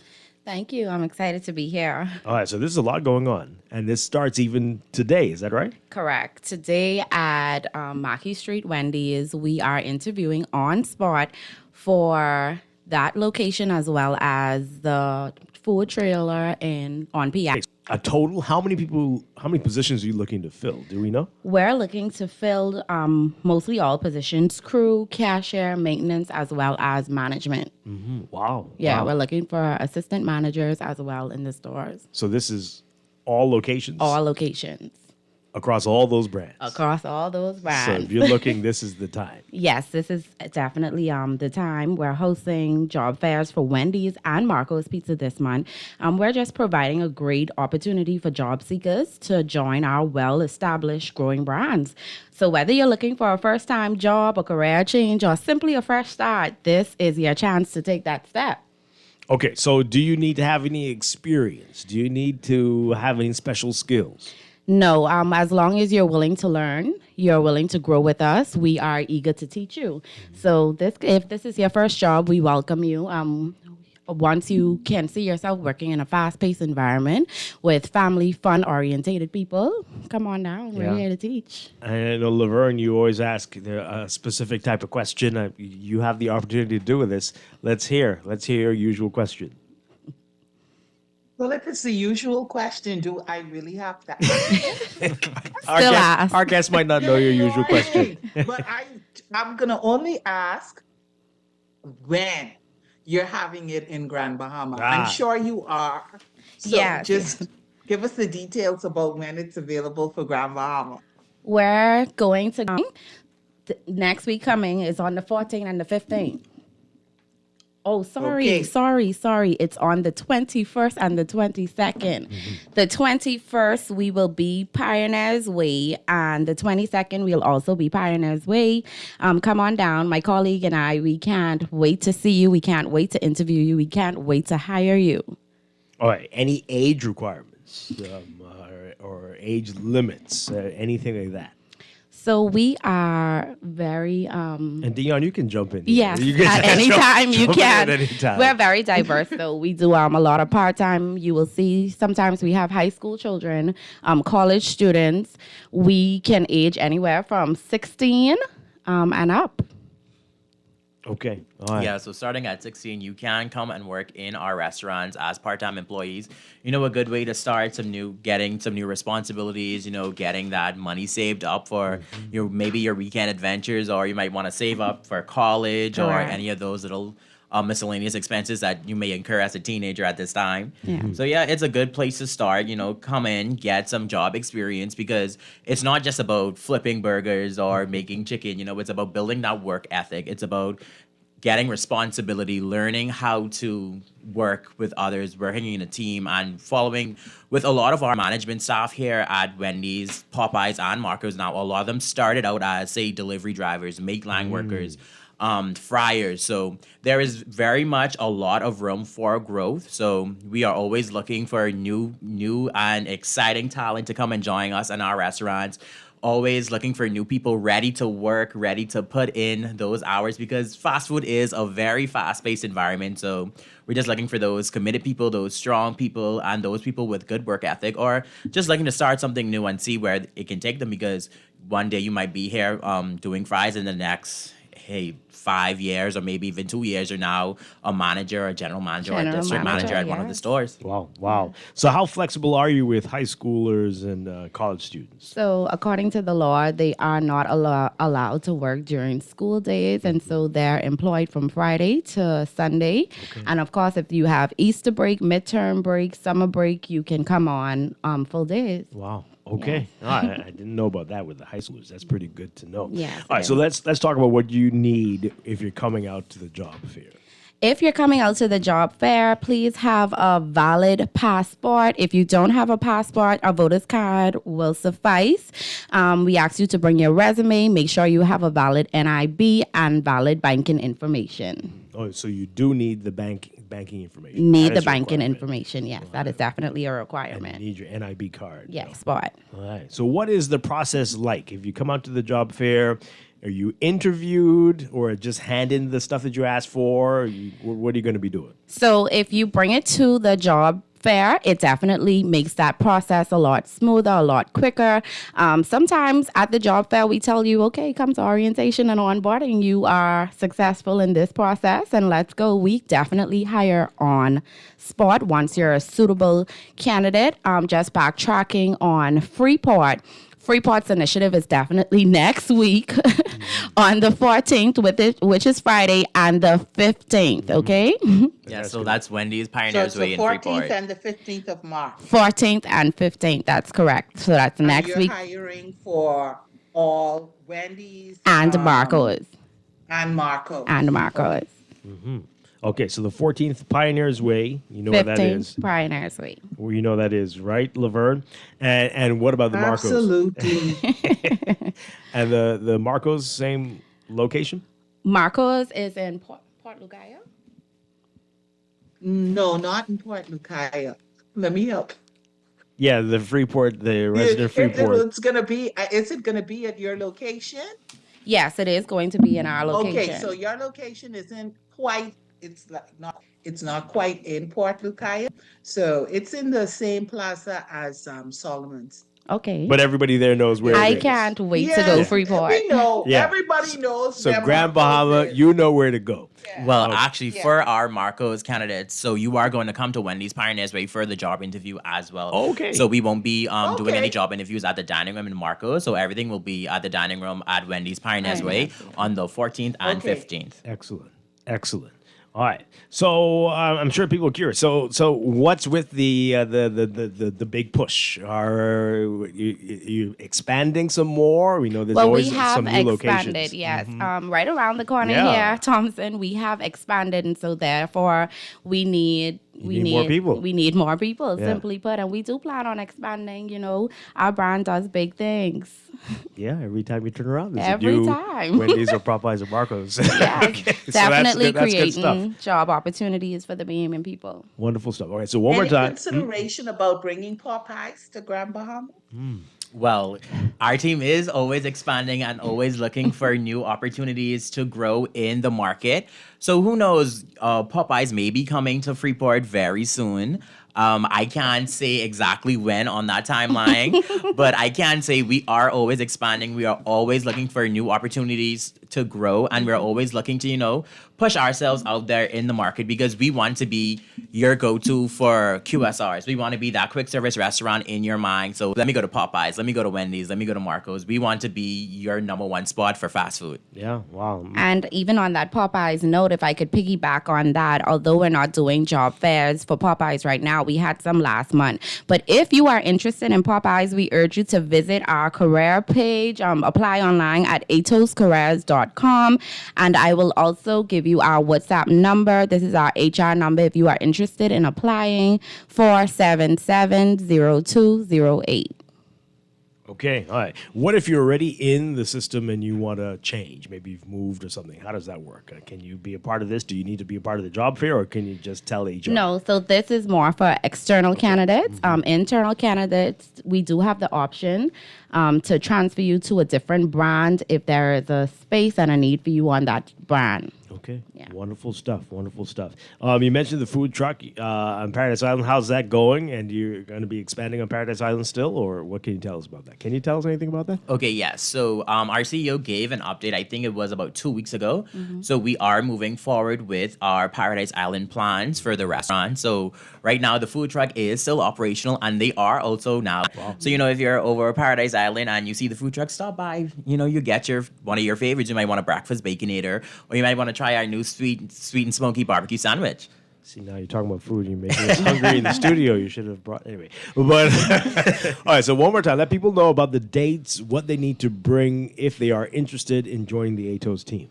Thank you. I'm excited to be here. All right, so this is a lot going on. And this starts even today, is that right? Correct. Today at Mackey Street, Wendy's, we are interviewing on spot for that location as well as the food trailer on PI. A total, how many positions are you looking to fill? Do we know? We're looking to fill mostly all positions, crew, cashier, maintenance, as well as management. Mm-hmm. Wow. Yeah, wow. We're looking for assistant managers as well in the stores. So this is all locations? All locations. Across all those brands? Across all those brands. So if you're looking, this is the time. Yes, this is definitely the time. We're hosting job fairs for Wendy's and Marco's Pizza this month. We're just providing a great opportunity for job seekers to join our well-established growing brands. So whether you're looking for a first-time job, a career change, or simply a fresh start, this is your chance to take that step. Okay, so do you need to have any experience? Do you need to have any special skills? No, as long as you're willing to learn, you're willing to grow with us, we are eager to teach you. So if this is your first job, we welcome you. Once you can see yourself working in a fast-paced environment with family, fun-orientated people, come on down. We're here to teach. I know, Laverne, you always ask a specific type of question. You have the opportunity to do this. Let's hear your usual question. Well, if it's the usual question, do I really have to ask? Our guest might not know your usual question. But I'm going to only ask when you're having it in Grand Bahama. I'm sure you are. So just give us the details about when it's available for Grand Bahama. We're going to next week coming is on the 14th and the 15th. Oh, sorry. It's on the 21st and the 22nd. Mm-hmm. The 21st, we will be Pioneers Way, and the 22nd, we'll also be Pioneers Way. Come on down. My colleague and I, we can't wait to see you. We can't wait to interview you. We can't wait to hire you. All right. Any age requirements or age limits, anything like that? So we are very... and Dion, you can jump in. Yes, at any time you can. At any time. We're very diverse, though. We do a lot of part-time. You will see sometimes we have high school children, college students. We can age anywhere from 16 and up. Okay. All right. Yeah, so starting at 16, you can come and work in our restaurants as part-time employees. You know, a good way to start getting some new responsibilities, getting that money saved up for maybe your weekend adventures, or you might want to save up for college or any of those little miscellaneous expenses that you may incur as a teenager at this time. Yeah. So yeah, it's a good place to start, come in, get some job experience, because it's not just about flipping burgers or making chicken, it's about building that work ethic. It's about getting responsibility, learning how to work with others, working in a team, and following with a lot of our management staff here at Wendy's, Popeyes, and Marco's now. A lot of them started out as, say, delivery drivers, make line workers, fryers. So there is very much a lot of room for growth. So we are always looking for new and exciting talent to come and join us in our restaurants. Always looking for new people ready to work, ready to put in those hours, because fast food is a very fast-paced environment. So we're just looking for those committed people, those strong people, and those people with good work ethic, or just looking to start something new and see where it can take them, because one day you might be here doing fries, and the next 5 years or maybe even 2 years, you're now a manager, a general manager, or a district manager at one of the stores. Wow. So how flexible are you with high schoolers and college students? So according to the law, they are not allowed to work during school days, and so they're employed from Friday to Sunday. Okay. And of course, if you have Easter break, midterm break, summer break, you can come on full days. Wow. Okay. I didn't know about that with the high schoolers. That's pretty good to know. Yes, all right, so let's talk about what you need if you're coming out to the job fair. If you're coming out to the job fair, please have a valid passport. If you don't have a passport, a voter's card will suffice. We ask you to bring your resume. Make sure you have a valid NIB and valid banking information. Oh, so you do need the banking information. Need the banking information, yes. That is definitely a requirement. And you need your NIB card. Yes, spot. All right. So what is the process like? If you come out to the job fair, are you interviewed or just hand in the stuff that you asked for? What are you going to be doing? So if you bring it to the job fair, it definitely makes that process a lot smoother, a lot quicker. Sometimes at the job fair, we tell you, okay, come to orientation and onboarding. You are successful in this process and let's go. We definitely hire on spot once you're a suitable candidate. Just backtracking on Freeport. Freeport's initiative is definitely next week on the 14th, which is Friday, and the 15th, okay? Yeah, so that's Wendy's Pioneers Way in Freeport. 14th and the 15th of March. 14th and 15th, that's correct. So that's next week. You're hiring for all Wendy's. And Marco's. And Marco's. And Marco's. Mm-hmm. Okay, so the 14th Pioneers Way, you know what that is. 15th Pioneers Way. Well, you know that is, right, Laverne? And what about the Marcos? Absolutely. And the Marcos, same location? Marco's is in Port Lugaya? No, not in Port Lugaya. Let me help. Yeah, the Freeport, the resident Freeport. Is it going to be at your location? Yes, it is going to be in our location. Okay, so your location isn't quite. It's not quite in Port Lugaya, so it's in the same plaza as Solomon's. Okay. But everybody there knows where it is. I can't wait to go Freeport. We know. Yeah. Everybody knows. So Grand Bahama, you know where to go. Yeah. Well, actually, for our Marcos candidates, so you are going to come to Wendy's Pioneers Way for the job interview as well. Okay. So we won't be doing any job interviews at the dining room in Marcos. So everything will be at the dining room at Wendy's Pioneers Way on the 14th and 15th. Excellent. All right, so I'm sure people are curious. So what's with the big push? Are you expanding some more? We know there's always some new locations. We have expanded, yes. Right around the corner here, Thompson, we have expanded, and so therefore we need more people. We need more people, simply put, and we do plan on expanding. You know, our brand does big things. Yeah, every time you turn around, there's every a new time. Wendy's or Popeyes or Marcos. Yeah, So definitely that's good creating job opportunities for the Bahamian people. Wonderful stuff. All right, so one more time. Consideration about bringing Popeyes to Grand Bahama? Well, our team is always expanding and always looking for new opportunities to grow in the market. So who knows, Popeyes may be coming to Freeport very soon. I can't say exactly when on that timeline, but I can say we are always expanding. We are always looking for new opportunities to grow, and we're always looking to, push ourselves out there in the market, because we want to be your go-to for QSRs. We want to be that quick service restaurant in your mind. So let me go to Popeyes, let me go to Wendy's, let me go to Marco's. We want to be your number one spot for fast food. Yeah, wow. And even on that Popeyes note, if I could piggyback on that, although we're not doing job fairs for Popeyes right now, we had some last month. But if you are interested in Popeyes, we urge you to visit our career page, apply online at atoscareers.com. And I will also give you our WhatsApp number. This is our HR number if you are interested in applying, 477-0208. Okay, all right. What if you're already in the system and you want to change? Maybe you've moved or something. How does that work? Can you be a part of this? Do you need to be a part of the job fair, or can you just tell HR? No, so this is more for external candidates. Internal candidates, we do have the option to transfer you to a different brand if there is a space and a need for you on that brand. Okay. Yeah. Wonderful stuff. Wonderful stuff. You mentioned the food truck on Paradise Island. How's that going? And you're going to be expanding on Paradise Island still, or what can you tell us about that? Can you tell us anything about that? Okay, yes. So our CEO gave an update, I think it was about 2 weeks ago. So we are moving forward with our Paradise Island plans for the restaurant. So right now the food truck is still operational, and they are also now. Wow. So, if you're over Paradise Island and you see the food truck, stop by. You get one of your favorites. You might want a breakfast Baconator, or you might want to try our new sweet and smoky barbecue sandwich. See, now you're talking about food. You're making us hungry in the studio. You should have brought... Anyway. But, all right, so one more time. Let people know about the dates, what they need to bring if they are interested in joining the ATOS team.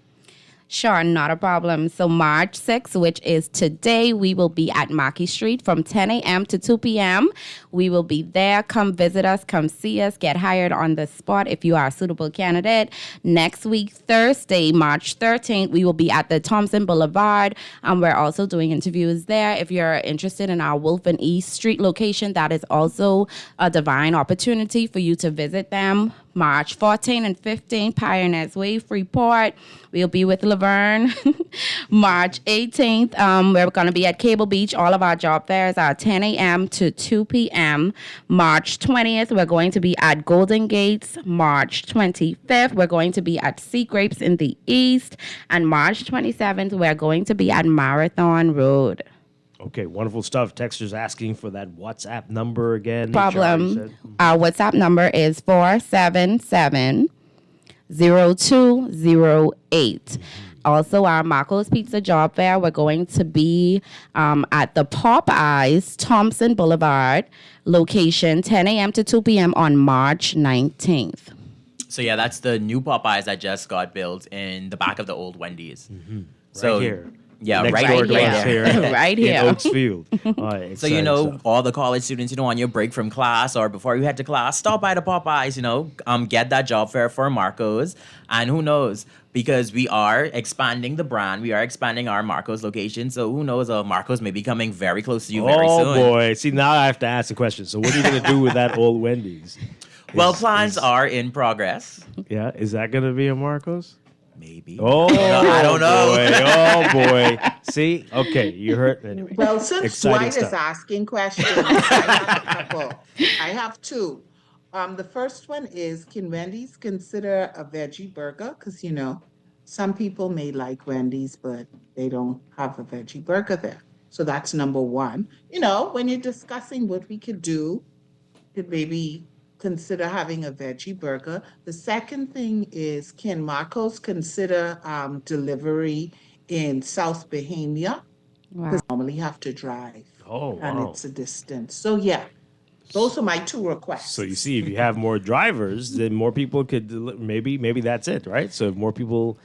Sure, not a problem. So March 6th, which is today, we will be at Mackey Street from 10 a.m. to 2 p.m. We will be there. Come visit us. Come see us. Get hired on the spot if you are a suitable candidate. Next week, Thursday, March 13th, we will be at the Thompson Boulevard. We're also doing interviews there. If you're interested in our Wolf and East Street location, that is also a divine opportunity for you to visit them. March 14 and 15, Pioneers Way, Freeport. We'll be with Laverne. March 18th, we're going to be at Cable Beach. All of our job fairs are 10 a.m. to 2 p.m. March 20th, we're going to be at Golden Gates. March 25th, we're going to be at Sea Grapes in the East. And March 27th, we're going to be at Marathon Road. Okay, wonderful stuff. Texters asking for that WhatsApp number again. Problem. Our WhatsApp number is 477-0208. Also, our Marco's Pizza Job Fair, we're going to be at the Popeyes, Thompson Boulevard location, 10 a.m. to 2 p.m. on March 19th. So, yeah, that's the new Popeyes that just got built in the back of the old Wendy's. Right here. Yeah, next right door to us here. Right here. In Oaksfield. Right, so, all the college students, on your break from class or before you head to class, stop by the Popeyes, get that job fair for Marco's. And who knows, because we are expanding the brand, we are expanding our Marco's location. So who knows, Marco's may be coming very close to you very soon. Oh, boy. See, now I have to ask the question. So what are you going to do with that old Wendy's? Well, plans are in progress. Yeah, is that going to be a Marco's? Maybe. Oh, I don't know. Boy. Oh, boy. See? Okay, you heard. Anyway. Well, since Dwight is asking questions, I have two. The first one is, can Wendy's consider a veggie burger? Because, some people may like Wendy's, but they don't have a veggie burger there. So that's number one. When you're discussing what we could do, could maybe consider having a veggie burger. The second thing is, can Marco's consider delivery in South Bohemia? Because normally you have to drive. Oh, wow. And it's a distance. So, yeah, those are my two requests. So you see, if you have more drivers, then more people could maybe that's it, right? So if more people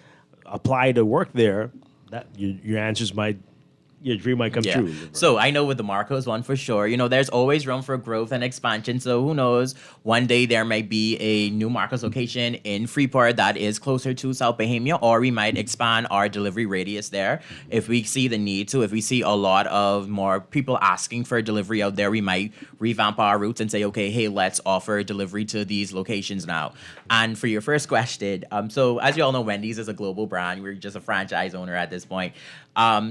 apply to work there, that your dream might come true. So I know with the Marco's one for sure, there's always room for growth and expansion. So who knows, one day there might be a new Marco's location in Freeport that is closer to South Bohemia, or we might expand our delivery radius there. If we see the need to, if we see a lot of more people asking for delivery out there, we might revamp our routes and say, okay, hey, let's offer delivery to these locations now. And for your first question, so as you all know, Wendy's is a global brand. We're just a franchise owner at this point.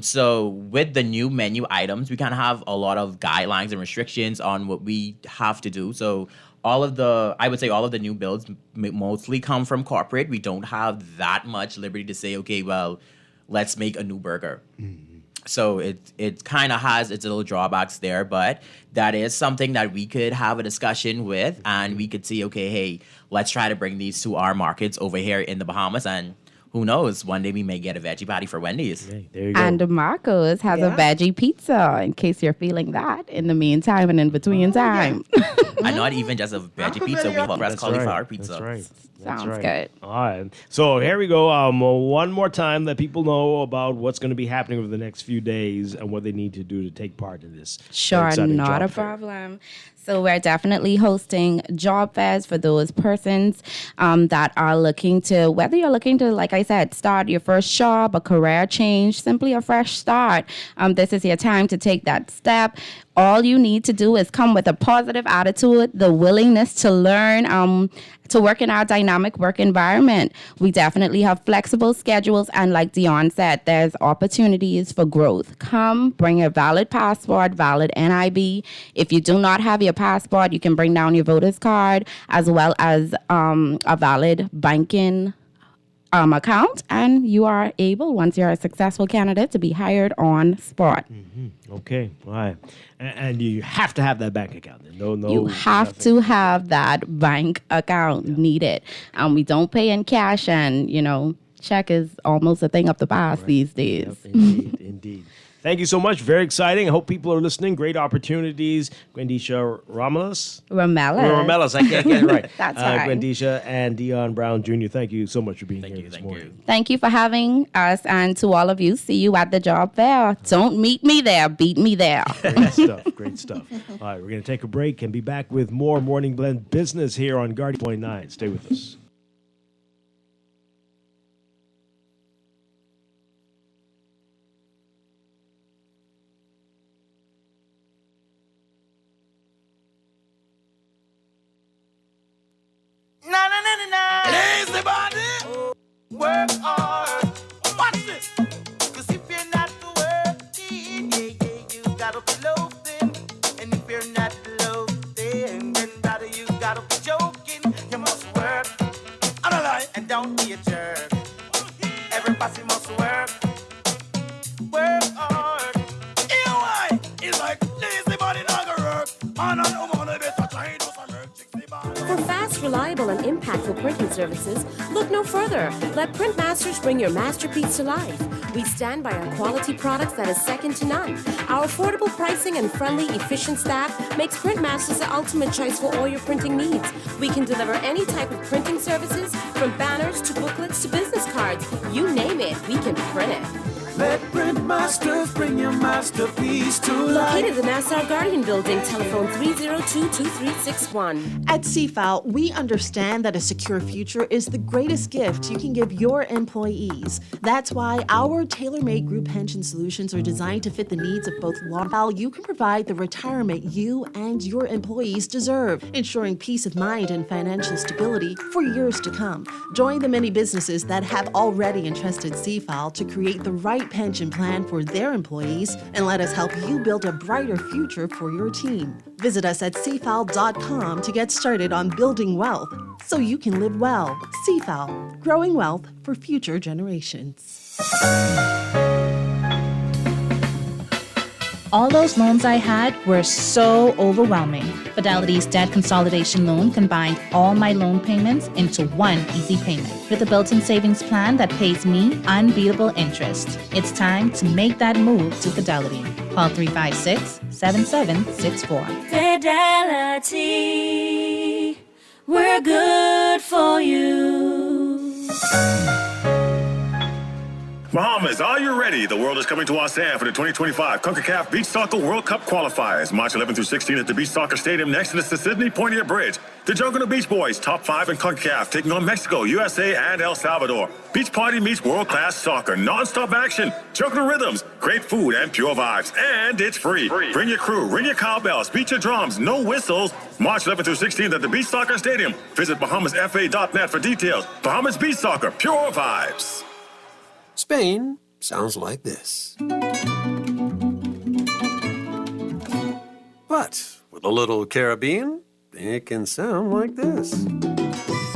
So with the new menu items, we kind of have a lot of guidelines and restrictions on what we have to do. So all of the new builds mostly come from corporate. We don't have that much liberty to say, okay, well, let's make a new burger. Mm-hmm. So it kind of has its little drawbacks there, but that is something that we could have a discussion with, and we could see, okay, hey, let's try to bring these to our markets over here in the Bahamas, and who knows? One day we may get a veggie patty for Wendy's. Hey, there you go. And Marco's has a veggie pizza, in case you're feeling that in the meantime and in between time. And not even just a veggie pizza, we have breast cauliflower pizza. That's right. Sounds right. good. All right. So here we go. One more time, let people know about what's going to be happening over the next few days and what they need to do to take part in this. Sure, exciting not job a fair. problem. So we're definitely hosting job fairs for those persons that are looking to, whether you're looking to, like I said, start your first job, a career change, simply a fresh start. This is your time to take that step. All you need to do is come with a positive attitude, the willingness to learn, to work in our dynamic work environment. We definitely have flexible schedules, and like Dion said, there's opportunities for growth. Come, bring a valid passport, valid NIB. If you do not have your passport, you can bring down your voter's card, as well as a valid banking account, and you are able, once you're a successful candidate, to be hired on spot. Okay. All right. And you have to have that bank account. No. You have to have that bank account needed. We don't pay in cash, and, check is almost a thing of the past these days. Yep, indeed. Thank you so much. Very exciting. I hope people are listening. Great opportunities. Gwendisha Romelis. I can't get it right. That's right. Gwendisha and Dion Brown Jr., thank you so much for being here this morning. Thank you for having us, and to all of you, see you at the job fair. Don't meet me there, beat me there. Great stuff. All right, we're going to take a break and be back with more Morning Blend business here on Guardian 9. Stay with us. Lazy body, work hard. Watch this. 'Cause if you're not working, you gotta be loafing. And if you're not loafing, then brother, you gotta be joking. You must work. I don't lie. And don't be a jerk. Everybody must work. Work hard. EY is like lazy body, not gonna work. Man and woman, they better try and do some work. For fast, reliable, and impactful printing services, look no further. Let Printmasters bring your masterpiece to life. We stand by our quality products that is second to none. Our affordable pricing and friendly, efficient staff makes Printmasters the ultimate choice for all your printing needs. We can deliver any type of printing services, from banners to booklets to business cards. You name it, we can print it. Let Printmasters bring your masterpiece to life. Located in the Nassau Guardian Building, telephone 302-2361. At CFAL, we understand that a secure future is the greatest gift you can give your employees. That's why our tailor-made group pension solutions are designed to fit the needs of both law. You can provide the retirement you and your employees deserve, ensuring peace of mind and financial stability for years to come. Join the many businesses that have already entrusted CFAL to create the right pension plan for their employees, and let us help you build a brighter future for your team. Visit us at cfal.com to get started on building wealth so you can live well. CFAL, growing wealth for future generations. All those loans I had were so overwhelming. Fidelity's debt consolidation loan combined all my loan payments into one easy payment with a built-in savings plan that pays me unbeatable interest. It's time to make that move to Fidelity. Call 356-7764. Fidelity, we're good for you. Bahamas, are you ready? The world is coming to Asan for the 2025 CONCACAF Beach Soccer World Cup qualifiers. March 11 through 16 at the Beach Soccer Stadium next to the Sydney Poitier Bridge. The Jungle Beach Boys, top 5 in CONCACAF, taking on Mexico, USA, and El Salvador. Beach party meets world-class soccer, non-stop action, jungle rhythms, great food, and pure vibes. And it's free. Bring your crew, ring your cowbells, beat your drums, no whistles. March 11 through 16 at the Beach Soccer Stadium. Visit BahamasFA.net for details. Bahamas Beach Soccer, pure vibes. Spain sounds like this. But with a little Caribbean, it can sound like this.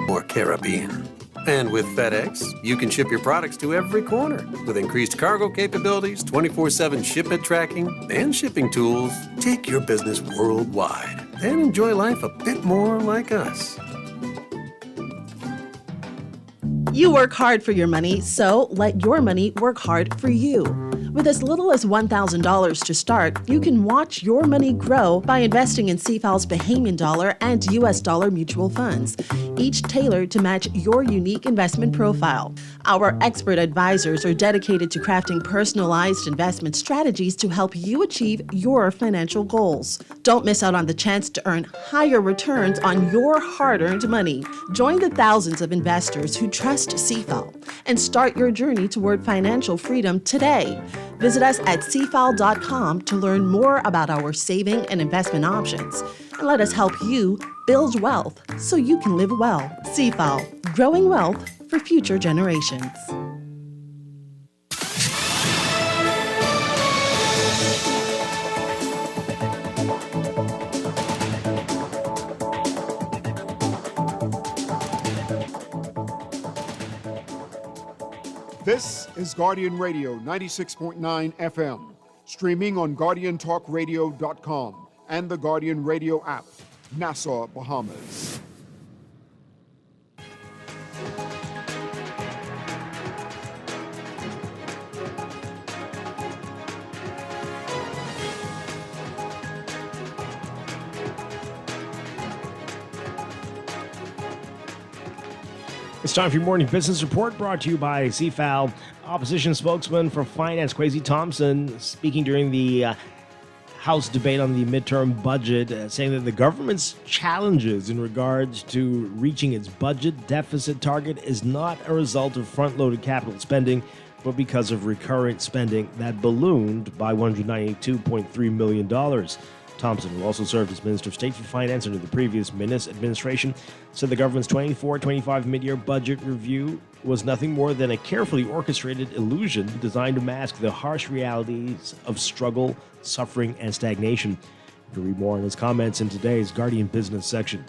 Or Caribbean. And with FedEx, you can ship your products to every corner with increased cargo capabilities, 24/7 shipment tracking, and shipping tools. Take your business worldwide and enjoy life a bit more like us. You work hard for your money, so let your money work hard for you. With as little as $1,000 to start, you can watch your money grow by investing in CFAL's Bahamian dollar and US dollar mutual funds, each tailored to match your unique investment profile. Our expert advisors are dedicated to crafting personalized investment strategies to help you achieve your financial goals. Don't miss out on the chance to earn higher returns on your hard-earned money. Join the thousands of investors who trust CFAL and start your journey toward financial freedom today. Visit us at cfal.com to learn more about our saving and investment options. And let us help you build wealth so you can live well. CFAL, growing wealth for future generations. This is Guardian Radio 96.9 FM, streaming on GuardianTalkRadio.com and the Guardian Radio app, Nassau, Bahamas. It's time for your morning business report brought to you by CFAL. Opposition spokesman for Finance, Kwesi Thompson, speaking during the House debate on the midterm budget, saying that the government's challenges in regards to reaching its budget deficit target is not a result of front-loaded capital spending, but because of recurrent spending that ballooned by $192.3 million. Thompson, who also served as Minister of State for Finance under the previous administration, said the government's 24-25 mid-year budget review was nothing more than a carefully orchestrated illusion designed to mask the harsh realities of struggle, suffering, and stagnation. You can read more on his comments in today's Guardian Business section.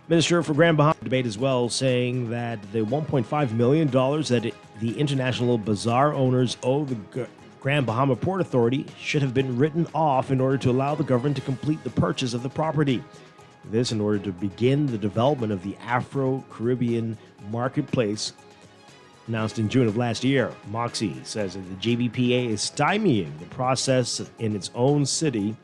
Minister for Grand Bahama debate as well, saying that the $1.5 million that the International Bazaar owners owe the Grand Bahama Port Authority should have been written off in order to allow the government to complete the purchase of the property. This in order to begin the development of the Afro-Caribbean marketplace announced in June of last year. Moxie says that the GBPA is stymieing the process in its own city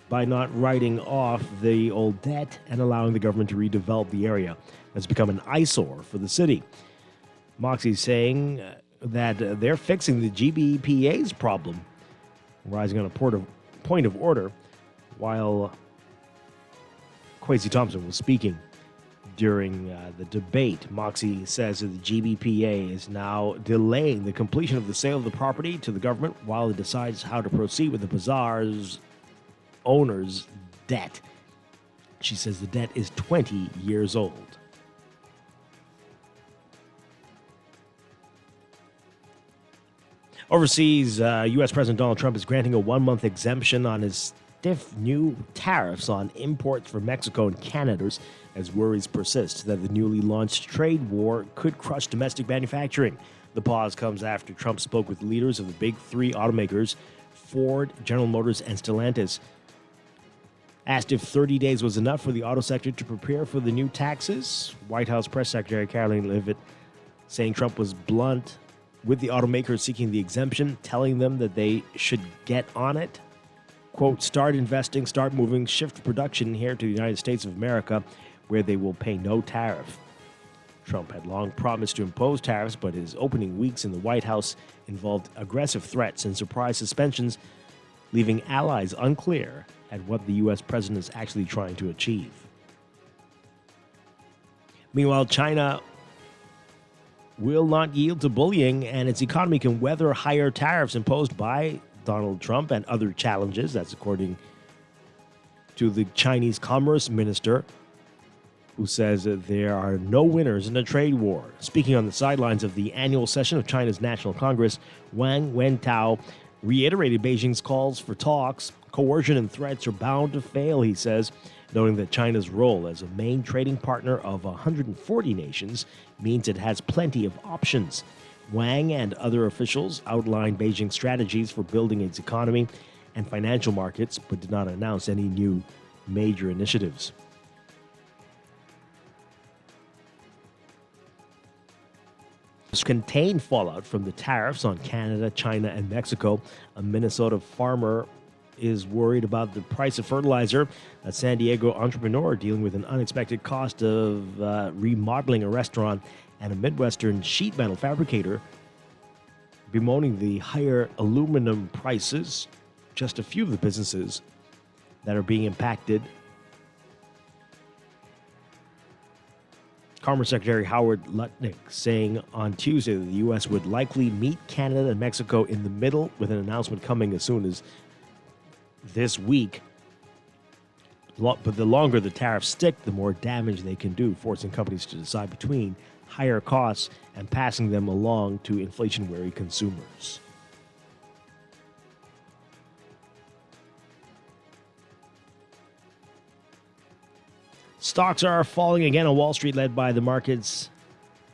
by not writing off the old debt and allowing the government to redevelop the area. That's become an eyesore for the city. Moxie saying that they're fixing the GBPA's problem, rising on a point of order, while Kwesi Thompson was speaking during the debate. Moxie says that the GBPA is now delaying the completion of the sale of the property to the government while it decides how to proceed with the bazaar's owner's debt. She says the debt is 20 years old. Overseas, U.S. President Donald Trump is granting a one-month exemption on his stiff new tariffs on imports from Mexico and Canada as worries persist that the newly launched trade war could crush domestic manufacturing. The pause comes after Trump spoke with leaders of the big three automakers, Ford, General Motors, and Stellantis. Asked if 30 days was enough for the auto sector to prepare for the new taxes, White House Press Secretary Caroline Leavitt saying Trump was blunt with the automakers seeking the exemption, telling them that they should get on it. Quote, start investing, start moving, shift production here to the United States of America, where they will pay no tariff. Trump had long promised to impose tariffs, but his opening weeks in the White House involved aggressive threats and surprise suspensions, leaving allies unclear at what the U.S. president is actually trying to achieve. Meanwhile, China will not yield to bullying, and its economy can weather higher tariffs imposed by Donald Trump and other challenges. That's according to the Chinese Commerce Minister, who says that there are no winners in a trade war. Speaking on the sidelines of the annual session of China's National Congress, Wang Wentao reiterated Beijing's calls for talks. Coercion and threats are bound to fail, he says, noting that China's role as a main trading partner of 140 nations means it has plenty of options. Wang and other officials outlined Beijing's strategies for building its economy and financial markets, but did not announce any new major initiatives. contain fallout from the tariffs on Canada, China, and Mexico. A Minnesota farmer is worried about the price of fertilizer. A San Diego entrepreneur dealing with an unexpected cost of remodeling a restaurant, and a Midwestern sheet metal fabricator bemoaning the higher aluminum prices. Just a few of the businesses that are being impacted. Commerce Secretary Howard Lutnick saying on Tuesday that the U.S. would likely meet Canada and Mexico in the middle, with an announcement coming as soon as this week. But the longer the tariffs stick, the more damage they can do, forcing companies to decide between higher costs and passing them along to inflation-wary consumers. Stocks are falling again on Wall Street, led by the market's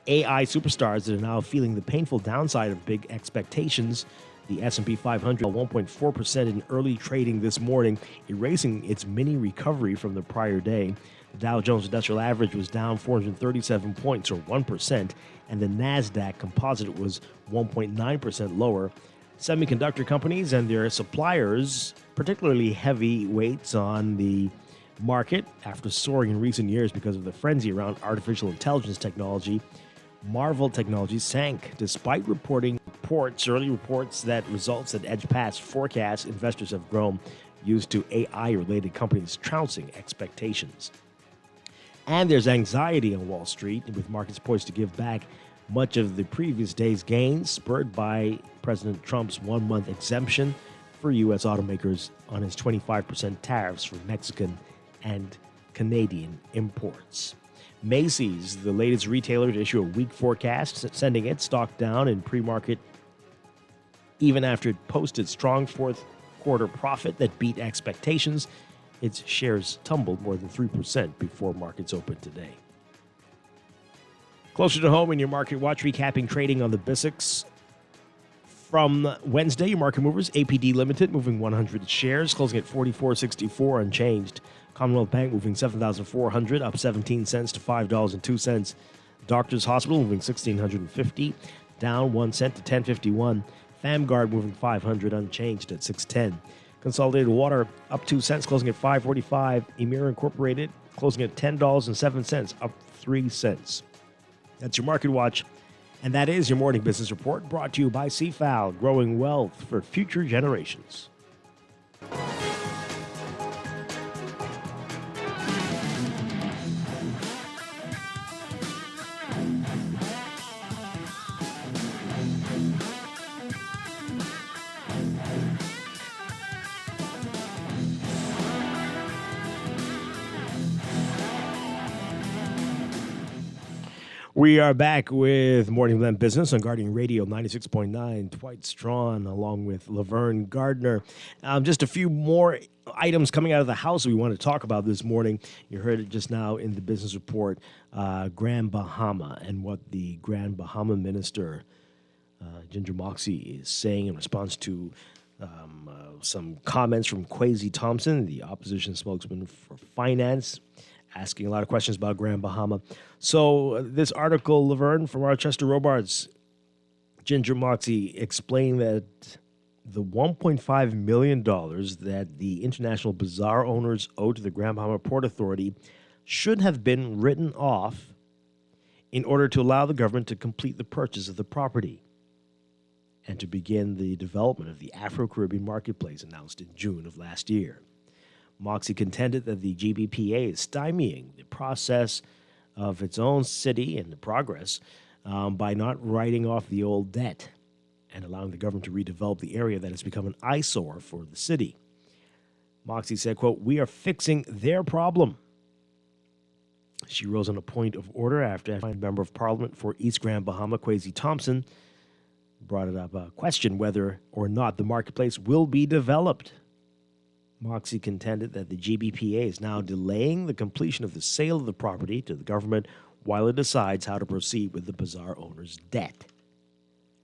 AI superstars that are now feeling the painful downside of big expectations. The S&P 500 1.4% in early trading this morning, erasing its mini recovery from the prior day. The Dow Jones Industrial Average was down 437 points, or 1%, and the NASDAQ Composite was 1.9% lower. Semiconductor companies and their suppliers, particularly heavyweights on the market after soaring in recent years because of the frenzy around artificial intelligence technology. Marvell Technologies sank despite early reports that results that edged past forecasts. Investors have grown used to AI-related companies trouncing expectations. And there's anxiety on Wall Street, with markets poised to give back much of the previous day's gains, spurred by President Trump's one-month exemption for U.S. automakers on his 25% tariffs for Mexican and Canadian imports. Macy's, the latest retailer to issue a weak forecast, sending its stock down in pre-market even after it posted strong fourth quarter profit that beat expectations. Its shares tumbled more than 3% before markets opened today. Closer to home in your Market Watch, recapping trading on the BISX. From Wednesday, your market movers, APD Limited moving 100 shares, closing at 44.64 unchanged. Commonwealth Bank moving 7,400, up 17 cents to $5.02. Doctors Hospital moving 1,650, down 1 cent to 10.51. FamGuard moving 500, unchanged at 6.10. Consolidated Water up 2 cents, closing at 5.45. Emira Incorporated closing at $10.07, up 3 cents. That's your Market Watch, and that is your morning business report, brought to you by CFAL, growing wealth for future generations. We are back with Morning Blend Business on Guardian Radio 96.9. Dwight Strachan along with Laverne Gardner. Just a few more items coming out of the House we want to talk about this morning. You heard it just now in the business report, Grand Bahama, and what the Grand Bahama Minister, Ginger Moxie, is saying in response to some comments from Kwesi Thompson, the opposition spokesman for finance, asking a lot of questions about Grand Bahama. So this article, Laverne, from Rochester Robards, Ginger Moxie explained that the $1.5 million that the International Bazaar owners owe to the Grand Bahama Port Authority should have been written off in order to allow the government to complete the purchase of the property and to begin the development of the Afro-Caribbean Marketplace announced in June of last year. Moxie contended that the GBPA is stymieing the process of its own city and the progress by not writing off the old debt and allowing the government to redevelop the area that has become an eyesore for the city. Moxie said, quote, "We are fixing their problem." She rose on a point of order after a member of Parliament for East Grand Bahama, Kwesi Thompson, brought it up, questioned whether or not the marketplace will be developed. Moxie contended that the GBPA is now delaying the completion of the sale of the property to the government while it decides how to proceed with the bazaar owner's debt.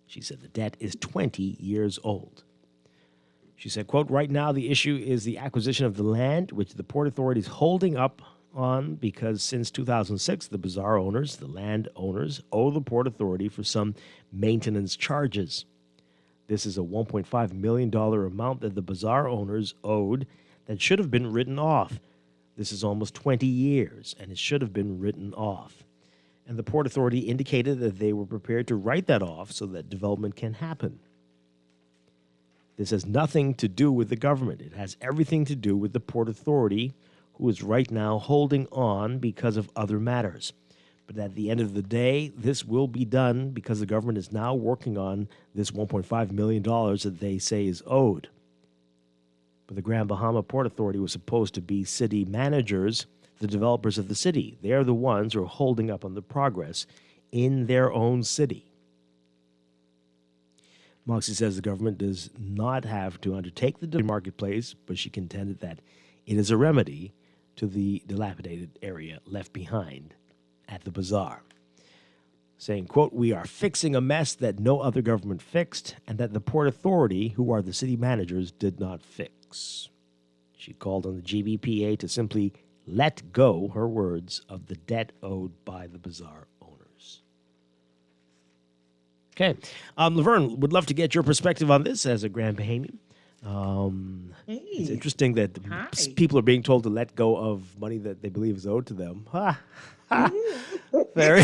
She said the debt is 20 years old. She said, quote, "Right now the issue is the acquisition of the land, which the Port Authority is holding up on because since 2006, the bazaar owners, the land owners, owe the Port Authority for some maintenance charges. This is a $1.5 million amount that the bazaar owners owed that should have been written off. This is almost 20 years, and it should have been written off. And the Port Authority indicated that they were prepared to write that off so that development can happen. This has nothing to do with the government. It has everything to do with the Port Authority, who is right now holding on because of other matters. But at the end of the day, this will be done because the government is now working on this $1.5 million that they say is owed. But the Grand Bahama Port Authority was supposed to be city managers, the developers of the city. They are the ones who are holding up on the progress in their own city. Moxie says the government does not have to undertake the marketplace, but she contended that it is a remedy to the dilapidated area left behind at the bazaar, saying, quote, "We are fixing a mess that no other government fixed and that the Port Authority, who are the city managers, did not fix." She called on the GBPA to simply let go, her words, of the debt owed by the bazaar owners. Okay. Laverne, would love to get your perspective on this as a Grand Bahamian. It's interesting that people are being told to let go of money that they believe is owed to them. Very.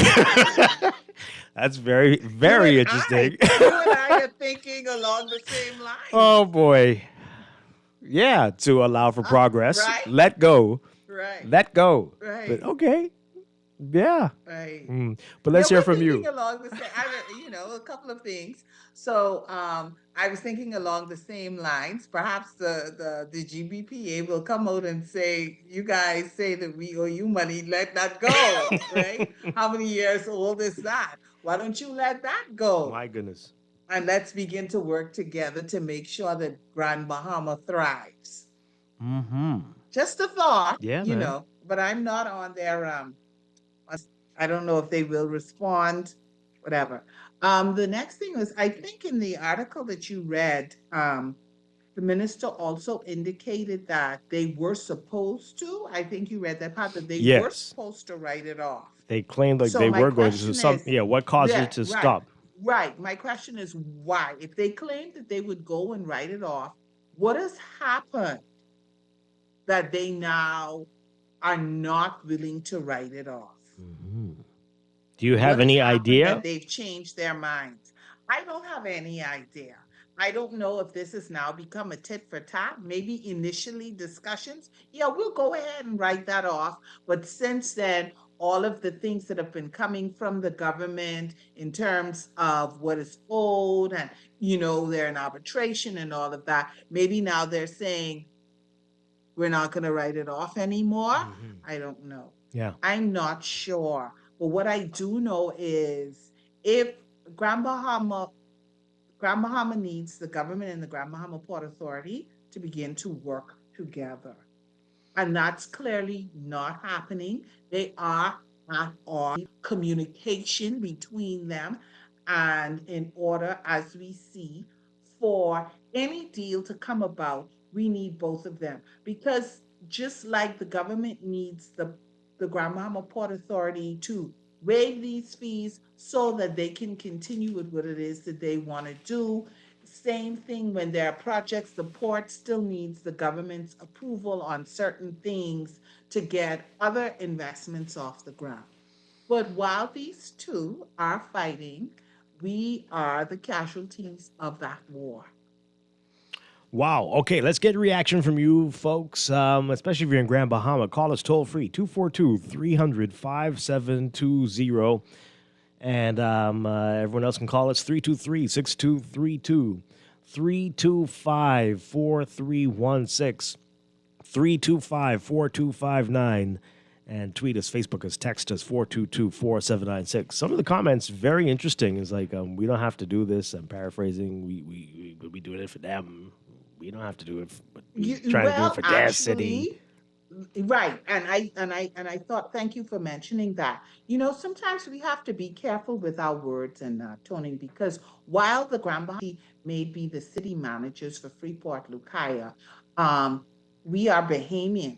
That's very, very interesting. You and I are thinking along the same lines. Oh, boy. Yeah, to allow for progress. Right. Let go. Right. Let go. Right. But okay. Yeah. Right. But let's Yeah, hear we're from you. thinking along the same, a couple of things. So I was thinking along the same lines. Perhaps the GBPA will come out and say, "You guys say that we owe you money. Let that go." Right? How many years old is that? Why don't you let that go? My goodness. And let's begin to work together to make sure that Grand Bahama thrives. Mm-hmm. Just a thought. Yeah, man. But I'm not on their I don't know if they will respond, whatever. The next thing was, I think in the article that you read, the minister also indicated that they were supposed to, I think you read that part, that they were Yes. supposed to write it off. They claimed like So they my were going to. question is- What caused Yeah, it to right. stop? Right. My question is why? If they claimed that they would go and write it off, what has happened that they now are not willing to write it off? Do you have What any has happened idea? that they've changed their minds? I don't have any idea. I don't know if this has now become a tit for tat. Maybe initially discussions, yeah, we'll go ahead and write that off. But since then, all of the things that have been coming from the government in terms of what is owed and, they're in arbitration and all of that, maybe now they're saying, we're not going to write it off anymore. I don't know. Yeah. I'm not sure. But what I do know is if Grand Bahama needs the government and the Grand Bahama Port Authority to begin to work together. And that's clearly not happening. They are at all communication between them. And in order, as we see, for any deal to come about, we need both of them. Because just like the government needs the Grand Bahama Port Authority to waive these fees so that they can continue with what it is that they want to do. Same thing when there are projects, the port still needs the government's approval on certain things to get other investments off the ground. But while these two are fighting, we are the casualties of that war. Wow. Okay, let's get a reaction from you folks, especially if you're in Grand Bahama. Call us toll free, 242-300-5720. And everyone else can call us 323-6232, 325-4316, 325-4259. And tweet us, Facebook us, text us, 422-4796. Some of the comments, very interesting. It's like, we don't have to do this. I'm paraphrasing. We doing it for them. We don't have to do it, but we're trying to do it for their city. Right. And I thought, thank you for mentioning that. Sometimes we have to be careful with our words and toning, because while the Grand Bahama may be the city managers for Freeport Lucaya, we are Bahamians.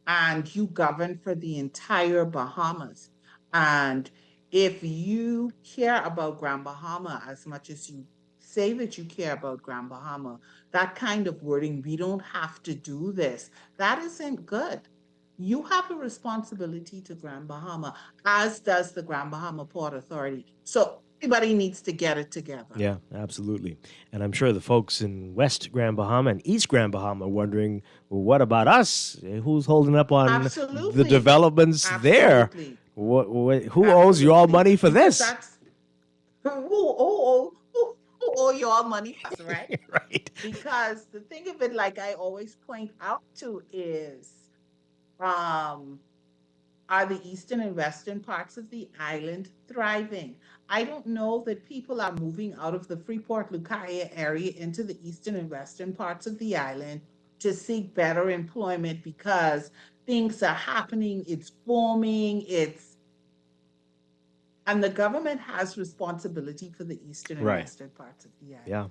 and you govern for the entire Bahamas. And if you care about Grand Bahama as much as you say that you care about Grand Bahama, that kind of wording, we don't have to do this, that isn't good. You have a responsibility to Grand Bahama, as does the Grand Bahama Port Authority. So everybody needs to get it together. Yeah, absolutely. And I'm sure the folks in West Grand Bahama and East Grand Bahama are wondering, well, what about us? Who's holding up on Absolutely. the developments there? Absolutely. Who owes you all money for this? Who owe you all money, right? Right. Because the thing of it, like I always point out to, is are the eastern and western parts of the island thriving? I don't know that people are moving out of the Freeport-Lucaya area into the eastern and western parts of the island to seek better employment because things are happening, it's booming, and the government has responsibility for the eastern and Right. western parts of the island. Yeah.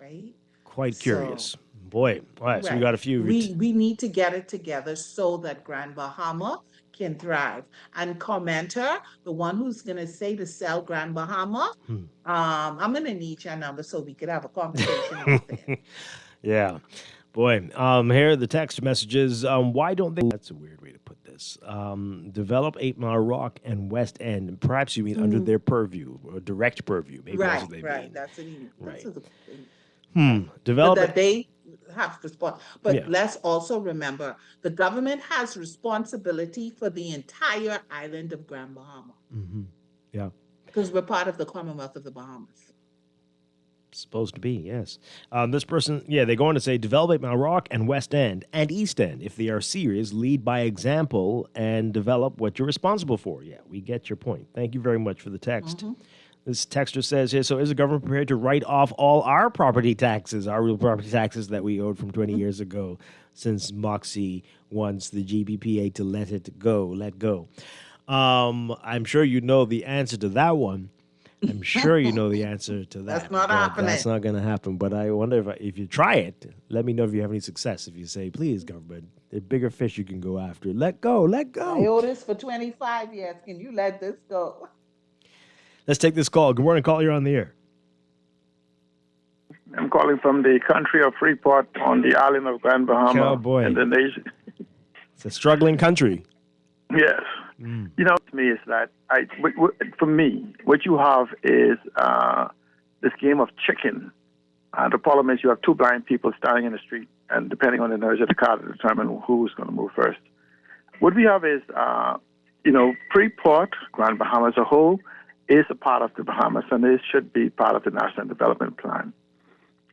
Right? Quite So- curious. Boy. All right, so we Right. got a few. We need to get it together so that Grand Bahama can thrive. And commenter, the one who's gonna say to sell Grand Bahama, I'm gonna need your number so we could have a conversation about that. Yeah. Boy, here are the text messages. Why don't they? That's a weird way to put this. Develop 8 Mile Rock and West End. Perhaps you mean under their purview or direct purview. Maybe that's what they Right. mean. That's what he means. Right. That's the Develop But that they have response. But Yeah. let's also remember the government has responsibility for the entire island of Grand Bahama Yeah. because we're part of the Commonwealth of the Bahamas. Supposed to be, yes. This person, they go on to say, develop 8 Mile Rock and West End and East End. If they are serious, lead by example and develop what you're responsible for. Yeah, we get your point. Thank you very much for the text. This texter says here, so is the government prepared to write off all our property taxes, our real property taxes that we owed from 20 years ago, since Moxie wants the GBPA to let go? I'm sure you know the answer to that one. I'm sure you know the answer to that. That's not but happening. That's not going to happen. But I wonder if you try it, let me know if you have any success. If you say, please, government, there are bigger fish you can go after. Let go. I owe this for 25 years. Can you let this go? Let's take this call. Good morning, call. You're on the air. I'm calling from the country of Freeport on the island of Grand Bahama, Oh, boy. Indonesia. It's a struggling country. Yes. You know, to me, it's that for me, what you have is this game of chicken. The problem is you have two blind people standing in the street, and depending on the noise of the car to determine who's going to move first. What we have is, Freeport, Grand Bahama as a whole, is a part of the Bahamas, and it should be part of the National Development Plan.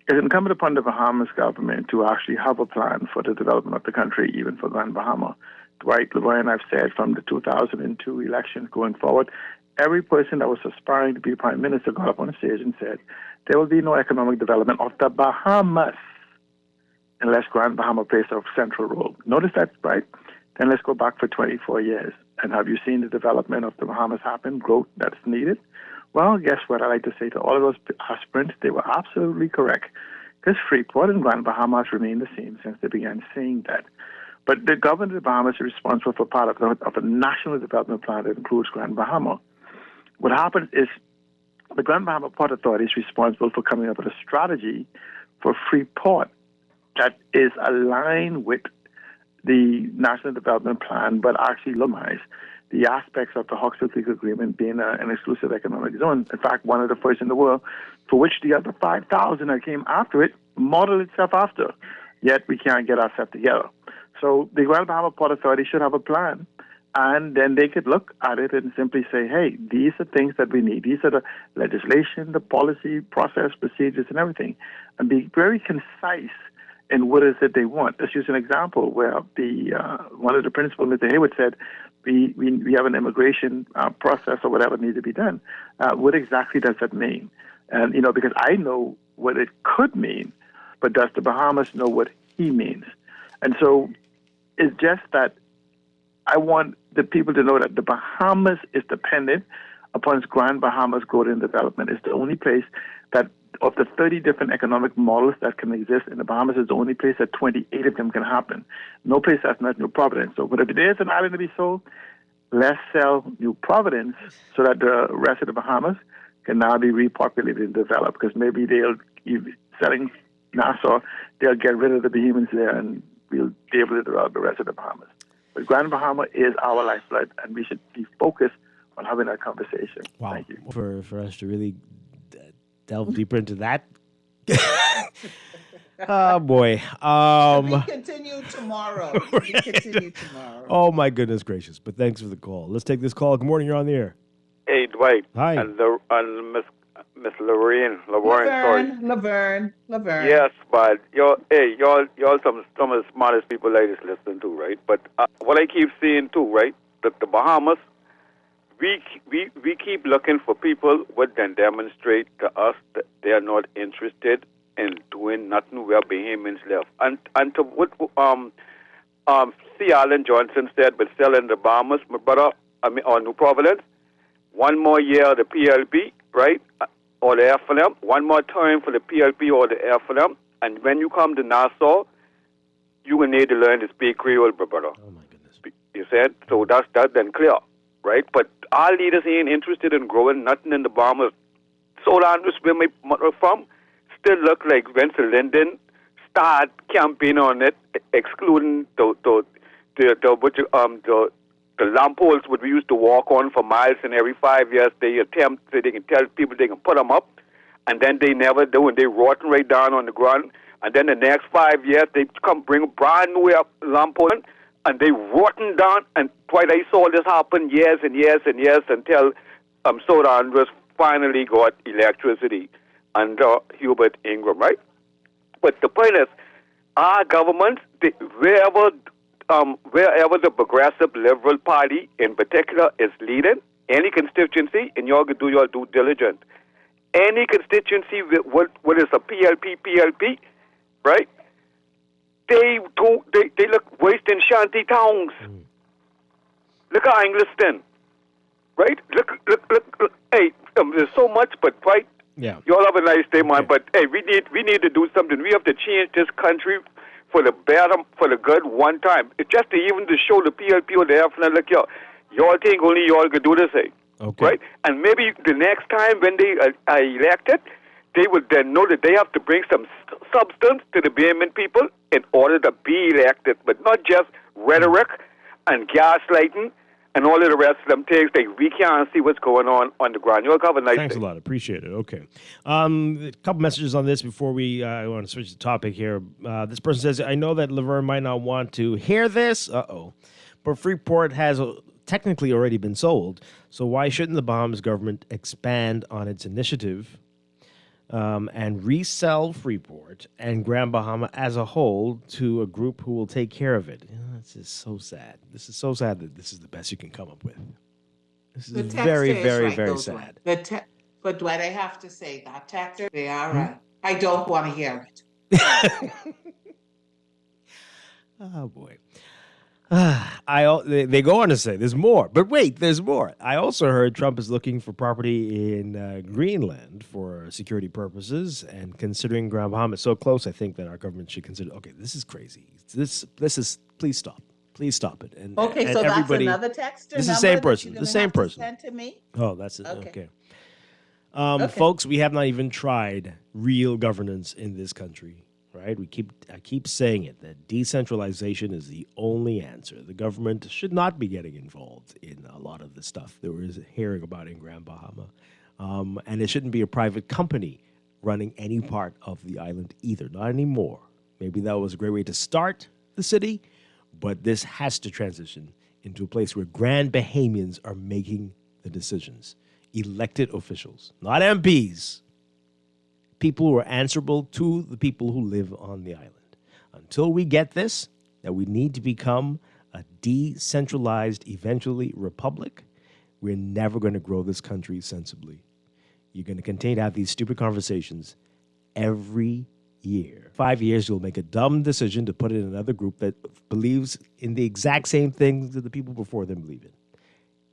It's incumbent upon the Bahamas government to actually have a plan for the development of the country, even for Grand Bahama. Dwight, LeBron, and I've said from the 2002 elections going forward, every person that was aspiring to be prime minister got up on the stage and said, there will be no economic development of the Bahamas unless Grand Bahama plays a central role. Notice that, right? Then let's go back for 24 years. And have you seen the development of the Bahamas happen, growth that's needed? Well, guess what? I like to say to all of those aspirants, they were absolutely correct. Because Freeport and Grand Bahama has remained the same since they began saying that. But the government of the Bahamas is responsible for part of a national development plan that includes Grand Bahama. What happens is the Grand Bahama Port Authority is responsible for coming up with a strategy for Freeport that is aligned with the National Development Plan, but actually legitimize the aspects of the Hawksbill Creek Agreement being an exclusive economic zone. In fact, one of the first in the world, for which the other 5,000 that came after it modeled itself after. Yet we can't get ourselves together. So the Grand Bahama Port Authority should have a plan, and then they could look at it and simply say, hey, these are things that we need. These are the legislation, the policy, process, procedures, and everything, and be very concise in what is it they want. Let's use an example where one of the principals, Mr. Hayward, said, we have an immigration process or whatever needs to be done. What exactly does that mean? And, because I know what it could mean, but does the Bahamas know what he means? And so it's just that I want the people to know that the Bahamas is dependent upon Grand Bahama's growth and development. It's the only place that of the 30 different economic models that can exist in the Bahamas, is the only place that 28 of them can happen. No place that's not New Providence. So, but if there is an island to be sold, let's sell New Providence so that the rest of the Bahamas can now be repopulated and developed. Because maybe selling Nassau, they'll get rid of the Bahamians there, and we'll be able to develop the rest of the Bahamas. But Grand Bahama is our lifeblood, and we should be focused on having that conversation. Wow. Thank you. For us to really delve deeper into that. Oh, boy. We continue tomorrow. We continue tomorrow. Oh, my goodness gracious. But thanks for the call. Let's take this call. Good morning. You're on the air. Hey, Dwight. Hi. And Miss Laverne. Laverne. Yes, but y'all some of the smartest people ladies listening to, right? But what I keep seeing too, right? The Bahamas, we keep looking for people who then demonstrate to us that they are not interested in doing nothing where Bahamians live. And to what C. Allen Johnson said, but selling the Bahamas, my brother, or New Providence, one more year of the PLP, right? Or the FLM, one more time for the PLP or the FLM, and when you come to Nassau, you will need to learn to speak Creole, brother. Oh my goodness! You said so. That's then clear, right? But our leaders ain't interested in growing nothing in the Bahamas. So Andrews, where my mother from, still look like Vincent Linden start campaign on it, excluding the lampposts what we used to walk on for miles, and every 5 years they attempt so they can tell people they can put them up, and then they never do, and they rotten right down on the ground. And then the next 5 years they come bring a brand new lamppost, and they rotten down. And twice I saw this happen years and years and years until Soda Andres finally got electricity under Hubert Ingram, right? But the point is, our government, wherever the Progressive Liberal Party in particular is leading, any constituency, and y'all can do your due diligence, any constituency with what is a PLP, right? They look worse than shanty towns. Look at Angliston, right? Look. Hey, there's so much, but right. Yeah. Y'all have a nice day, man. Okay. But hey, we need to do something. We have to change this country for the better, for the good, one time. It's just to even to show the PLP or the FNL, like, y'all think only y'all can do this, okay. Right? And maybe the next time when they are elected, they would then know that they have to bring some substance to the Bahamian people in order to be elected, but not just rhetoric and gaslighting and all of the rest of them things that we can't see what's going on the ground. You'll have a nice Thanks day. a lot. Appreciate it. Okay. A couple messages on this before I want to switch the topic here. This person says, I know that Laverne might not want to hear this. But Freeport has technically already been sold. So why shouldn't the Bahamas government expand on its initiative and resell Freeport and Grand Bahama as a whole to a group who will take care of it? This is so sad. This is so sad that this is the best you can come up with. This is very, very, very sad. But Dwight, I have to say that texter, they are right. I don't want to hear it. Oh boy. They go on to say there's more, but wait, there's more. I also heard Trump is looking for property in Greenland for security purposes and considering Grand Bahama so close. I think that our government should consider. Okay, this is crazy. This is. Please stop. Please stop it. And okay, and so everybody, that's another texter. This is the same person. The same person. Send to me. Oh, that's it. Okay. Okay. Folks, we have not even tried real governance in this country. Right? I keep saying it, that decentralization is the only answer. The government should not be getting involved in a lot of the stuff that we're hearing about in Grand Bahama. And it shouldn't be a private company running any part of the island either, not anymore. Maybe that was a great way to start the city, but this has to transition into a place where Grand Bahamians are making the decisions. Elected officials, not MPs. People who are answerable to the people who live on the island. Until we get this, that we need to become a decentralized, eventually, republic, we're never going to grow this country sensibly. You're going to continue to have these stupid conversations every year. 5 years, you'll make a dumb decision to put in another group that believes in the exact same things that the people before them believe in.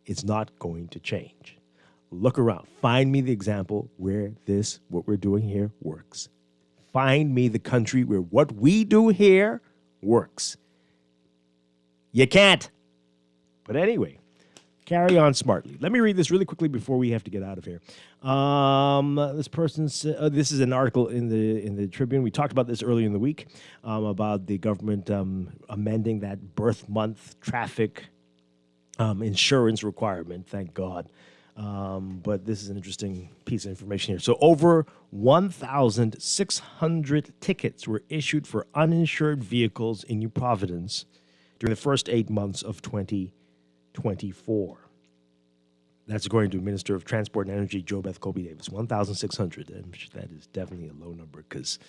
It's not going to change. Look around. Find me the example where what we're doing here, works. Find me the country where what we do here works. You can't. But anyway, carry on smartly. Let me read this really quickly before we have to get out of here. This person said, this is an article in the Tribune. We talked about this earlier in the week, about the government amending that birth month traffic insurance requirement. Thank God. But this is an interesting piece of information here. So over 1,600 tickets were issued for uninsured vehicles in New Providence during the first 8 months of 2024. That's according to Minister of Transport and Energy, Joe Beth Colby Davis. 1,600. And that is definitely a low number because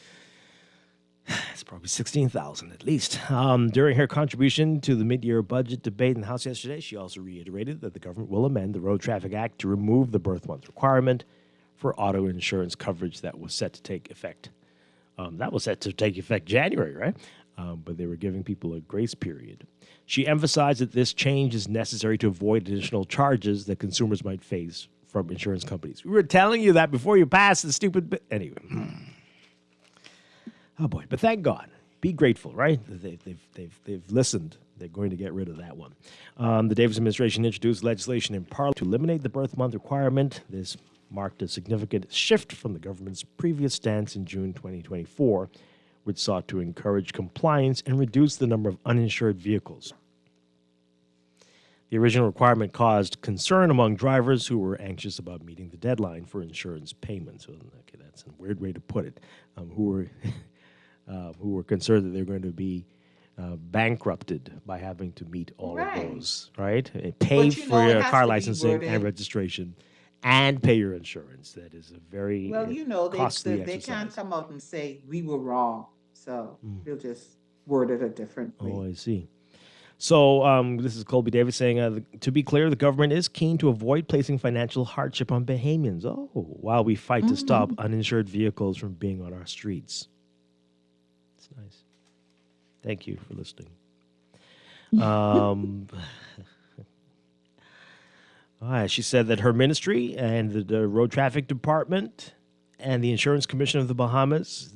it's probably 16,000 at least. During her contribution to the mid-year budget debate in the House yesterday, she also reiterated that the government will amend the Road Traffic Act to remove the birth month requirement for auto insurance coverage that was set to take effect. That was set to take effect January, right? But they were giving people a grace period. She emphasized that this change is necessary to avoid additional charges that consumers might face from insurance companies. We were telling you that before you passed the stupid bit. Anyway. Oh boy! But thank God. Be grateful, right? They've listened. They're going to get rid of that one. The Davis administration introduced legislation in Parliament to eliminate the birth month requirement. This marked a significant shift from the government's previous stance in June 2024, which sought to encourage compliance and reduce the number of uninsured vehicles. The original requirement caused concern among drivers who were anxious about meeting the deadline for insurance payments. Okay, that's a weird way to put it. Who were concerned that they're going to be bankrupted by having to meet all of those, right? Pay for your car licensing and registration and pay your insurance. That is a very costly they exercise. can't come out and say we were wrong. So they'll just word it a different way. Oh, I see. So this is Colby Davis saying, to be clear, the government is keen to avoid placing financial hardship on Bahamians. Oh, while we fight to stop uninsured vehicles from being on our streets. It's nice. Thank you for listening. She said that her ministry and the Road Traffic Department and the Insurance Commission of the Bahamas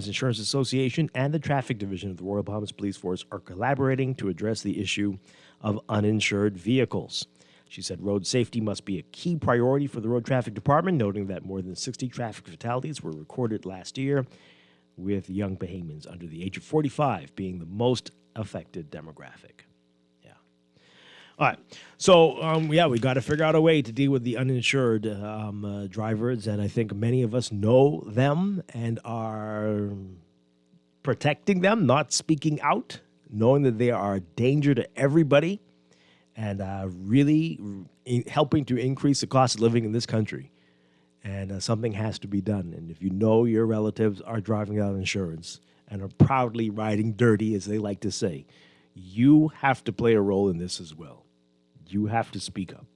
Insurance Association, and the Traffic Division of the Royal Bahamas Police Force are collaborating to address the issue of uninsured vehicles. She said road safety must be a key priority for the Road Traffic Department, noting that more than 60 traffic fatalities were recorded last year, with young Bahamians under the age of 45 being the most affected demographic. Yeah. All right. So, we got to figure out a way to deal with the uninsured drivers, and I think many of us know them and are protecting them, not speaking out, knowing that they are a danger to everybody, and really helping to increase the cost of living in this country. And something has to be done. And if you know your relatives are driving without insurance and are proudly riding dirty, as they like to say, you have to play a role in this as well. You have to speak up.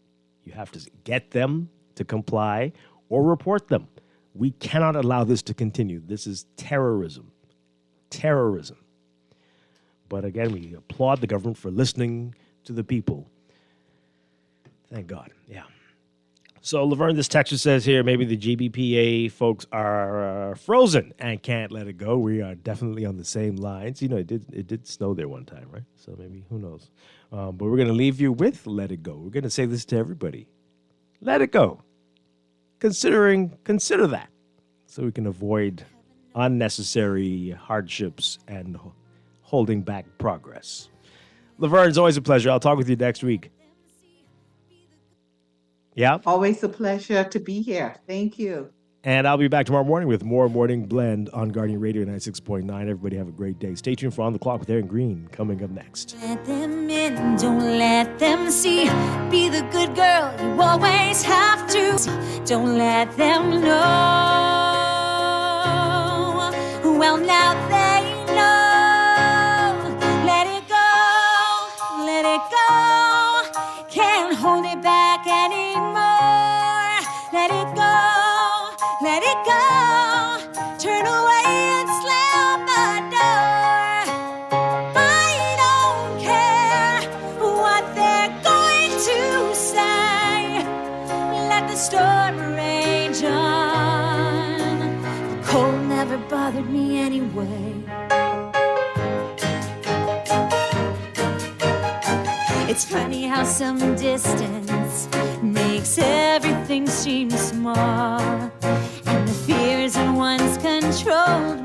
You have to get them to comply or report them. We cannot allow this to continue. This is terrorism. Terrorism. But again, we applaud the government for listening to the people. Thank God. Yeah. So, Laverne, this texture says here, maybe the GBPA folks are frozen and can't let it go. We are definitely on the same lines. You know, it did snow there one time, right? So maybe, who knows? But we're going to leave you with let it go. We're going to say this to everybody. Let it go. Consider that so we can avoid unnecessary hardships and holding back progress. Laverne, it's always a pleasure. I'll talk with you next week. Yeah. Always a pleasure to be here. Thank you. And I'll be back tomorrow morning with more Morning Blend on Guardian Radio 96.9. Everybody have a great day. Stay tuned for On the Clock with Aaron Green coming up next. Let them in, don't let them see. Be the good girl you always have to. Don't let them know. Well, now they know. Let it go, let it go. Can't hold it back anymore. Let it go, let it go. Turn away and slam the door. I don't care what they're going to say. Let the story away. It's funny how some distance makes everything seem small, and the fears that once controlled